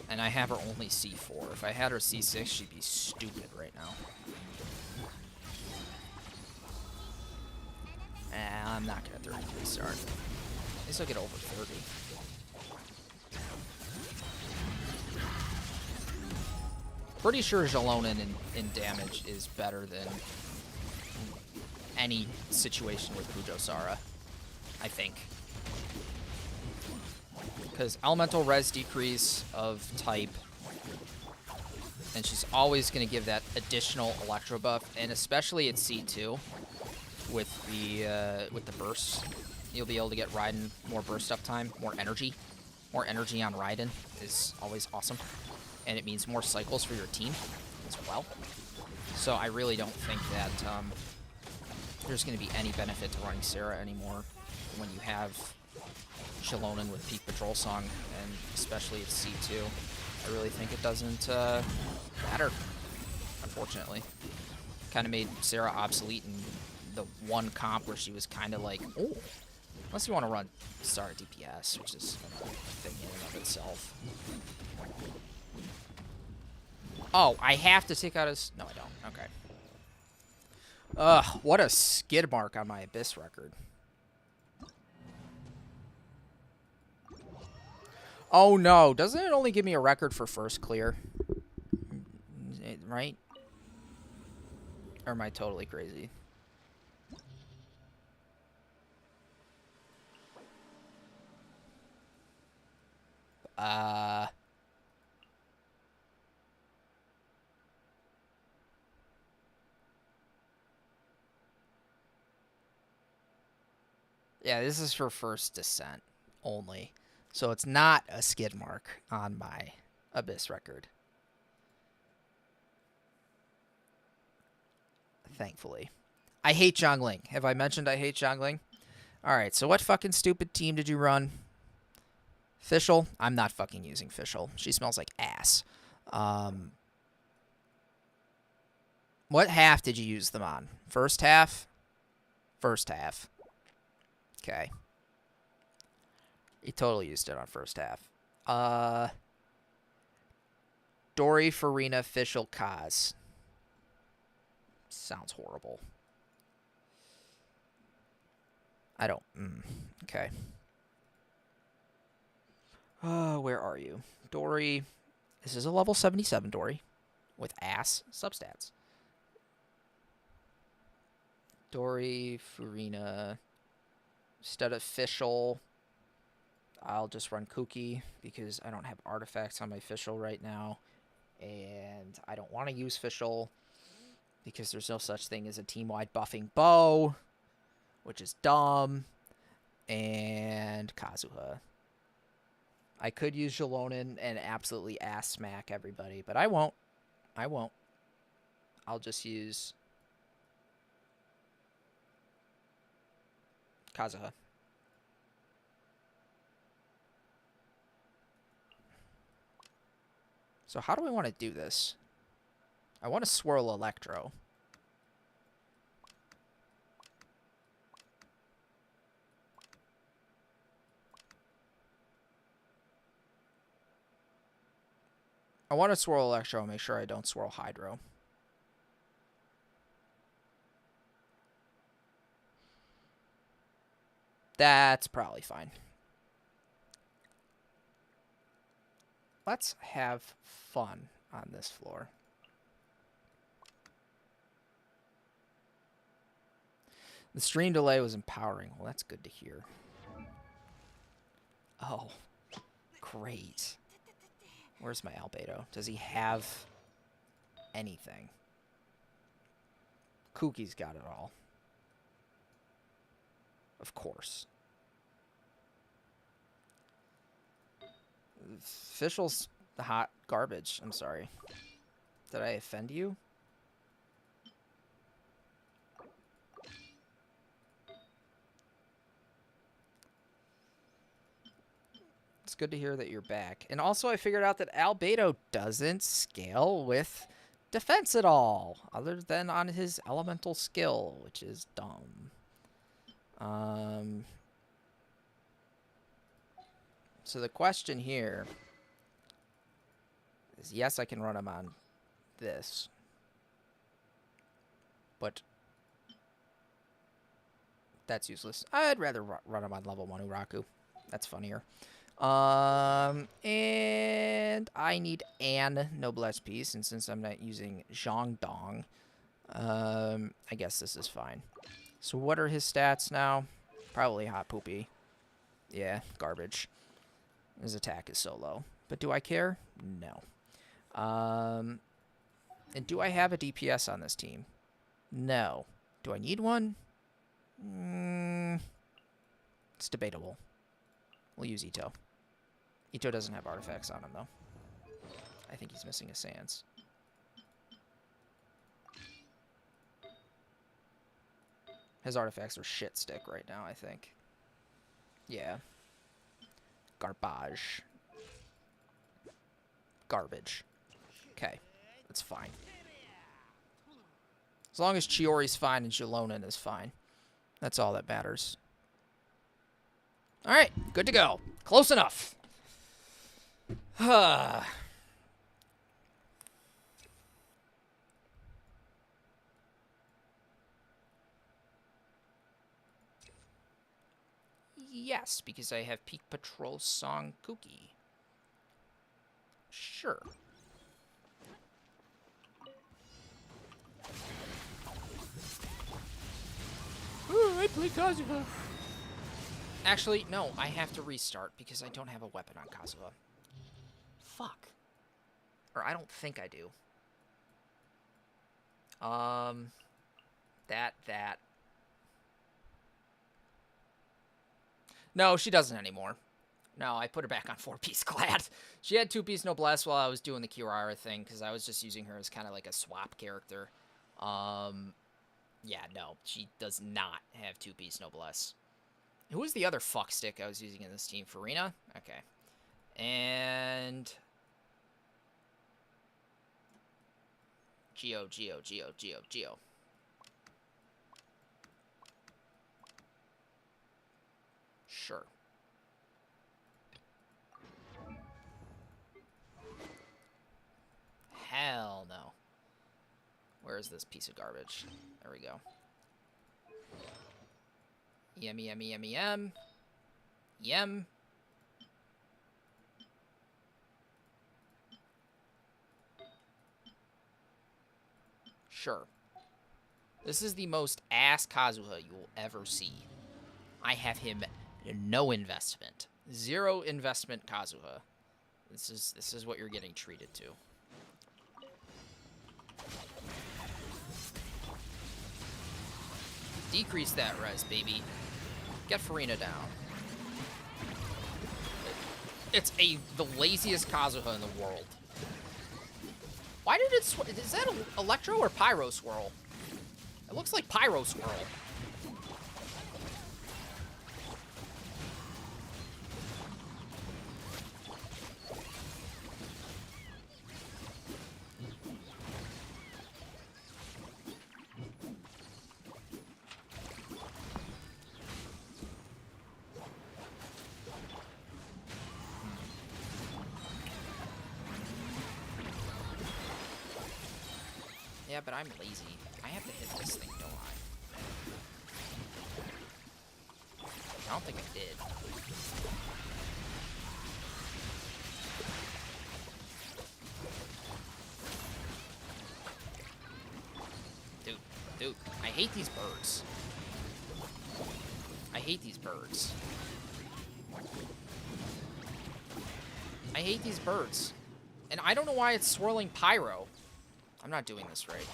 And I have her only C4. If I had her C6, she'd be stupid right now. I'm not gonna 33 start. At least I'll get over 30. Pretty sure Xilonen in damage is better than any situation with Pujosara. I think. Because Elemental Res decrease of type, and she's always going to give that additional Electro buff, and especially at C2 with the bursts, you'll be able to get Raiden more burst up time, more energy. More energy on Raiden is always awesome, and it means more cycles for your team as well. So I really don't think that there's going to be any benefit to running Sarah anymore when you have Xilonen with Peak Patrol Song, and especially at C2. I really think it doesn't matter, unfortunately. Kind of made Sarah obsolete in the one comp where she was kind of like, oh, unless you want to run Star DPS, which is a thing in and of itself. Oh, I have to take out his... No, I don't. Okay. Ugh, what a skid mark on my Abyss record. Oh no, doesn't it only give me a record for first clear? Right? Or am I totally crazy? Yeah, this is for first descent only. So it's not a skid mark on my Abyss record. Thankfully. I hate jongling. Have I mentioned I hate jongling? Alright, so what fucking stupid team did you run? Fischl? I'm not fucking using Fischl. She smells like ass. What half did you use them on? First half? First half. Okay. You totally used it on first half. Dory, Farina, Fischl, Kaz. Sounds horrible. I don't... okay. Where are you? Dory. This is a level 77 Dory. With ass substats. Dory, Farina. Instead of Fischl, I'll just run Kuki because I don't have artifacts on my Fischl right now. And I don't want to use Fischl because there's no such thing as a team-wide buffing bow, which is dumb. And Kazuha. I could use xilonen and absolutely ass smack everybody, but I won't. I won't. I'll just use Kazuha. So how do I want to do this? I want to swirl Electro. I want to swirl Electro and make sure I don't swirl Hydro. That's probably fine. Let's have fun on this floor. The stream delay was empowering. Well, that's good to hear. Oh, great. Where's my Albedo? Does he have anything? Kuki's got it all. Of course. Fischl's hot garbage. I'm sorry. Did I offend you? It's good to hear that you're back. And also I figured out that Albedo doesn't scale with defense at all, other than on his elemental skill, which is dumb. So the question here is, yes, I can run him on this, but that's useless. I'd rather run him on level 1 Uraku. That's funnier. And I need an Noblesse piece, and since I'm not using Zhongdong, I guess this is fine. So what are his stats now? Probably hot poopy. Yeah, garbage. His attack is so low. But do I care? No. And do I have a DPS on this team? No. Do I need one? It's debatable. We'll use Ito. Ito doesn't have artifacts on him, though. I think he's missing a Sans. His artifacts are shit stick right now, I think. Yeah. Garbage. Garbage. Okay. That's fine. As long as Chiori's fine and xilonen is fine. That's all that matters. Alright, good to go. Close enough. Yes, because I have Peak Patrol Song Kuki. Sure. Oh, I play Kazuha. Actually, no, I have to restart because I don't have a weapon on Kazuha. Fuck. Or I don't think I do. That. No, she doesn't anymore. No, I put her back on 4-piece clad. She had 2-piece noblesse while I was doing the Kirara thing, because I was just using her as kind of like a swap character. Yeah, no, she does not have 2-piece noblesse. Who was the other fuckstick I was using in this team? Farina? Okay. And... Geo. Sure. Hell no. Where is this piece of garbage? There we go. Yem. Sure. This is the most ass Kazuha you will ever see. I have him no investment. 0 investment Kazuha. This is what you're getting treated to. Decrease that res, baby. Get Farina down. It's the laziest Kazuha in the world. Why did it is that Electro or Pyro Swirl? It looks like Pyro Swirl. Yeah, but I'm lazy. I have to hit this thing, don't I? I don't think I did. Dude, I hate these birds. I hate these birds. I hate these birds. And I don't know why it's swirling Pyro. I'm not doing this right.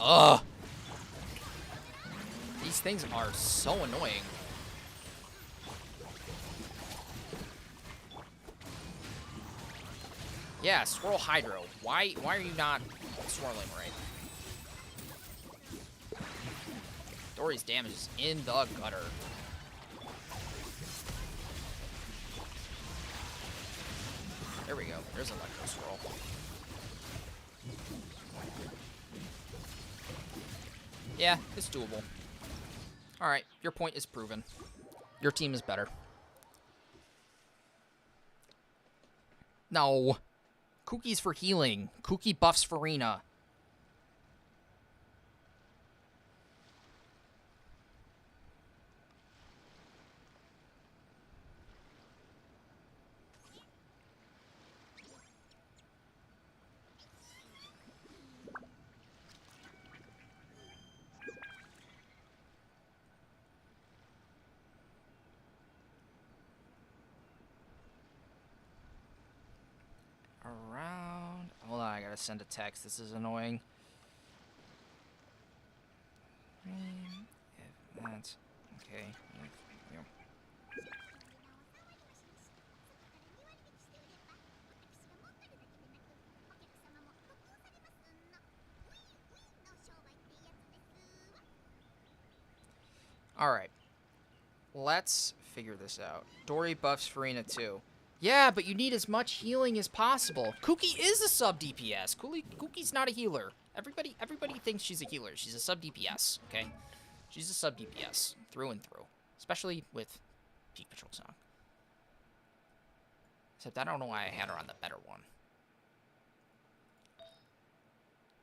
Ugh! These things are so annoying. Yeah, swirl Hydro. Why are you not swirling right? Dory's damage is in the gutter. There we go. There's Electro Swirl. Yeah, it's doable. Alright, your point is proven. Your team is better. No. Kuki's for healing. Kuki buffs Farina. Around. Hold on, I gotta send a text. This is annoying. If that's okay. Alright. Let's figure this out. Dory buffs Farina too. Yeah, but you need as much healing as possible. Kuki is a sub DPS. Kuki's not a healer. Everybody thinks she's a healer. She's a sub DPS, okay? She's a sub DPS through and through, especially with Peak Patrol Song. Except I don't know why I had her on the better one.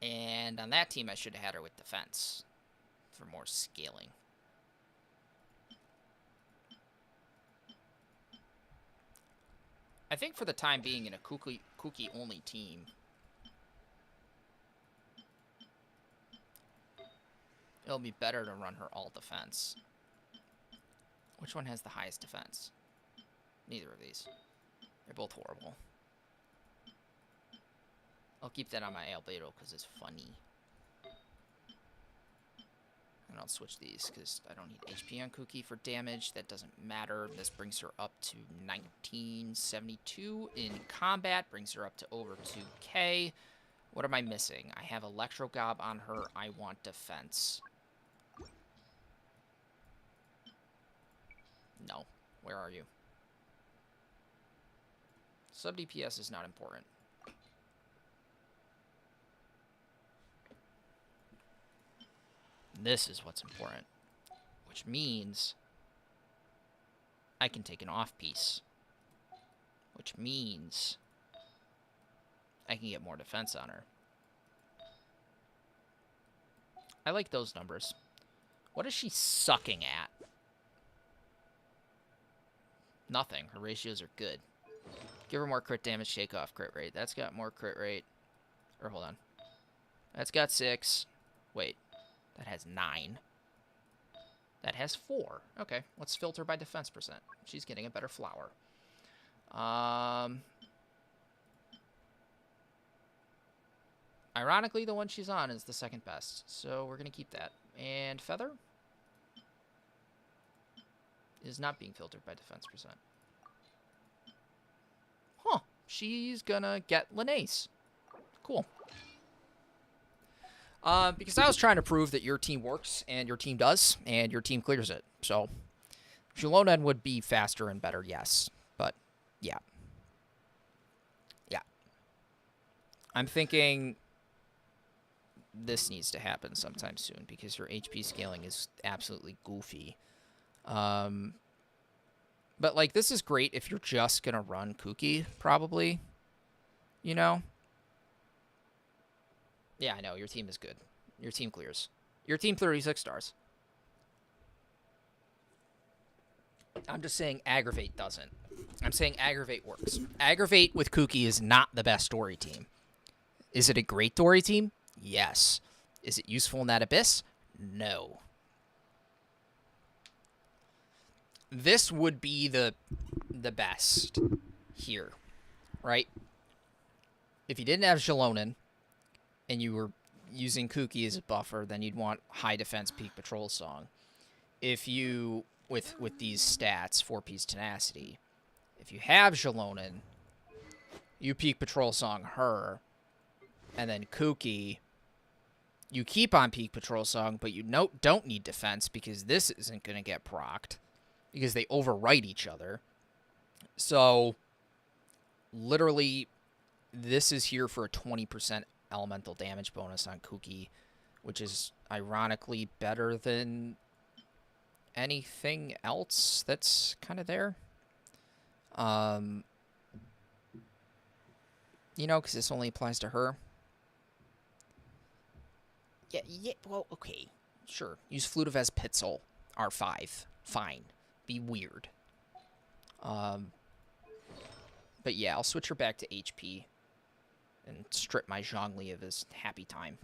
And on that team, I should have had her with defense for more scaling. I think for the time being in a Kuki-only team, it'll be better to run her all defense. Which one has the highest defense? Neither of these. They're both horrible. I'll keep that on my albedo because it's funny. And I'll switch these because I don't need HP on Kuki for damage. That doesn't matter. This brings her up to 1972 in combat. Brings her up to over 2k. What am I missing? I have Electro Gob on her. I want defense. No. Where are you? Sub DPS is not important. This is what's important. Which means I can take an off piece. Which means I can get more defense on her. I like those numbers. What is she sucking at? Nothing. Her ratios are good. Give her more crit damage, take off crit rate. That's got more crit rate. Or hold on. That's got 6. Wait. That has 9. That has 4. Okay, let's filter by defense percent. She's getting a better flower. Ironically, the one she's on is the second best. So we're going to keep that. And Feather is not being filtered by defense percent. Huh. She's going to get Linnaeus. Cool. Because I was trying to prove that your team works, and your team does, and your team clears it. So, xilonen would be faster and better, yes. But, yeah. Yeah. I'm thinking this needs to happen sometime soon, because your HP scaling is absolutely goofy. But, like, this is great if you're just gonna run Kuki, probably. You know? Yeah, I know. Your team is good. Your team clears. Your team 36 stars. I'm just saying Aggravate doesn't. I'm saying Aggravate works. Aggravate with Kuki is not the best Dory team. Is it a great Dory team? Yes. Is it useful in that Abyss? No. This would be the best here, right? If you didn't have xilonen, and you were using Kuki as a buffer, then you'd want high defense peak patrol song. If you, with these stats, 4-piece tenacity, if you have xilonen, you peak patrol song her, and then Kuki, you keep on peak patrol song, but you don't need defense because this isn't going to get procced because they overwrite each other. So, literally, this is here for a 20% elemental damage bonus on Kuki, which is ironically better than anything else that's kind of there. You know, because this only applies to her. Yeah, well, okay. Sure. Use Flute of Pitzel, R5. Fine. Be weird. But yeah, I'll switch her back to HP. And strip my zhongli of his happy time.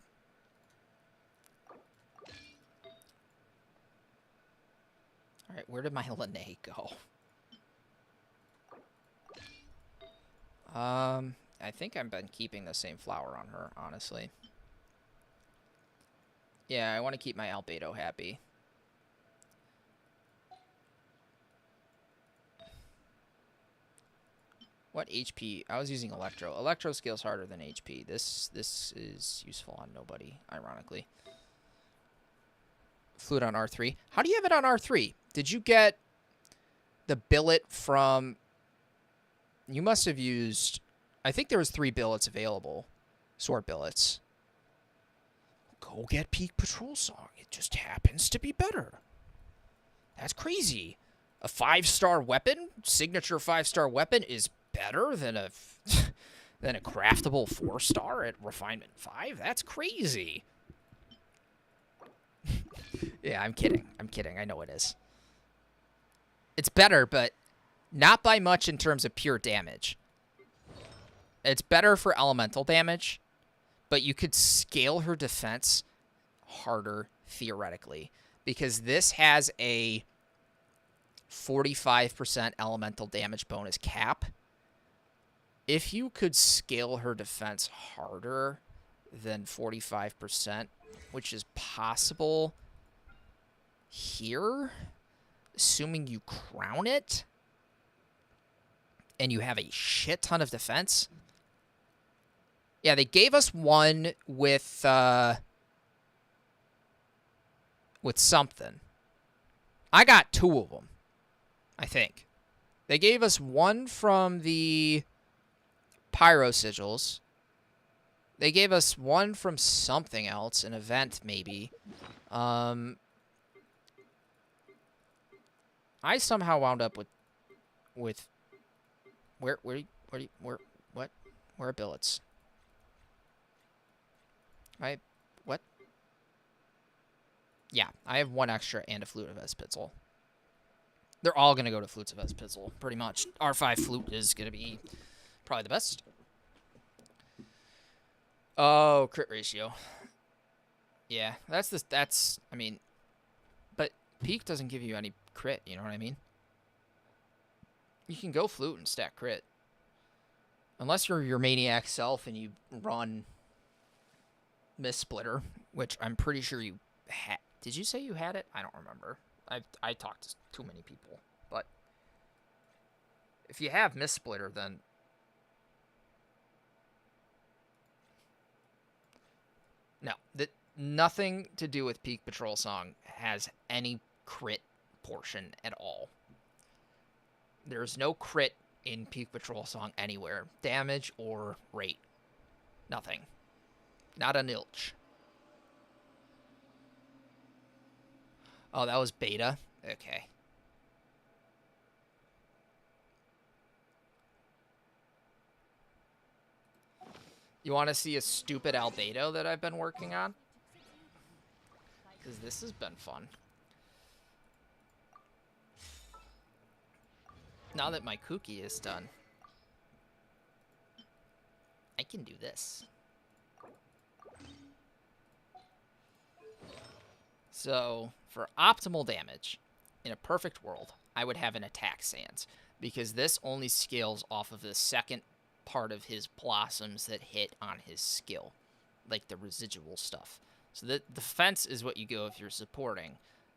Alright, where did my Linnaeus go? I think I've been keeping the same flower on her, honestly. Yeah, I want to keep my Albedo happy. What HP? I was using Electro. Electro scales harder than HP. This is useful on nobody, ironically. Flute on R3. How do you have it on R3? Did you get the billet from... You must have used... I think there was 3 billets available. Sword billets. Go get Peak Patrol Song. It just happens to be better. That's crazy. A 5-star weapon? Signature 5-star weapon is better than a than a craftable 4-star at Refinement 5? That's crazy. Yeah, I'm kidding. I'm kidding. I know it is. It's better, but not by much in terms of pure damage. It's better for elemental damage, but you could scale her defense harder, theoretically, because this has a 45% elemental damage bonus cap. If you could scale her defense harder than 45%, which is possible, here, assuming you crown it, and you have a shit ton of defense. Yeah, they gave us one with something. I got 2 of them, I think. They gave us one from the Pyro Sigils. They gave us one from something else, an event maybe. I somehow wound up with where are billets? What? Yeah, I have 1 extra and a Flute of Espitzel. They're all gonna go to Flutes of Espitzel, pretty much. R5 Flute is gonna be probably the best. Oh, crit ratio. Yeah, that's I mean, but Peak doesn't give you any crit, you know what I mean? You can go Flute and stack crit. Unless you're your Maniac self and you run Miss Splitter, which I'm pretty sure you had. Did you say you had it? I don't remember. I talked to too many people. But if you have Miss Splitter, then no. Nothing to do with Peak Patrol Song has any crit portion at all. There's no crit in Peak Patrol Song anywhere. Damage or rate. Nothing. Not an ilch. Oh, that was beta? Okay. You want to see a stupid albedo that I've been working on? Because this has been fun. Now that my Kuki is done, I can do this. So, for optimal damage, in a perfect world, I would have an attack sans, because this only scales off of the second part of his blossoms that hit on his skill, like the residual stuff. So the defense is what you go if you're supporting,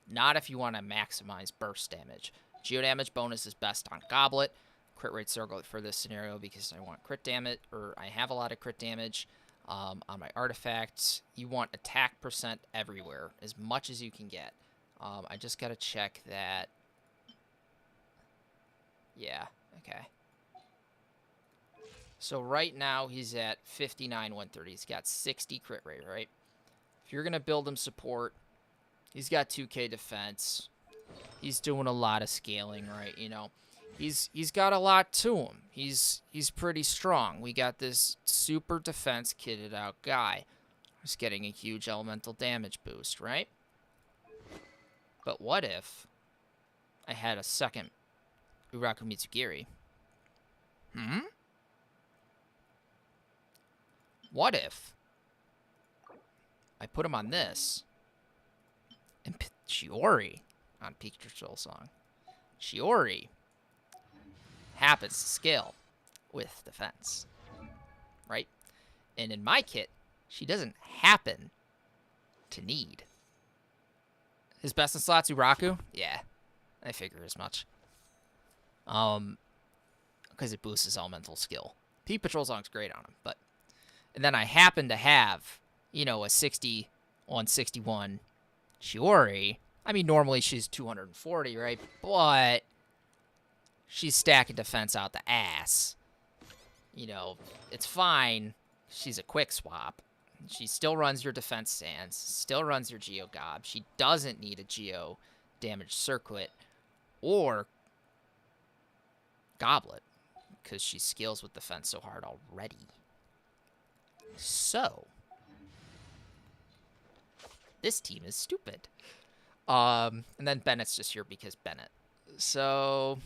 not if you want to maximize burst damage. Geo damage bonus is best on Goblet. Crit rate circle for this scenario because I want crit damage, or I have a lot of crit damage. On my artifacts, you want attack percent everywhere, as much as you can get. I just gotta check that. Yeah, okay. So right now he's at 59, 130. He's got 60 crit rate, right? If you're gonna build him support, he's got 2k defense. He's doing a lot of scaling, right? You know, he's got a lot to him. He's pretty strong. We got this super defense kitted out guy who's getting a huge elemental damage boost, right? But what if I had a second Uraku Mitsugiri? What if I put him on this and put Shiori on Peak Patrol Song? Shiori happens to scale with defense, right? And in my kit, she doesn't happen to need. His best in slots, Uraku? Yeah, I figure as much. Because it boosts his elemental skill. Peak Patrol Song's great on him, but... And then I happen to have, you know, a 60 on 61 Shiori. I mean, normally she's 240, right? But she's stacking defense out the ass. You know, it's fine. She's a quick swap. She still runs your defense stance, still runs your Geo Gob. She doesn't need a Geo damage circlet or Goblet because she scales with defense so hard already. So, this team is stupid. And then Bennett's just here because Bennett. So,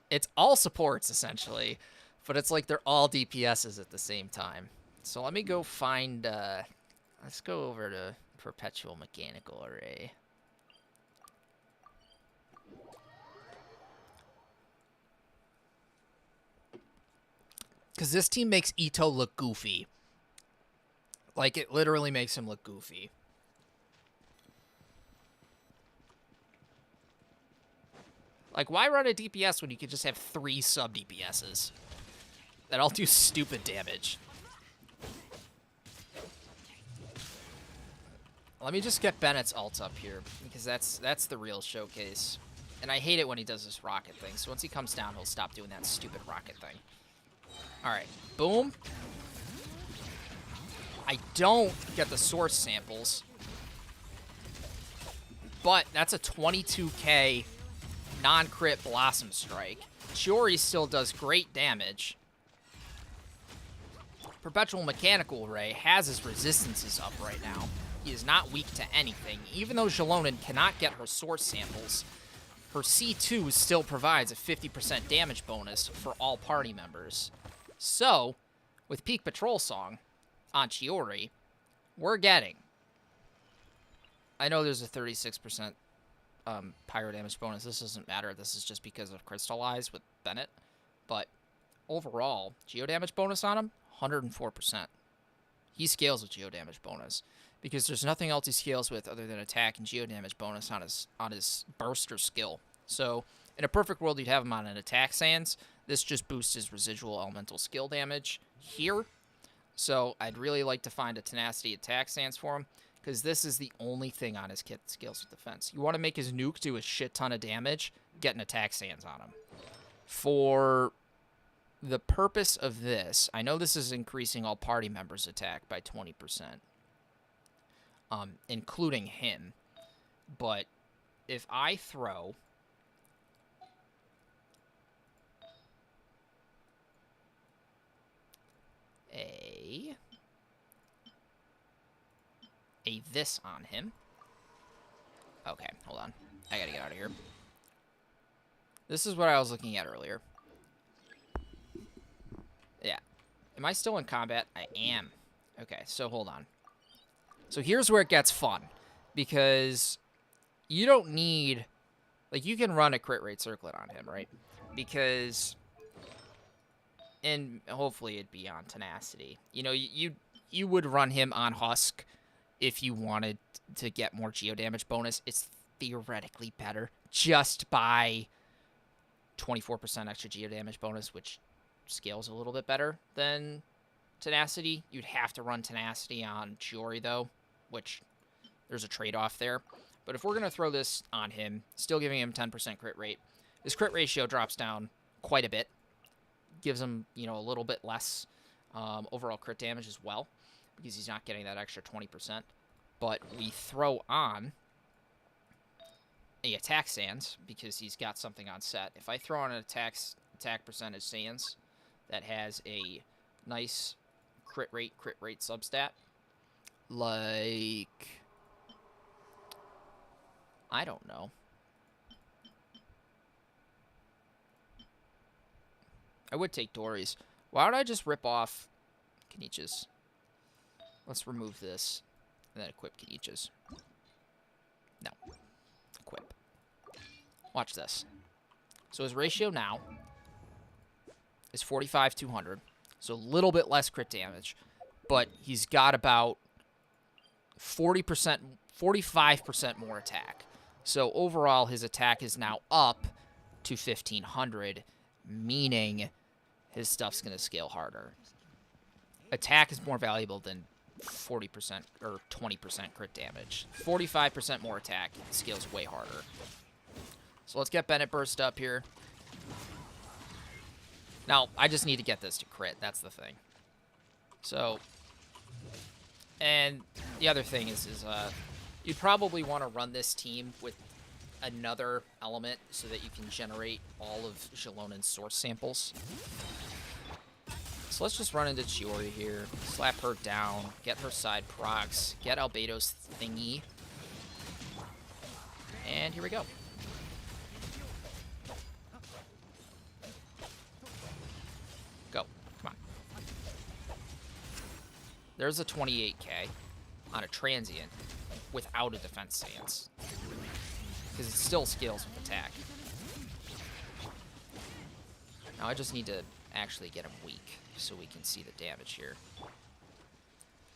it's all supports, essentially. But it's like they're all DPSs at the same time. So let me go find, let's go over to Perpetual Mechanical Array. Because this team makes Ito look goofy. Like, it literally makes him look goofy. Like, why run a DPS when you could just have 3 sub DPSs that all do stupid damage? Let me just get Bennett's ult up here, because that's the real showcase. And I hate it when he does this rocket thing, so once he comes down, he'll stop doing that stupid rocket thing. Alright, boom. I don't get the source samples, but that's a 22k non-crit Blossom Strike. Chiori still does great damage. Perpetual Mechanical Ray has his resistances up right now. He is not weak to anything. Even though xilonen cannot get her source samples, her C2 still provides a 50% damage bonus for all party members. So, with Peak Patrol Song on Chiori, we're getting... I know there's a 36% pyro damage bonus. This doesn't matter. This is just because of Crystallize with Bennett. But overall, geo damage bonus on him, 104%. He scales with geo damage bonus because there's nothing else he scales with other than attack and geo damage bonus on his burster skill. So in a perfect world, you'd have him on an attack sans. This just boosts his residual elemental skill damage here. So I'd really like to find a tenacity attack sans for him, because this is the only thing on his kit that scales with defense. You want to make his nuke do a shit ton of damage, get an attack sans on him. For the purpose of this, I know this is increasing all party members' attack by 20%, including him. But if I throw a this on him. Okay, hold on. I gotta get out of here. This is what I was looking at earlier. Yeah. Am I still in combat? I am. Okay, so hold on. So here's where it gets fun. Because you don't need... Like, you can run a crit rate circlet on him, right? Because... And hopefully it'd be on tenacity. You know, you would run him on Husk if you wanted to get more geo damage bonus. It's theoretically better just by 24% extra geo damage bonus, which scales a little bit better than tenacity. You'd have to run tenacity on Chiori, though, which there's a trade-off there. But if we're going to throw this on him, still giving him 10% crit rate, his crit ratio drops down quite a bit. Gives him, you know, a little bit less overall crit damage as well, because he's not getting that extra 20%. But we throw on a attack sans because he's got something on set. If I throw on an attack percentage sans that has a nice crit rate substat, like, I don't know. I would take Dory's. Why don't I just rip off Kenich's? Let's remove this and then equip Kenich's. No. Equip. Watch this. So his ratio now is 45-200. So a little bit less crit damage. But he's got about 40%, 45% more attack. So overall, his attack is now up to 1,500, meaning his stuff's going to scale harder. Attack is more valuable than 40% or 20% crit damage. 45% more attack scales way harder. So let's get Bennett burst up here. Now, I just need to get this to crit. That's the thing. So, and the other thing is you'd probably want to run this team with another element so that you can generate all of Xilonen's source samples. So let's just run into Chiori here, slap her down, get her side procs, get Albedo's thingy, and here we go. Go. Come on. There's a 28k on a transient without a defense stance, because it still scales with attack. Now I just need to actually get him weak so we can see the damage here.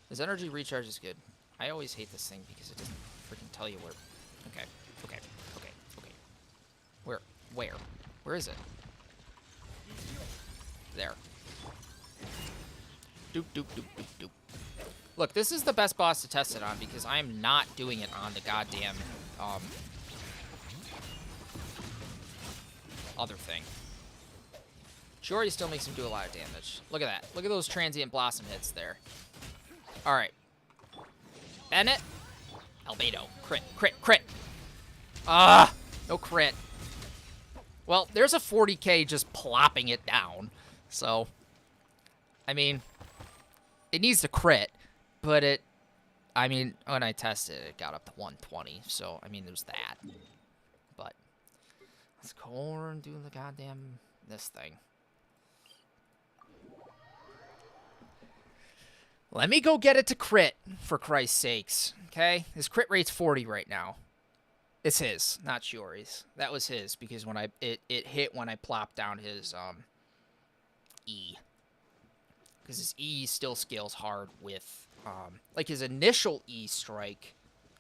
His energy recharge is good. I always hate this thing because it doesn't freaking tell you where... Okay. Where? Where is it? There. Doop, doop, doop, doop, doop. Look, this is the best boss to test it on because I am not doing it on the goddamn, other thing. Shiori still makes him do a lot of damage. Look at that. Look at those transient blossom hits there. Alright. Bennett. Albedo. Crit, crit, crit. Ah! No crit. Well, there's a 40k just plopping it down. So, I mean, it needs to crit, but it, I mean, when I tested it, it got up to 120. So, I mean, there's that. But, let's go over and do the goddamn, this thing. Let me go get it to crit, for Christ's sakes. Okay? His crit rate's 40 right now. It's his, not Shiori's. That was his, because when it hit when I plopped down his, E. Because his E still scales hard with, like his initial E strike,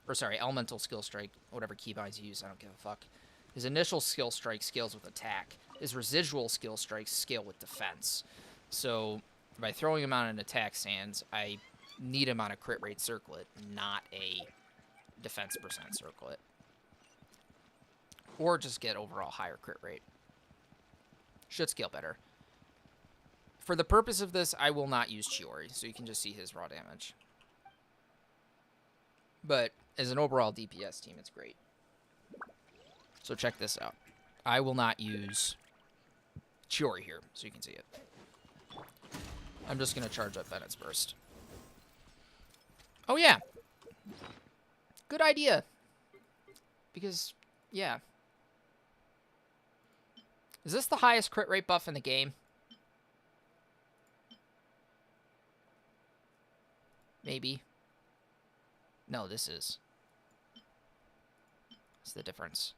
or sorry, elemental skill strike, whatever keybinds you use, I don't give a fuck. His initial skill strike scales with attack. His residual skill strikes scale with defense. So, by throwing him on an attack stance, I need him on a crit rate circlet, not a defense percent circlet. Or just get overall higher crit rate. Should scale better. For the purpose of this, I will not use Chiori, so you can just see his raw damage. But as an overall DPS team, it's great. So check this out. I will not use Chiori here, so you can see it. I'm just going to charge up Bennett's Burst. Oh, yeah. Good idea. Because, yeah. Is this the highest crit rate buff in the game? Maybe. No, this is. What's the difference?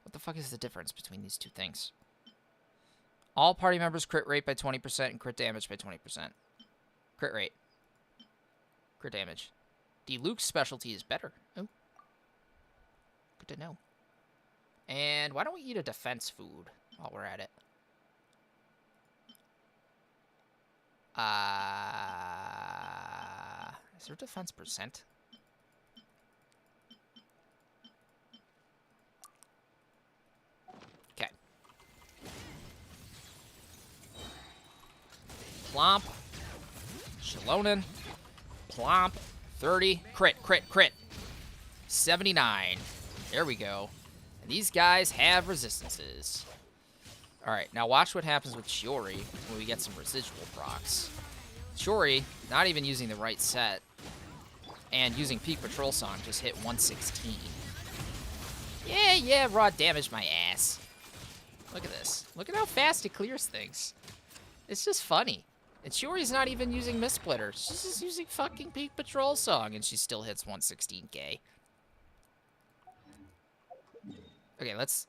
What the fuck is the difference between these two things? All party members crit rate by 20% and crit damage by 20%. Crit rate. Crit damage. Luke's specialty is better. Oh. Good to know. And why don't we eat a defense food while we're at it? Is there defense percent? Okay. Plomp. Xilonen. Plomp. 30. Crit, crit, crit. 79. There we go. And these guys have resistances. Alright, now watch what happens with Shiori when we get some residual procs. Shiori, not even using the right set, and using Peak Patrol Song, just hit 116. Yeah, raw damage my ass. Look at this. Look at how fast it clears things. It's just funny. And Shiori's not even using Mist-Splitter. She's just using fucking Peak Patrol Song, and she still hits 116k. Okay, let's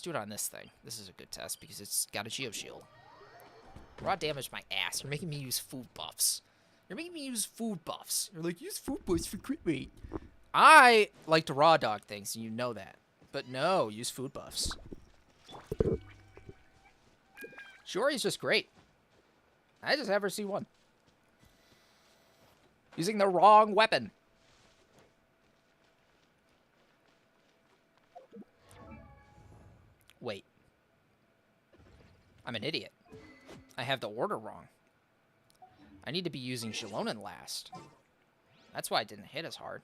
do it on this thing. This is a good test because it's got a Geo Shield. Raw damage my ass. You're making me use food buffs. You're making me use food buffs. You're like, use food buffs for crit rate. I like to raw dog things, and you know that. But no, use food buffs. Shiori's just great. I just have her C1. Using the wrong weapon. Wait. I'm an idiot. I have the order wrong. I need to be using Xilonen last. That's why it didn't hit as hard.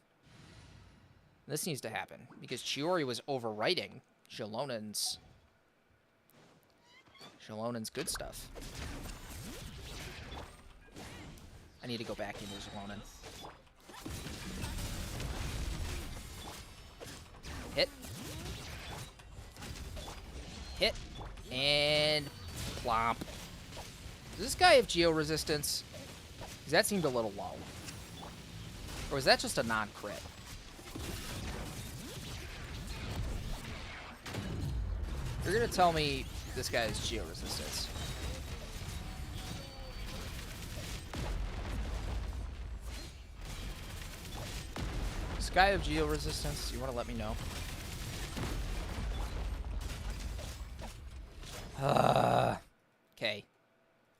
This needs to happen, because Chiori was overwriting Xilonen's good stuff. I need to go back into Xilonen. Hit. Hit. And plomp. Does this guy have Geo resistance? Because that seemed a little low. Or was that just a non-crit? You're going to tell me this guy has Geo resistance. guy have geo resistance? You want to let me know? Okay.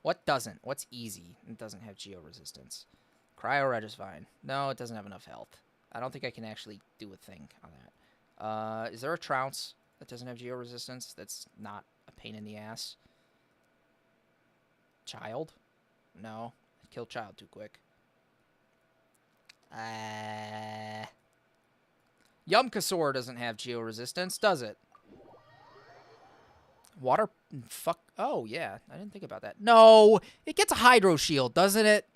What doesn't? What's easy? It doesn't have geo resistance. Cryo Reg is fine. No, it doesn't have enough health. I don't think I can actually do a thing on that. Is there a Trounce that doesn't have geo resistance? That's not a pain in the ass. Child? No. I killed Child too quick. Yumkasaur doesn't have geo resistance, does it? Water... Fuck... Oh, yeah. I didn't think about that. No! It gets a Hydro Shield, doesn't it?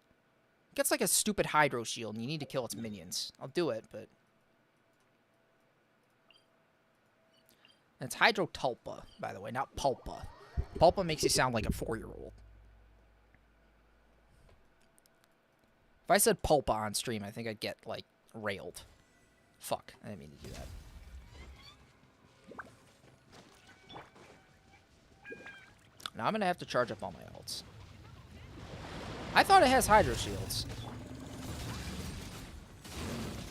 It gets like a stupid Hydro Shield, and you need to kill its minions. I'll do it, but... It's Hydro Tulpa, by the way, not Pulpa. Pulpa makes you sound like a 4-year-old. If I said Pulpa on stream, I think I'd get, like, railed. Fuck. I didn't mean to do that. Now I'm going to have to charge up all my ults. I thought it has Hydro Shields.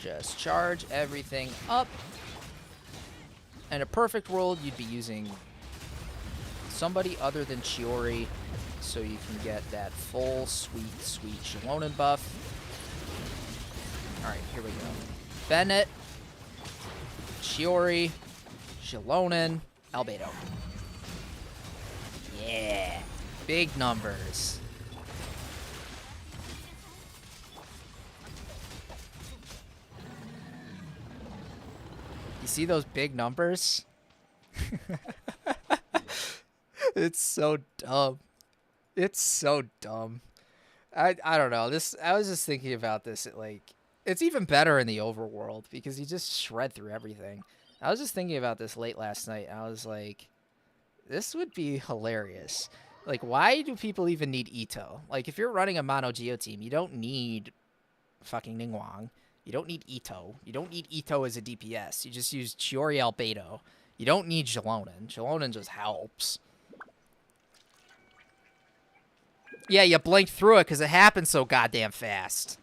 Just charge everything up. In a perfect world, you'd be using somebody other than Chiori so you can get that full, sweet, sweet xilonen buff. Alright, here we go. Bennett, Chiori, xilonen, Albedo. Yeah, big numbers. You see those big numbers? It's so dumb. It's so dumb. I don't know. I was just thinking about this. It's even better in the overworld because you just shred through everything. I was just thinking about this late last night. I was like, this would be hilarious. Like, why do people even need Ito? Like, if you're running a mono Geo team, you don't need fucking Ningguang. You don't need Ito. You don't need Ito as a DPS. You just use Chiori Albedo. You don't need xilonen. Xilonen just helps. Yeah, you blinked through it because it happened so goddamn fast.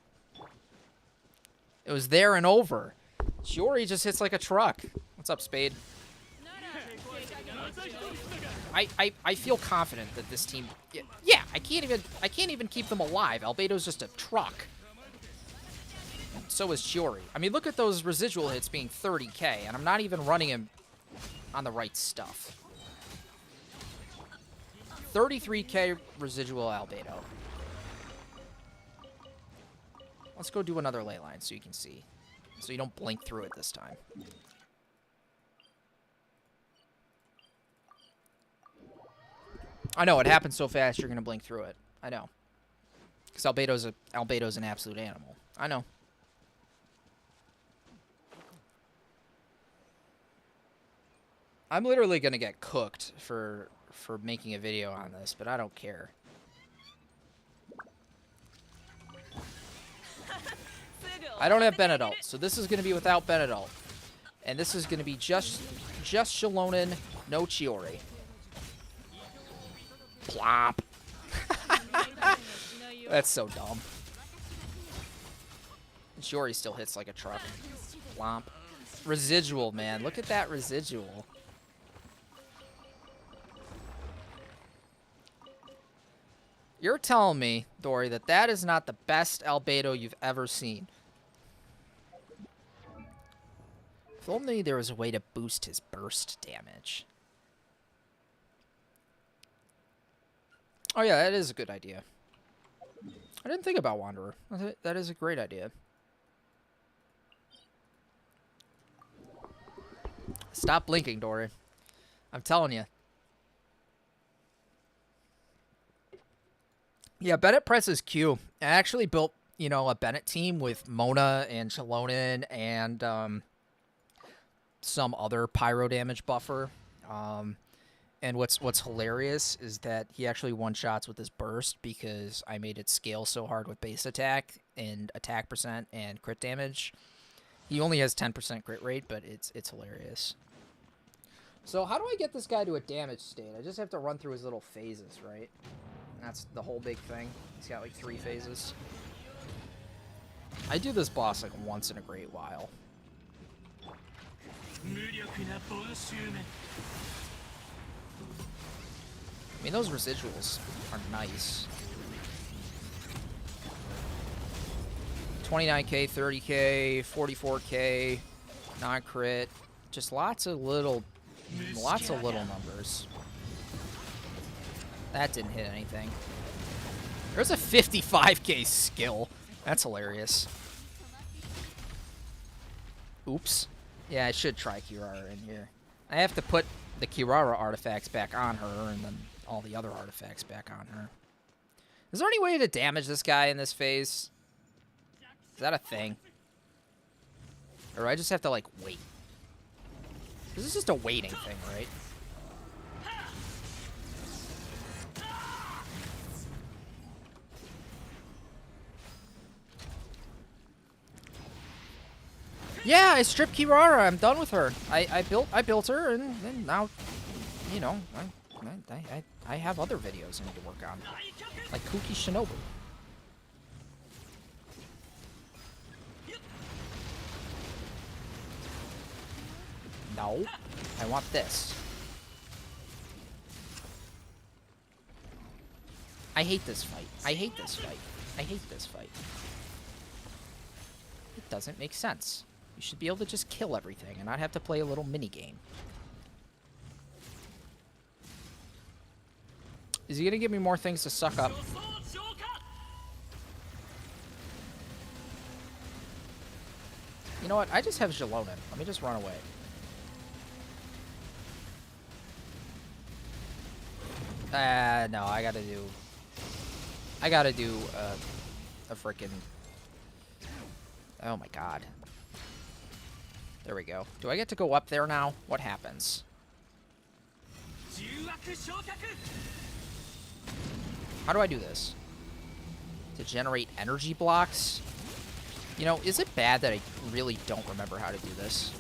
It was there and over. Chiori just hits like a truck. What's up, Spade? I feel confident that this team... Yeah, I can't even keep them alive. Albedo's just a truck. So is Chiori. I mean, look at those residual hits being 30k, and I'm not even running him on the right stuff. 33k residual Albedo. Let's go do another ley line so you can see. So you don't blink through it this time. I know, it happens so fast you're going to blink through it. I know. Because Albedo's an absolute animal. I know. I'm literally going to get cooked for making a video on this, but I don't care. I don't have Benadult, so this is going to be without Benadult. And this is going to be just xilonen, no Chiori. Plop. That's so dumb. Chiori still hits like a truck. Plomp. Residual, man. Look at that residual. You're telling me, Dory, that that is not the best Albedo you've ever seen. If only there was a way to boost his burst damage. Oh yeah, that is a good idea. I didn't think about Wanderer. That is a great idea. Stop blinking, Dory. I'm telling you. Yeah, Bennett presses Q. I actually built, you know, a Bennett team with Mona and xilonen and some other pyro damage buffer. And what's hilarious is that he actually one-shots with his burst because I made it scale so hard with base attack and attack percent and crit damage. He only has 10% crit rate, but it's hilarious. So how do I get this guy to a damage state? I just have to run through his little phases, right? That's the whole big thing. He's got like 3 phases. I do this boss like once in a great while. I mean, those residuals are nice. 29k, 30k, 44k, non-crit. Just lots of little numbers. That didn't hit anything. There's a 55k skill. That's hilarious. Oops. Yeah, I should try Kirara in here. I have to put the Kirara artifacts back on her and then all the other artifacts back on her. Is there any way to damage this guy in this phase? Is that a thing? Or do I just have to, like, wait? This is just a waiting thing, right? Yeah, I stripped Kirara. I'm done with her. I built her, and now, you know, I have other videos I need to work on, like Kuki Shinobu. No, I want this. I hate this fight. I hate this fight. I hate this fight. It doesn't make sense. You should be able to just kill everything and not have to play a little mini game. Is he gonna give me more things to suck up? You know what? I just have xilonen. Let me just run away. No, I gotta do a frickin'... Oh my god. There we go. Do I get to go up there now? What happens? How do I do this? To generate energy blocks? You know, is it bad that I really don't remember how to do this?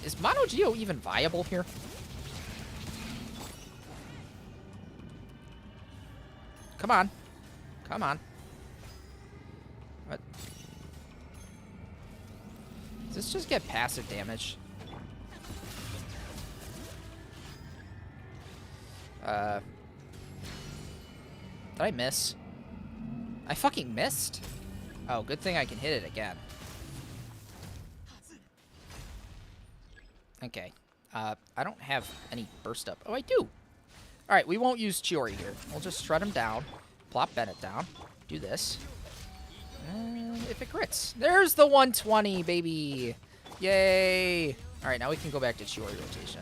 Is Mono Geo even viable here? Come on. Come on. What? Does this just get passive damage? Did I miss? I fucking missed? Oh, good thing I can hit it again. Okay. I don't have any burst up. Oh, I do. Alright, we won't use Chiori here. We'll just shred him down. Plop Bennett down. Do this. And if it crits. There's the 120, baby. Yay. Alright, now we can go back to Chiori rotation.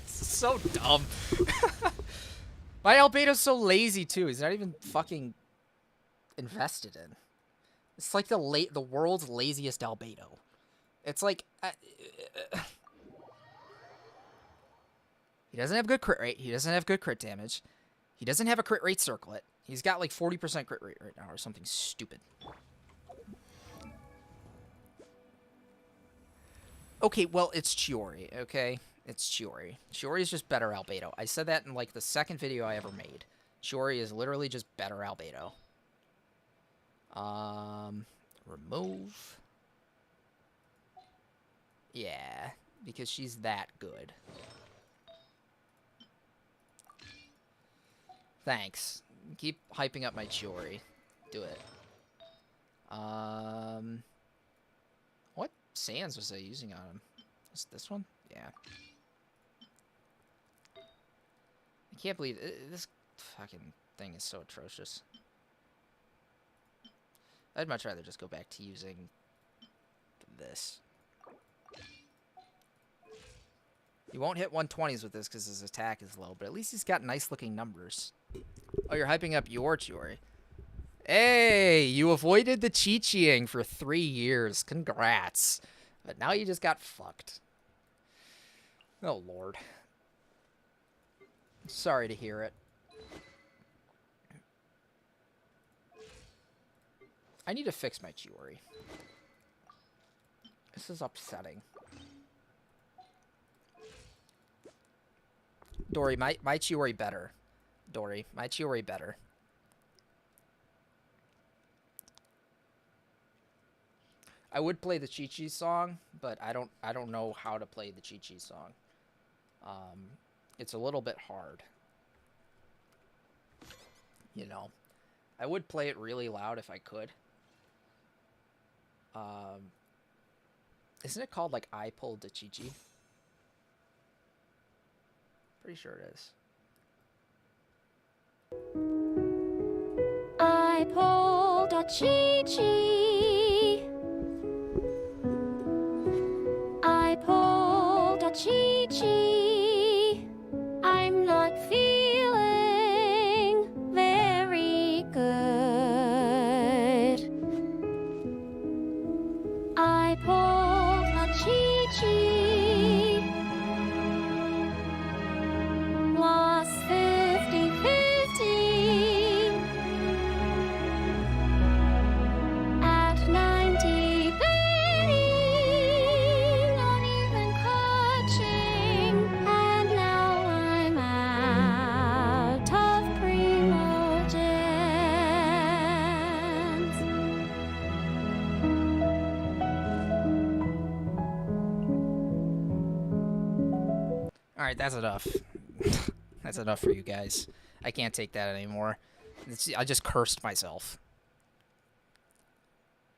This is so dumb. My Albedo's so lazy, too. He's not even fucking invested in. It's like the world's laziest Albedo. It's like... he doesn't have good crit rate. He doesn't have good crit damage. He doesn't have a crit rate circlet. He's got like 40% crit rate right now or something stupid. Okay, well, it's Chiori, okay? It's Chiori. Chiori is just better Albedo. I said that in like the second video I ever made. Chiori is literally just better Albedo. Remove. Yeah, because she's that good. Thanks. Keep hyping up my Chiori. Do it. What sands was I using on him? Was it this one? Yeah. I can't believe this fucking thing is so atrocious. I'd much rather just go back to using this. He won't hit 120s with this because his attack is low, but at least he's got nice-looking numbers. Oh, you're hyping up your Chiori. Hey, you avoided the Chi-Chiing for 3 years. Congrats. But now you just got fucked. Oh, Lord. Sorry to hear it. I need to fix my Chiori. This is upsetting. Dory, my Chiori better. Dory, my Chiori better. I would play the Chi-Chi song, but I don't know how to play the Chi-Chi song. It's a little bit hard. You know. I would play it really loud if I could. Isn't it called like I pulled the Chi-Chi? Pretty sure it is. I pulled a Chi-Chi. I pulled a Chi-Chi. I'm not feeling very good. I pulled a Chi-Chi. Lost 50-50. At 90 penny, not even catching, and now I'm out of primogens. All right, that's enough. That's enough for you guys. I can't take that anymore. I just cursed myself.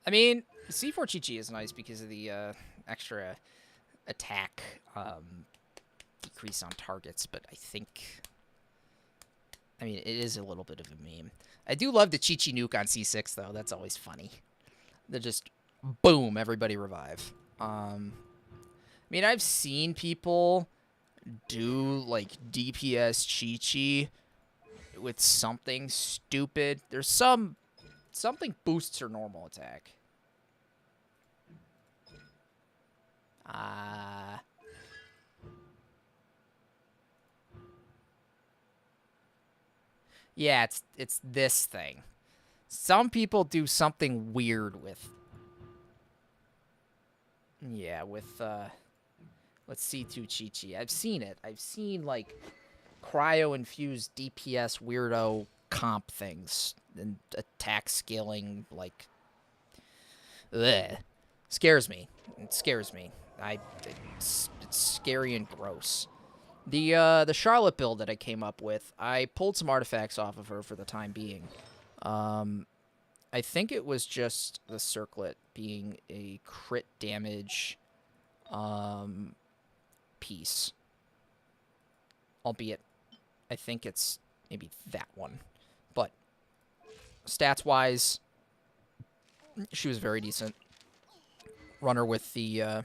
I mean, C4 Chi-Chi is nice because of the extra attack decrease on targets, but I think... I mean, it is a little bit of a meme. I do love the Chi-Chi nuke on C6, though. That's always funny. They're just, boom, everybody revive. I mean, I've seen people do, like, DPS Chi-Chi with something stupid. There's something boosts her normal attack. Yeah, it's this thing. Some people do something weird with... Yeah, with, let's see, C2 Chi-Chi. I've seen it. I've seen, like, cryo-infused DPS weirdo comp things. And attack scaling, like... Ugh. Scares me. It scares me. It's scary and gross. The Charlotte build that I came up with, I pulled some artifacts off of her for the time being. I think it was just the circlet being a crit damage piece. Albeit, I think it's maybe that one. But stats-wise, she was very decent. Runner with the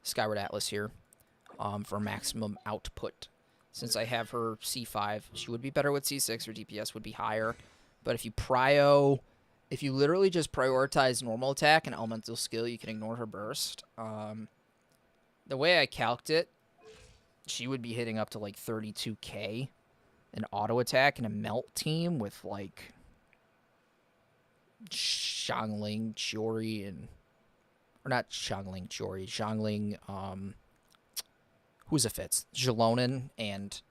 Skyward Atlas here for maximum output. Since I have her C5, she would be better with C6. Her DPS would be higher. But if you if you literally just prioritize normal attack and elemental skill, you can ignore her burst. The way I calced it, she would be hitting up to like 32k in auto attack in a melt team with like Xiangling, Chiori, and... Or not Xiangling, Chiori. Xiangling, who's a fits? Xilonen and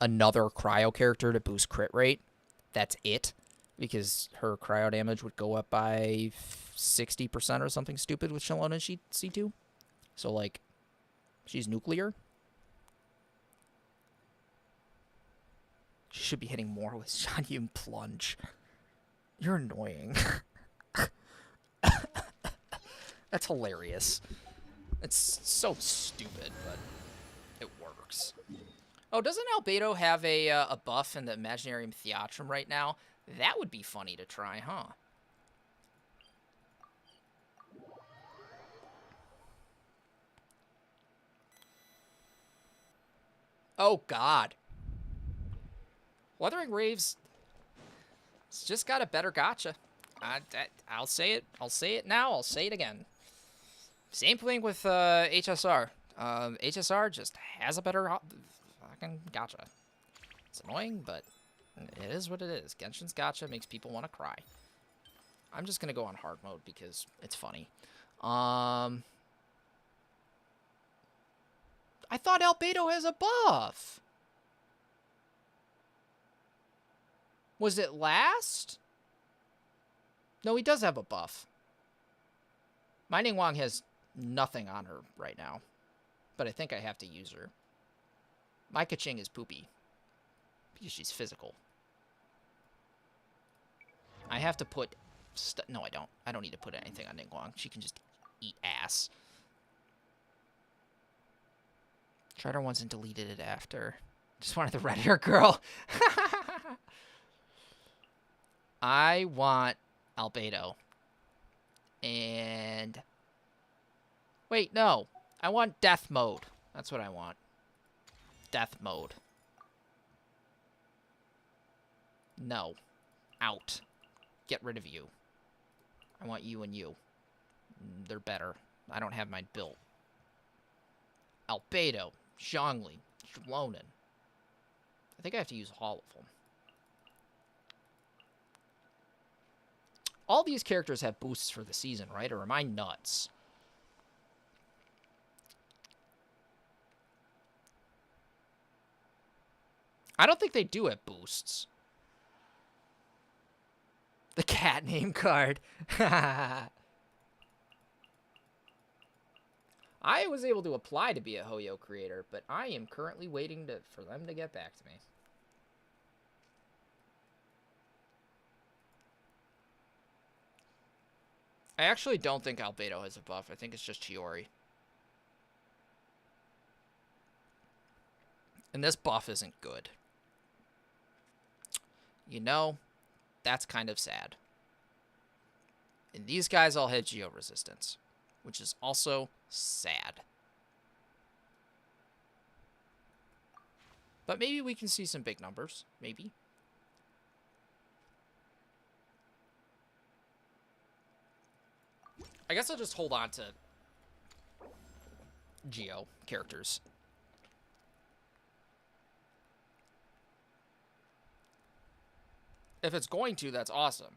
another cryo character to boost crit rate. That's it. Because her cryo damage would go up by 60% or something stupid with Xilonen C2. So, like, she's nuclear. She should be hitting more with Shanyu Plunge. You're annoying. That's hilarious. It's so stupid, but it works. Oh, doesn't Albedo have a buff in the Imaginarium Theatrum right now? That would be funny to try, huh? Oh, God. Wuthering Waves... It's just got a better gotcha. I'll say it. I'll say it now. I'll say it again. Same thing with HSR. HSR just has a better fucking gotcha. It's annoying, but it is what it is. Genshin's gotcha makes people want to cry. I'm just going to go on hard mode because it's funny. I thought Albedo has a buff. Was it last? No, he does have a buff. My Ningguang has nothing on her right now, but I think I have to use her. My Kaching is poopy because she's physical. I have to put... no, I don't. I don't need to put anything on Ningguang. She can just eat ass. Treader once and deleted it after. Just wanted the red hair girl. I want Albedo. And... wait, no. I want death mode. That's what I want. Death mode. No. Out. Get rid of you. I want you and you. They're better. I don't have mine built. Albedo. Zhongli. xilonen. I think I have to use all of them. All these characters have boosts for the season, right? Or am I nuts? I don't think they do have boosts. The cat name card. I was able to apply to be a Hoyo creator, but I am currently waiting for them to get back to me. I actually don't think Albedo has a buff. I think it's just Chiori. And this buff isn't good. You know, that's kind of sad. And these guys all had Geo resistance, which is also sad. But maybe we can see some big numbers. Maybe. I guess I'll just hold on to Geo characters. If it's going to, that's awesome.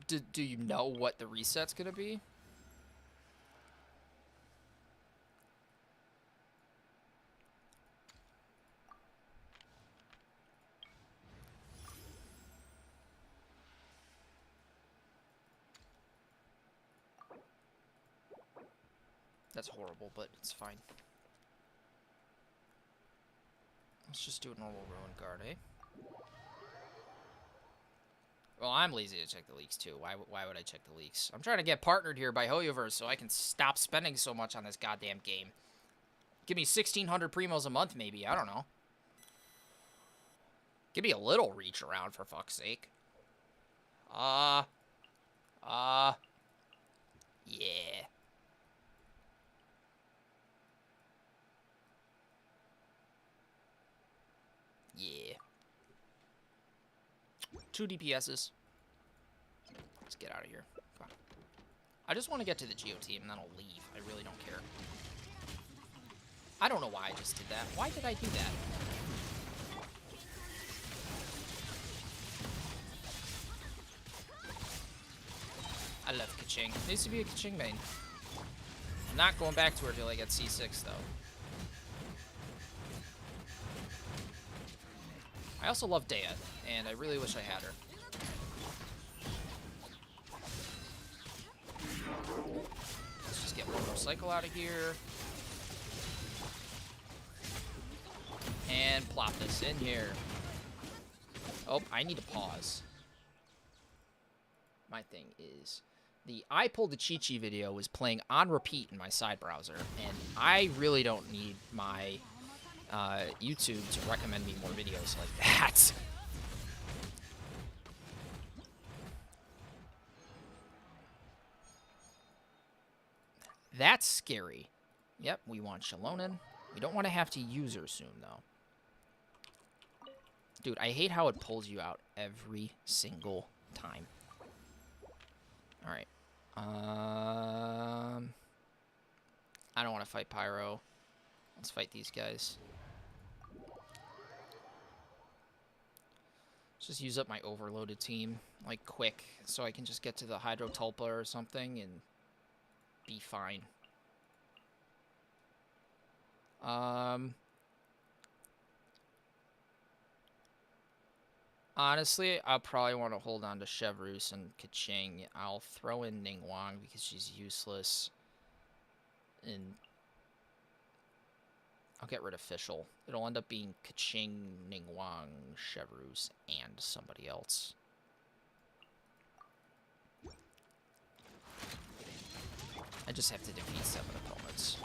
Do you know what the reset's gonna be? That's horrible, but it's fine. Let's just do a normal Ruin Guard, eh? Well, I'm lazy to check the leaks, too. Why would I check the leaks? I'm trying to get partnered here by Hoyoverse so I can stop spending so much on this goddamn game. Give me 1,600 primos a month, maybe. I don't know. Give me a little reach around, for fuck's sake. Yeah. Yeah. 2 DPSs. Let's get out of here. Come on. I just want to get to the Geo team, and then I'll leave. I really don't care. I don't know why I just did that. Why did I do that? I love Kaching. Needs to be a Kaching main. I'm not going back to her till I get C6, though. I also love Dea, and I really wish I had her. Let's just get one more cycle out of here. And plop this in here. Oh, I need to pause. My thing is, the I Pulled the Chi-Chi video was playing on repeat in my side browser, and I really don't need my YouTube to recommend me more videos like that. That's scary. Yep, we want xilonen. We don't want to have to use her soon, though. Dude, I hate how it pulls you out every single time. Alright. I don't want to fight Pyro. Let's fight these guys. Let's just use up my overloaded team, like, quick, so I can just get to the Hydro Tulpa or something and be fine. Honestly, I'll probably want to hold on to Chevreuse and Kaching. I'll throw in Ningguang because she's useless. And I'll get rid of Fischl. It'll end up being Kaching, Ningguang, Chevreuse, and somebody else. I just have to defeat 7 opponents.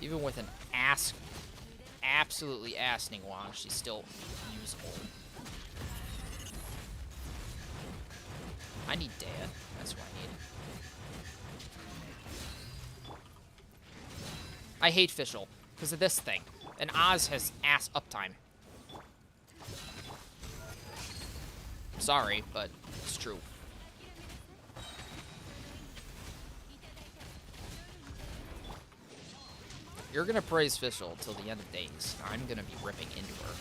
Even with an absolutely ass Ningguang, she's still usable. I need Dea. That's what I need. I hate Fischl because of this thing. And Oz has ass uptime. Sorry, but it's true. You're gonna praise Fischl till the end of days. I'm gonna be ripping into her.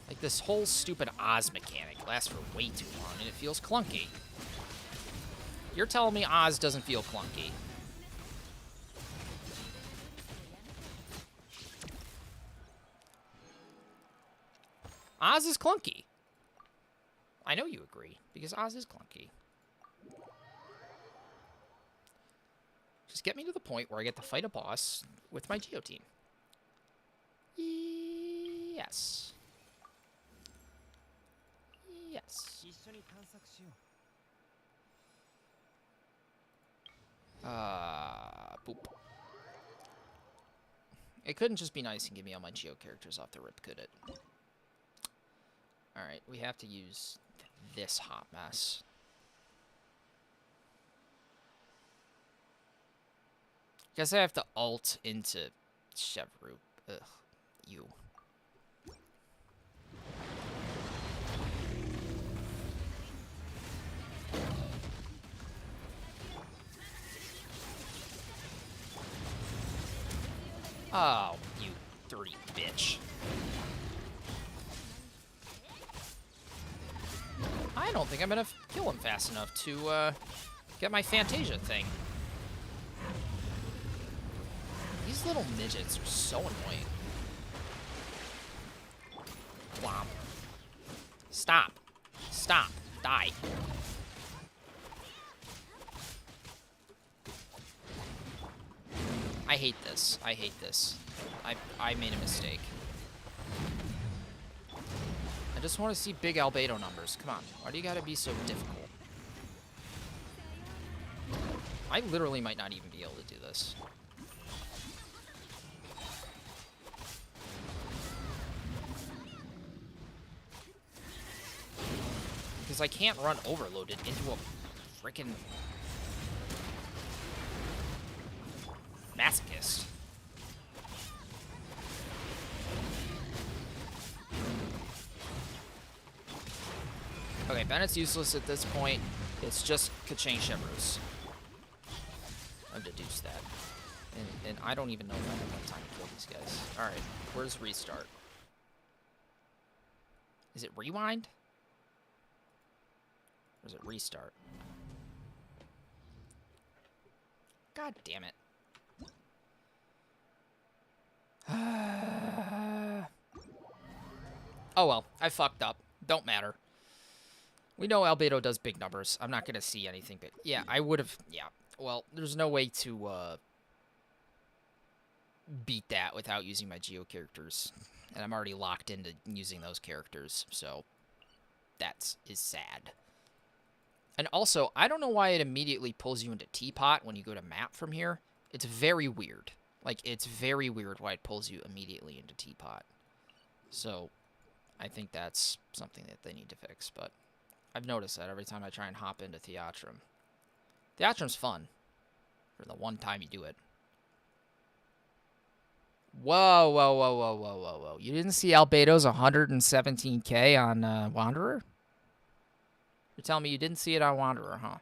Like, this whole stupid Oz mechanic lasts for way too long, and it feels clunky. You're telling me Oz doesn't feel clunky? Oz is clunky. I know you agree, because Oz is clunky. Just get me to the point where I get to fight a boss with my Geo team. Yes. Yes. Boop. It couldn't just be nice and give me all my Geo characters off the rip, could it? Alright, we have to use this hot mess. Guess I have to ult into Chevreuse. Ugh, you. Oh, you dirty bitch. I don't think I'm gonna kill him fast enough to get my Fantasia thing. These little midgets are so annoying. Womp. Stop. Stop. Die. I hate this. I hate this. I made a mistake. I just want to see big albedo numbers. Come on. Why do you gotta be so difficult? I literally might not even be able to do this. Because I can't run overloaded into a freaking masochist. Okay, Bennett's useless at this point. It's just Kaching Chevreuse. I've deduced that. And I don't even know if I have enough time to kill these guys. Alright, where's restart? Is it rewind? Or is it restart? God damn it. Oh well, I fucked up. Don't matter. We know albedo does big numbers. I'm not gonna see anything big. Yeah, I would have. Yeah. Well, there's no way to beat that without using my Geo characters, and I'm already locked into using those characters, so that is sad. And also, I don't know why it immediately pulls you into Teapot when you go to map from here. It's very weird. Like, it's very weird why it pulls you immediately into Teapot. So, I think that's something that they need to fix, but I've noticed that every time I try and hop into Theatrum. Theatrum's fun. For the one time you do it. Whoa, whoa, whoa, whoa, whoa, whoa, whoa. You didn't see Albedo's 117k on Wanderer? You're telling me you didn't see it on Wanderer, huh?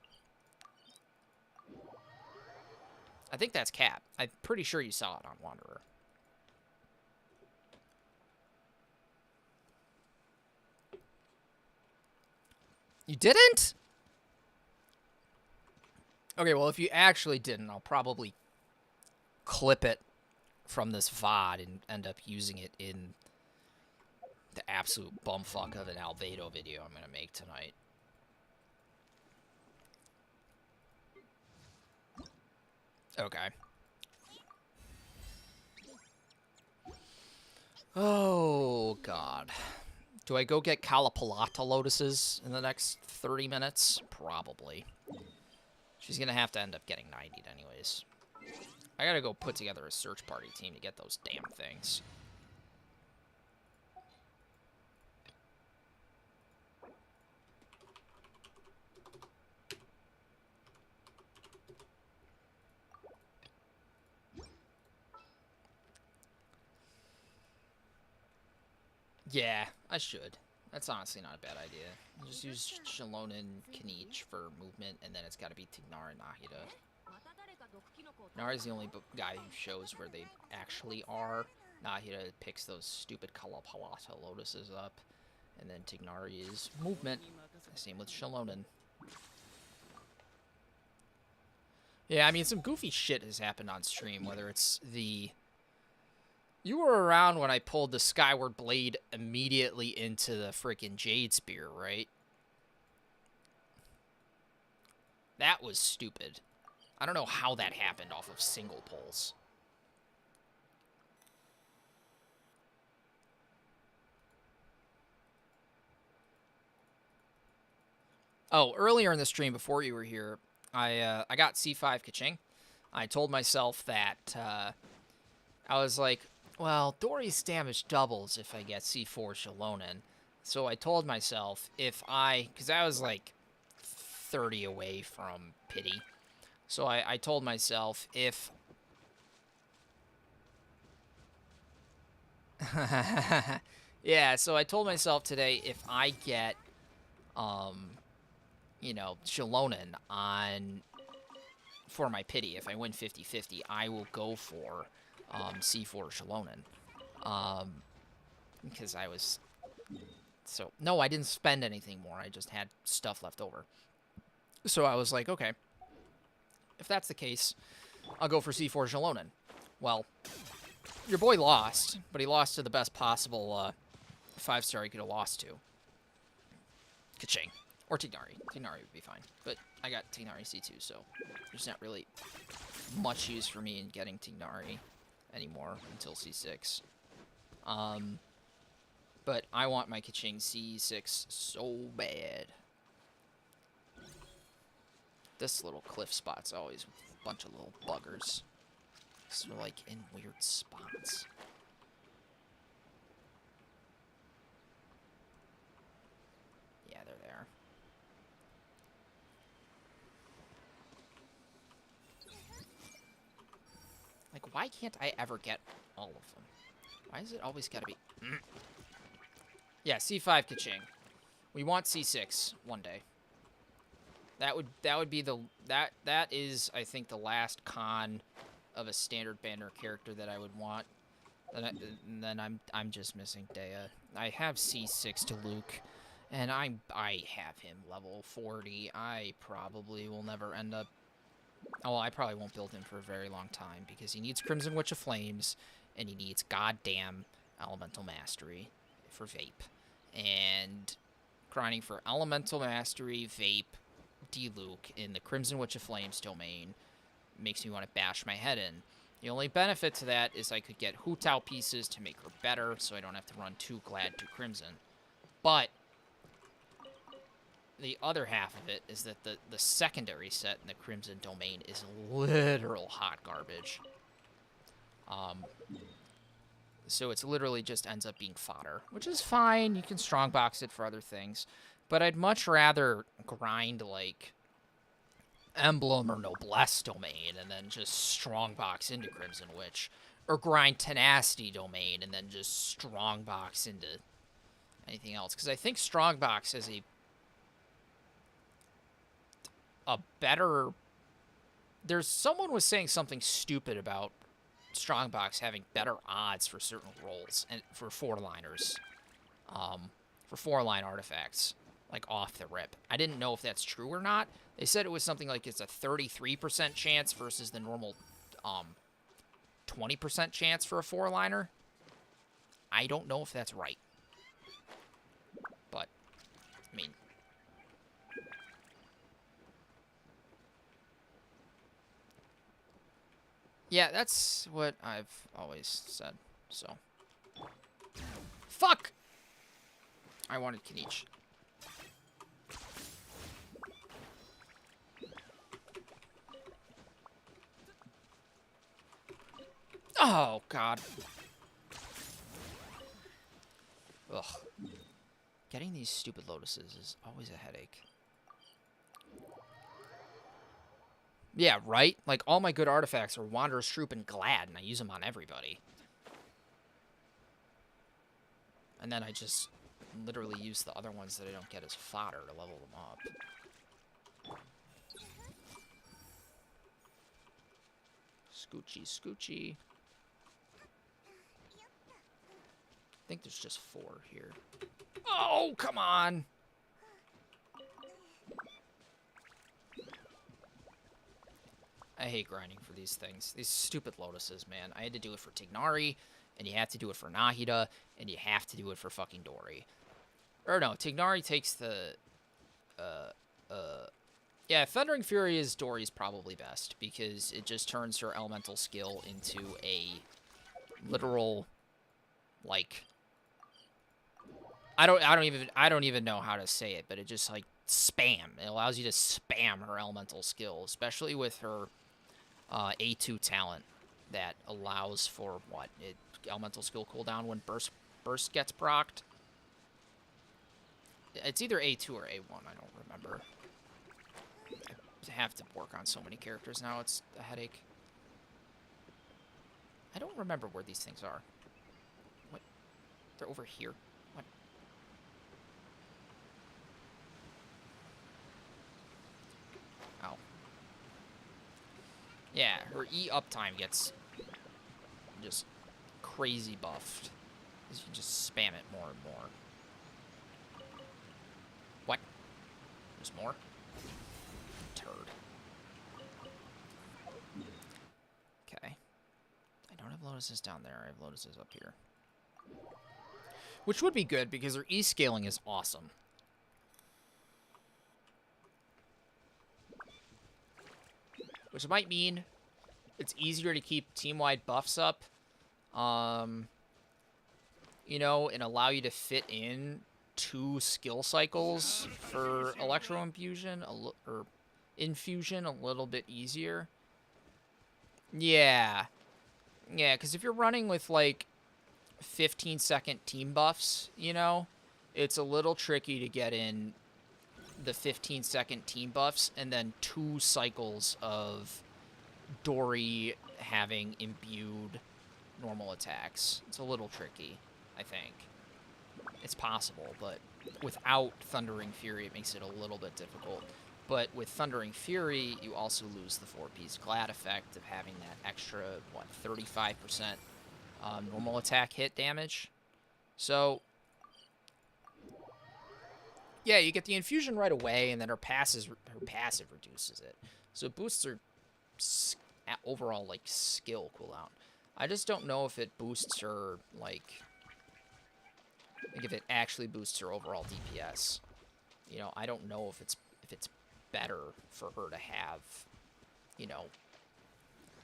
I think that's Cap. I'm pretty sure you saw it on Wanderer. You didn't? Okay, well, if you actually didn't, I'll probably clip it from this VOD and end up using it in the absolute bumfuck of an Albedo video I'm going to make tonight. Okay. Oh, God. Do I go get Kalapalata lotuses in the next 30 minutes? Probably. She's going to have to end up getting 90'd anyways. I got to go put together a search party team to get those damn things. Yeah, I should. That's honestly not a bad idea. Just use xilonen Kniich for movement, and then it's got to be Tignar and Nahida. Nahida is the only guy who shows where they actually are. Nahida picks those stupid Kalapalata lotuses up, and then Tignari is movement. Same with xilonen. Yeah, I mean, some goofy shit has happened on stream, whether it's the... You were around when I pulled the Skyward Blade immediately into the freaking Jade Spear, right? That was stupid. I don't know how that happened off of single pulls. Oh, earlier in the stream, before you were here, I got C5 Kaching. I told myself that I was like, well, Dory's damage doubles if I get C4 xilonen. So I told myself if because I was like 30 away from Pity. So I told myself if... Yeah, so I told myself today if I get, you know, xilonen for my Pity, if I win 50-50, I will go for C4 xilonen. Because I was... So, no, I didn't spend anything more. I just had stuff left over. So I was like, okay, if that's the case, I'll go for C4 xilonen. Well, your boy lost, but he lost to the best possible 5-star he could have lost to. Kaching. Or Tignari. Tignari would be fine. But I got Tignari C2, so there's not really much use for me in getting Tignari anymore until C6. But I want my Kaching C6 so bad. This little cliff spot's always a bunch of little buggers. So they're like in weird spots. Yeah, they're there. Like, why can't I ever get all of them? Why is it always gotta be... Yeah, C5 Kaching. We want C6 one day. That would be the... That is, I think, the last con of a standard banner character that I would want. And then I'm just missing Dea. I have C6 to Luke, and I have him level 40. I probably will never end up... Oh, well, I probably won't build him for a very long time, because he needs Crimson Witch of Flames, and he needs goddamn Elemental Mastery for Vape. And grinding for Elemental Mastery, Vape, D-Luke in the Crimson Witch of Flames domain makes me want to bash my head in. The only benefit to that is I could get Hu Tao pieces to make her better, so I don't have to run too Glad to Crimson. But the other half of it is that the secondary set in the Crimson domain is literal hot garbage. So it's literally just ends up being fodder, which is fine. You can strongbox it for other things. But I'd much rather grind, like, Emblem or Noblesse domain and then just strongbox into Crimson Witch. Or grind Tenacity domain and then just strongbox into anything else. Because I think strongbox is a better... Someone was saying something stupid about strongbox having better odds for certain roles and for 4-liners. For 4-line artifacts. like off the rip. I didn't know if that's true or not. They said it was something like it's a 33% chance versus the normal 20% chance for a 4-liner. I don't know if that's right. But, I mean... yeah, that's what I've always said, so... fuck! I wanted Kanichi. Oh, God. Ugh. Getting these stupid lotuses is always a headache. Yeah, right? Like, all my good artifacts are Wanderer's Troop and Glad, and I use them on everybody. And then I just literally use the other ones that I don't get as fodder to level them up. Scoochie, scoochie. I think there's just 4 here. Oh, come on! I hate grinding for these things. These stupid lotuses, man. I had to do it for Tignari, and you have to do it for Nahida, and you have to do it for fucking Dori. Or no, Tignari takes the... yeah, Thundering Fury is Dori's probably best, because it just turns her elemental skill into a literal, like... I don't even know how to say it, but it just, like, spam. It allows you to spam her elemental skill, especially with her A2 talent that allows for, what, elemental skill cooldown when burst gets procced. It's either A2 or A1, I don't remember. I have to work on so many characters now, it's a headache. I don't remember where these things are. What? They're over here. What? Oh. Yeah, her E uptime gets just crazy buffed. Because you just spam it more and more. What? There's more? Turd. Okay. I don't have lotuses down there. I have lotuses up here. Which would be good, because her E-scaling is awesome. Which might mean it's easier to keep team-wide buffs up. You know, and allow you to fit in 2 skill cycles for Electro Infusion, or Infusion a little bit easier. Yeah. Yeah, because if you're running with, like, 15-second team buffs, you know, it's a little tricky to get in the 15-second team buffs and then 2 cycles of Dori having imbued normal attacks. It's a little tricky, I think. It's possible, but without Thundering Fury, it makes it a little bit difficult. But with Thundering Fury, you also lose the 4-piece Glad effect of having that extra, what, 35% normal attack hit damage. So, yeah, you get the infusion right away, and then her passive reduces it. So it boosts her overall, like, skill cooldown. I just don't know if it boosts her, like if it actually boosts her overall DPS. You know, I don't know if it's better for her to have, you know,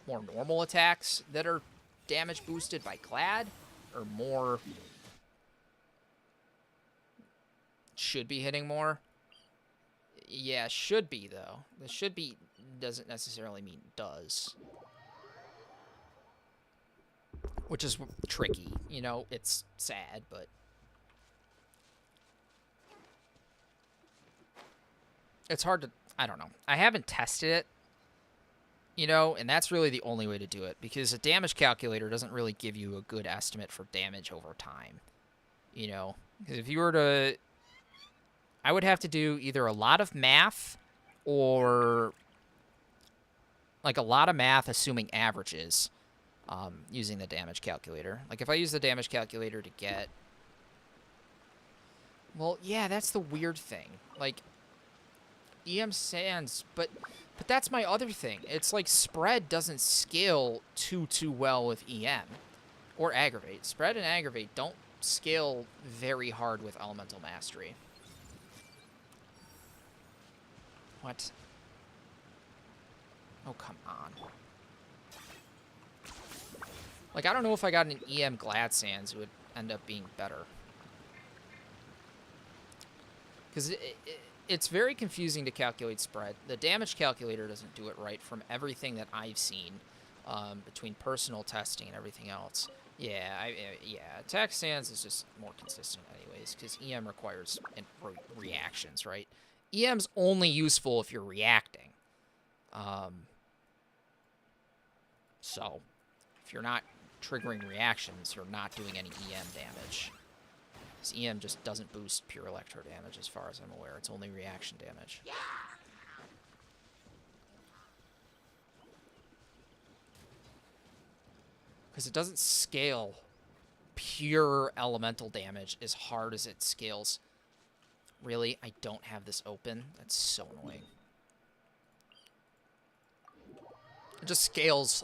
more normal attacks that are damage boosted by Glad, or more should be hitting more. Yeah, should be, though. The should be doesn't necessarily mean does. Which is tricky, you know, it's sad, but... it's hard to... I don't know. I haven't tested it, you know, and that's really the only way to do it, because a damage calculator doesn't really give you a good estimate for damage over time, you know? Because if you were to... I would have to do either a lot of math, or... like, a lot of math assuming averages, using the damage calculator. Like, if I use the damage calculator to get... Well, yeah, that's the weird thing. Like, EM Sands, but that's my other thing. It's like Spread doesn't scale too well with EM. Or Aggravate. Spread and Aggravate don't scale very hard with Elemental Mastery. What? Oh, come on. Like, I don't know if I got an EM Glad Sands, it would end up being better. Because it's very confusing to calculate spread. The damage calculator doesn't do it right from everything that I've seen, between personal testing and everything else. Yeah, attack stance is just more consistent anyways, because EM requires reactions, right? EM's only useful if you're reacting. So, if you're not triggering reactions, you're not doing any EM damage. Because EM just doesn't boost pure electro damage as far as I'm aware. It's only reaction damage. Because it doesn't scale pure elemental damage as hard as it scales. Really? I don't have this open? That's so annoying. It just scales,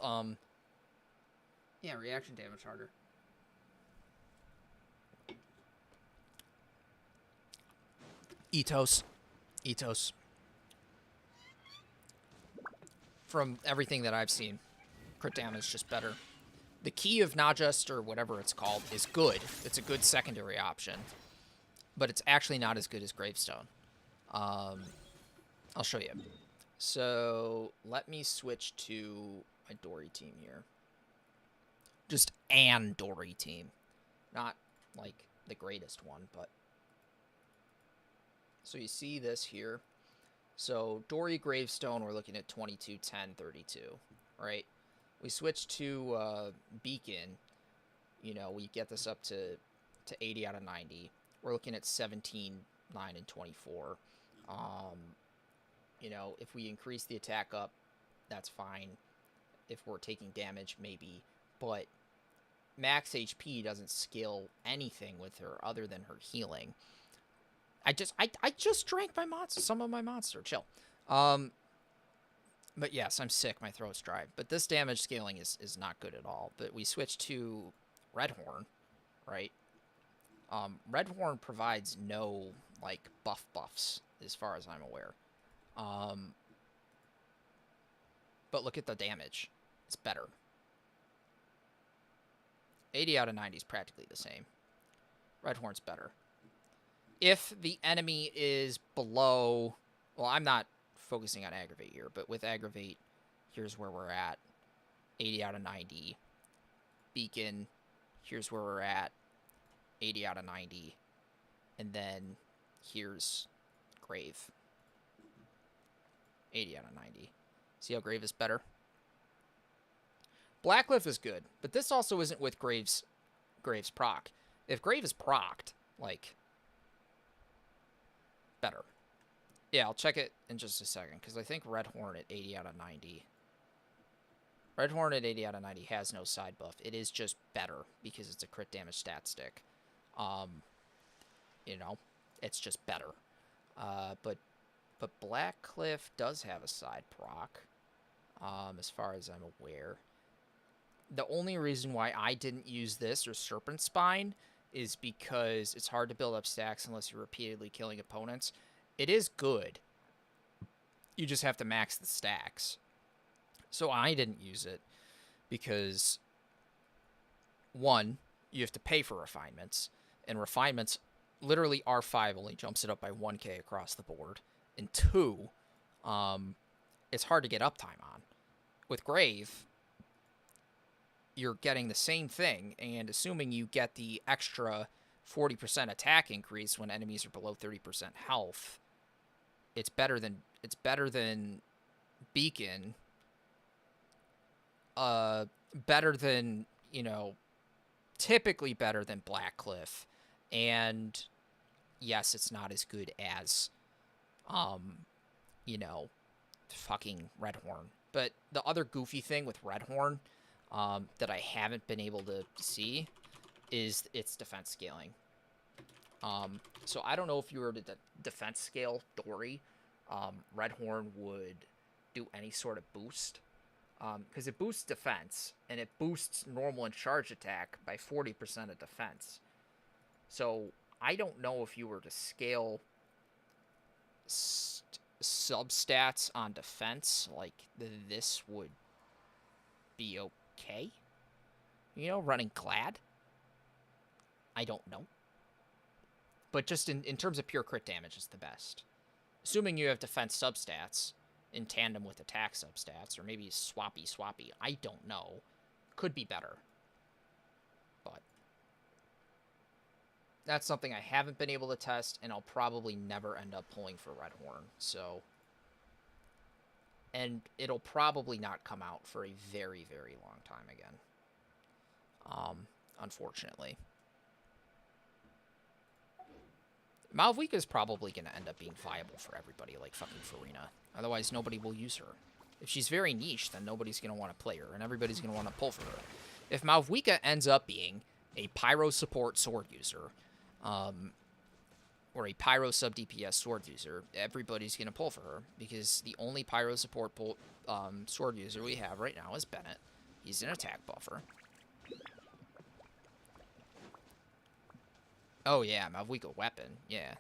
yeah, reaction damage harder. Ethos. From everything that I've seen, crit damage is just better. The Key of Najust, or whatever it's called, is good. It's a good secondary option. But it's actually not as good as Gravestone. I'll show you. So, let me switch to my Dory team here. Just an Dory team. Not, like, the greatest one, but... So you see this here. So, Dory Gravestone, we're looking at 22, 10, 32, right? We switch to Beacon, you know, we get this up to 80 out of 90. We're looking at 17, 9, and 24. You know, if we increase the attack up, that's fine. If we're taking damage, maybe. But max HP doesn't scale anything with her other than her healing. I just drank my monster, some of my monster. Chill. But yes, I'm sick. My throat's dry. But this damage scaling is not good at all. But we switch to Redhorn, right? Redhorn provides no, like, buffs, as far as I'm aware. But look at the damage. It's better. 80 out of 90 is practically the same. Redhorn's better. If the enemy is below... Well, I'm not focusing on Aggravate here, but with Aggravate, here's where we're at. 80 out of 90. Beacon, here's where we're at. 80 out of 90. And then here's Grave. 80 out of 90. See how Grave is better? Blackcliff is good, but this also isn't with Grave's proc. If Grave is procced, like... better. Yeah, I'll check it in just a second, because I think Redhorn at 80 out of 90. Redhorn at 80 out of 90 has no side buff. It is just better, because it's a crit damage stat stick. You know, it's just better. But Blackcliff does have a side proc, as far as I'm aware. The only reason why I didn't use this or Serpent Spine is because it's hard to build up stacks unless you're repeatedly killing opponents. It is good. You just have to max the stacks. So I didn't use it because, one, you have to pay for refinements, and refinements, literally R5 only jumps it up by 1k across the board, and two, it's hard to get uptime on. With Grave, you're getting the same thing, and assuming you get the extra 40% attack increase when enemies are below 30% health, it's better than Beacon, better than, you know, typically better than Blackcliff, and yes, it's not as good as, you know, fucking Redhorn. But the other goofy thing with Redhorn, that I haven't been able to see, is its defense scaling. So I don't know if you were to defense scale Dory, Redhorn would do any sort of boost. Because it boosts defense, and it boosts normal and charge attack by 40% of defense. So I don't know if you were to scale substats on defense, like this would be okay. You know, running Glad? I don't know. But just in terms of pure crit damage, it's the best. Assuming you have defense substats in tandem with attack substats, or maybe swappy. I don't know. Could be better. But that's something I haven't been able to test, and I'll probably never end up pulling for Redhorn. So, and it'll probably not come out for a very, very long time again. Unfortunately. Malvika is probably going to end up being viable for everybody, like fucking Farina. Otherwise, nobody will use her. If she's very niche, then nobody's going to want to play her, and everybody's going to want to pull for her. If Malvika ends up being a Pyro support sword user, or a Pyro sub DPS sword user, everybody's going to pull for her, because the only Pyro support sword user we have right now is Bennett. He's an attack buffer. Oh, yeah, Malvika weapon. Yeah.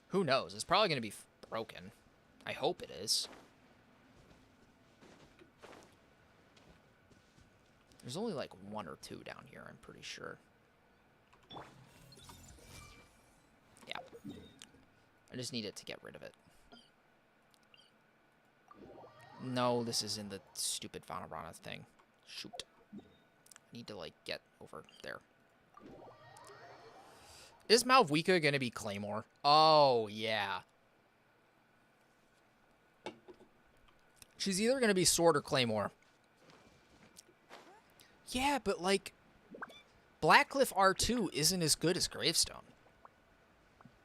Who knows? It's probably going to be broken. I hope it is. There's only like 1 or 2 down here, I'm pretty sure. Yeah. I just needed to get rid of it. No, this is in the stupid Vanarana thing. Shoot. I need to, like, get over there. Is Malvika going to be Claymore? Oh, yeah. She's either going to be Sword or Claymore. Yeah, but, like, Blackcliff R2 isn't as good as Gravestone.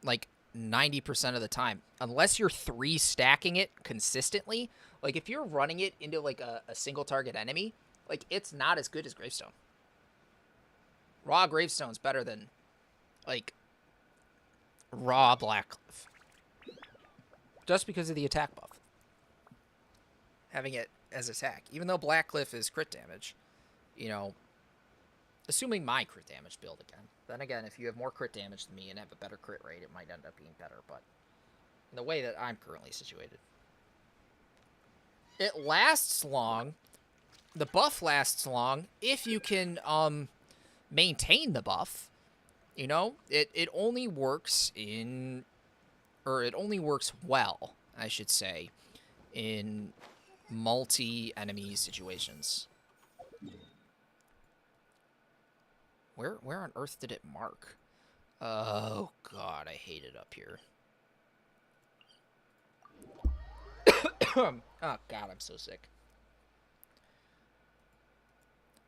Like, 90% of the time. Unless you're 3-stacking it consistently. Like, if you're running it into, like, a single target enemy, like, it's not as good as Gravestone. Raw Gravestone's better than, like, raw Blackcliff. Just because of the attack buff. Having it as attack. Even though Blackcliff is crit damage, you know, assuming my crit damage build again. Then again, if you have more crit damage than me and have a better crit rate, it might end up being better, but in the way that I'm currently situated. It lasts long. The buff lasts long if you can, maintain the buff. You know, it only works in, or it only works well, I should say, in multi-enemy situations. Where on earth did it mark? Oh, God, I hate it up here. Oh, God, I'm so sick.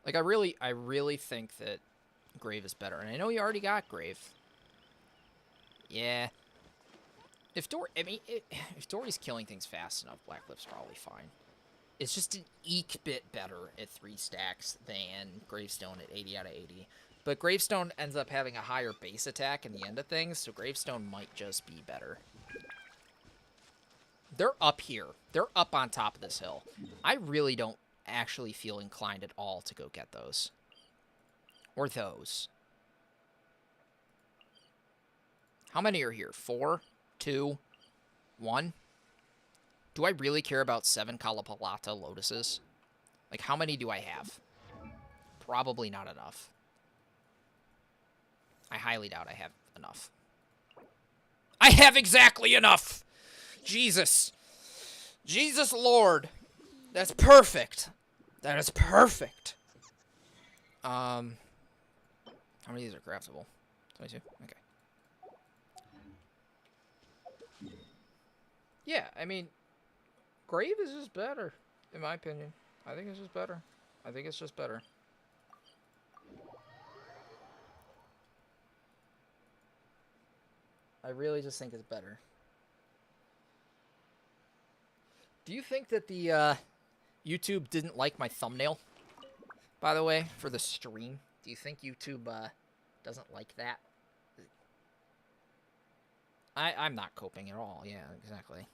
Like, I really think that Grave is better. And I know you already got Grave. Yeah. If Dory's killing things fast enough, Blackcliff's probably fine. It's just an eke bit better at 3 stacks than Gravestone at 80 out of 80. But Gravestone ends up having a higher base attack in the end of things, so Gravestone might just be better. They're up here. They're up on top of this hill. I really don't actually feel inclined at all to go get those. Or those. How many are here? 4? 2? 1? Do I really care about 7 Kalapalata Lotuses? Like, how many do I have? Probably not enough. I highly doubt I have enough. I have exactly enough! Jesus. Jesus Lord. That's perfect. That is perfect. How many of these are craftable? 22? Okay. Yeah, I mean, Grave is just better, in my opinion. I think it's just better. I think it's just better. I really just think it's better. Do you think that the YouTube didn't like my thumbnail, by the way, for the stream? Do you think YouTube doesn't like that. I'm not coping at all. Yeah, exactly.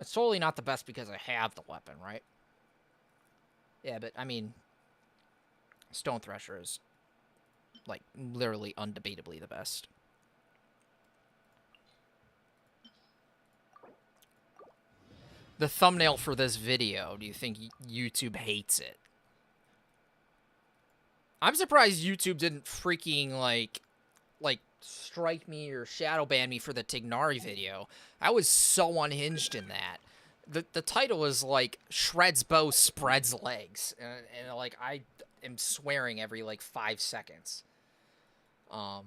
It's totally not the best because I have the weapon, right? Yeah, but I mean, Stone Thresher is, like, literally undebatably the best. The thumbnail for this video, do you think YouTube hates it? I'm surprised YouTube didn't freaking, like strike me or shadow ban me for the Tignari video. I was so unhinged in that. The title is like Shreds Bow Spreads Legs, and like I am swearing every like 5 seconds. I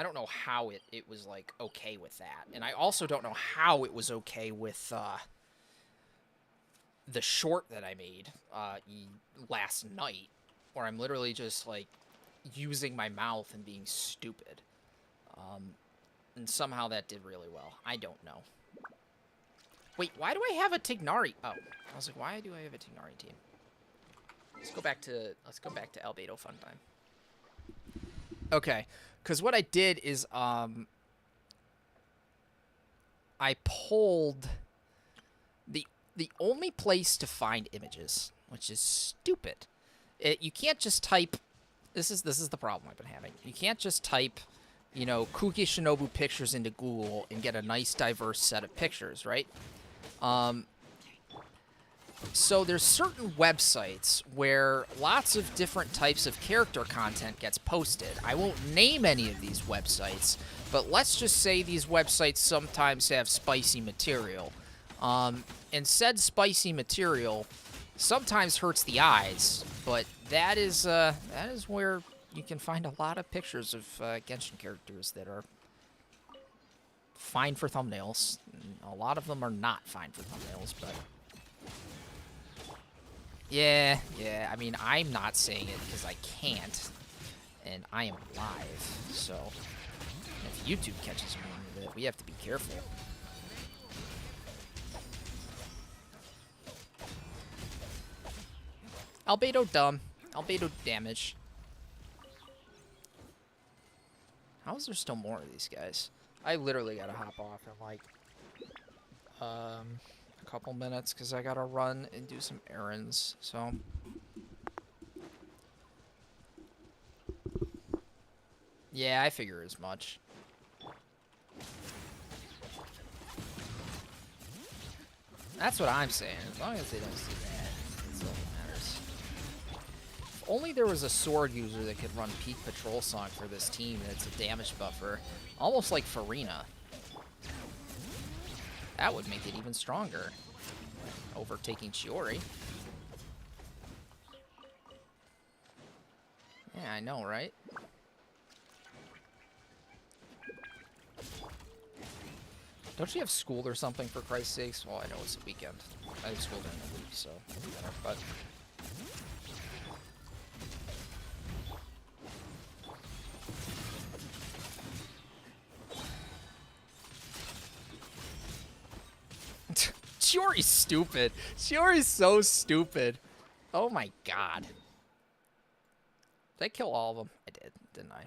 don't know how it was like okay with that, and I also don't know how it was okay with the short that I made last night, where I'm literally just like using my mouth and being stupid. And somehow that did really well. I don't know. Wait, why do I have a Tignari? Oh, I was like, why do I have a Tignari team? Let's go back to Albedo Fun Time. Okay, because what I did is I pulled the only place to find images, which is stupid. You can't just type. This is the problem I've been having. You can't just type, you know, Kuki Shinobu pictures into Google and get a nice diverse set of pictures, right? So there's certain websites where lots of different types of character content gets posted. I won't name any of these websites, but let's just say these websites sometimes have spicy material. And said spicy material sometimes hurts the eyes, but that is where you can find a lot of pictures of Genshin characters that are fine for thumbnails. A lot of them are not fine for thumbnails, but yeah. I mean, I'm not saying it because I can't, and I am live. So if YouTube catches me with it, we have to be careful. Albedo dumb. Albedo damage. How is there still more of these guys? I literally gotta hop off in like a couple minutes because I gotta run and do some errands. So yeah, I figure as much. That's what I'm saying. As long as they don't see that, that's all that matters. If only there was a sword user that could run Peak Patrol Song for this team and it's a damage buffer. Almost like Farina. That would make it even stronger. Overtaking Chiori. Yeah, I know, right? Don't you have school or something, for Christ's sakes? Well, I know it's a weekend. I have school during the week, so better, but... Chiori's stupid. Chiori's so stupid. Oh my god. Did I kill all of them? I did, didn't I?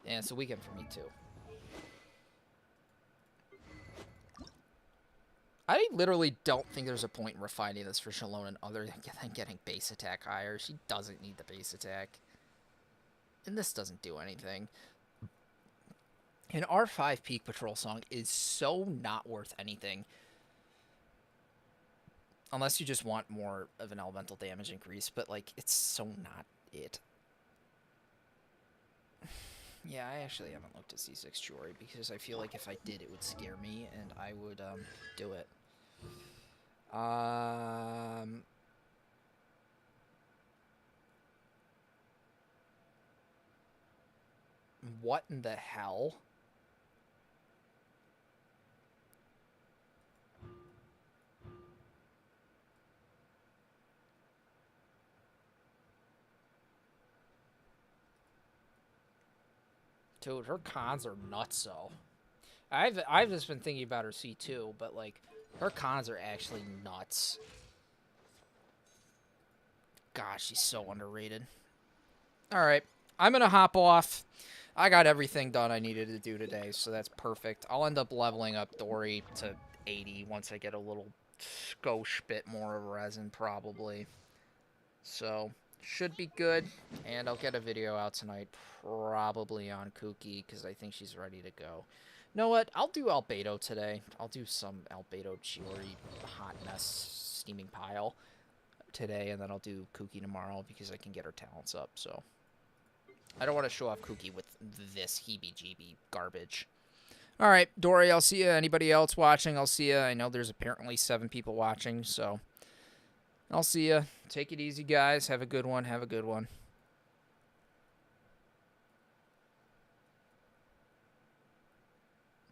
Yeah, it's a weekend for me, too. I literally don't think there's a point in refining this for xilonen other than getting base attack higher. She doesn't need the base attack. And this doesn't do anything. An R5 Peak Patrol Song is so not worth anything. Unless you just want more of an elemental damage increase, but, like, it's so not it. Yeah, I actually haven't looked at C6 Chiori because I feel like if I did, it would scare me, and I would, do it. What in the hell? Dude, her cons are nutso. I've just been thinking about her C2, but like her cons are actually nuts. Gosh, she's so underrated. All right, I'm going to hop off. I got everything done I needed to do today, so that's perfect. I'll end up leveling up Dory to 80 once I get a little skosh bit more of resin, probably. So, should be good. And I'll get a video out tonight, probably on Kuki, because I think she's ready to go. You know what? I'll do Albedo today. I'll do some Albedo Chiori hot mess steaming pile today, and then I'll do Kuki tomorrow because I can get her talents up, so. I don't want to show off Kuki with this heebie-jeebie garbage. All right, Dory, I'll see you. Anybody else watching, I'll see you. I know there's apparently 7 people watching, so I'll see you. Take it easy, guys. Have a good one. Have a good one.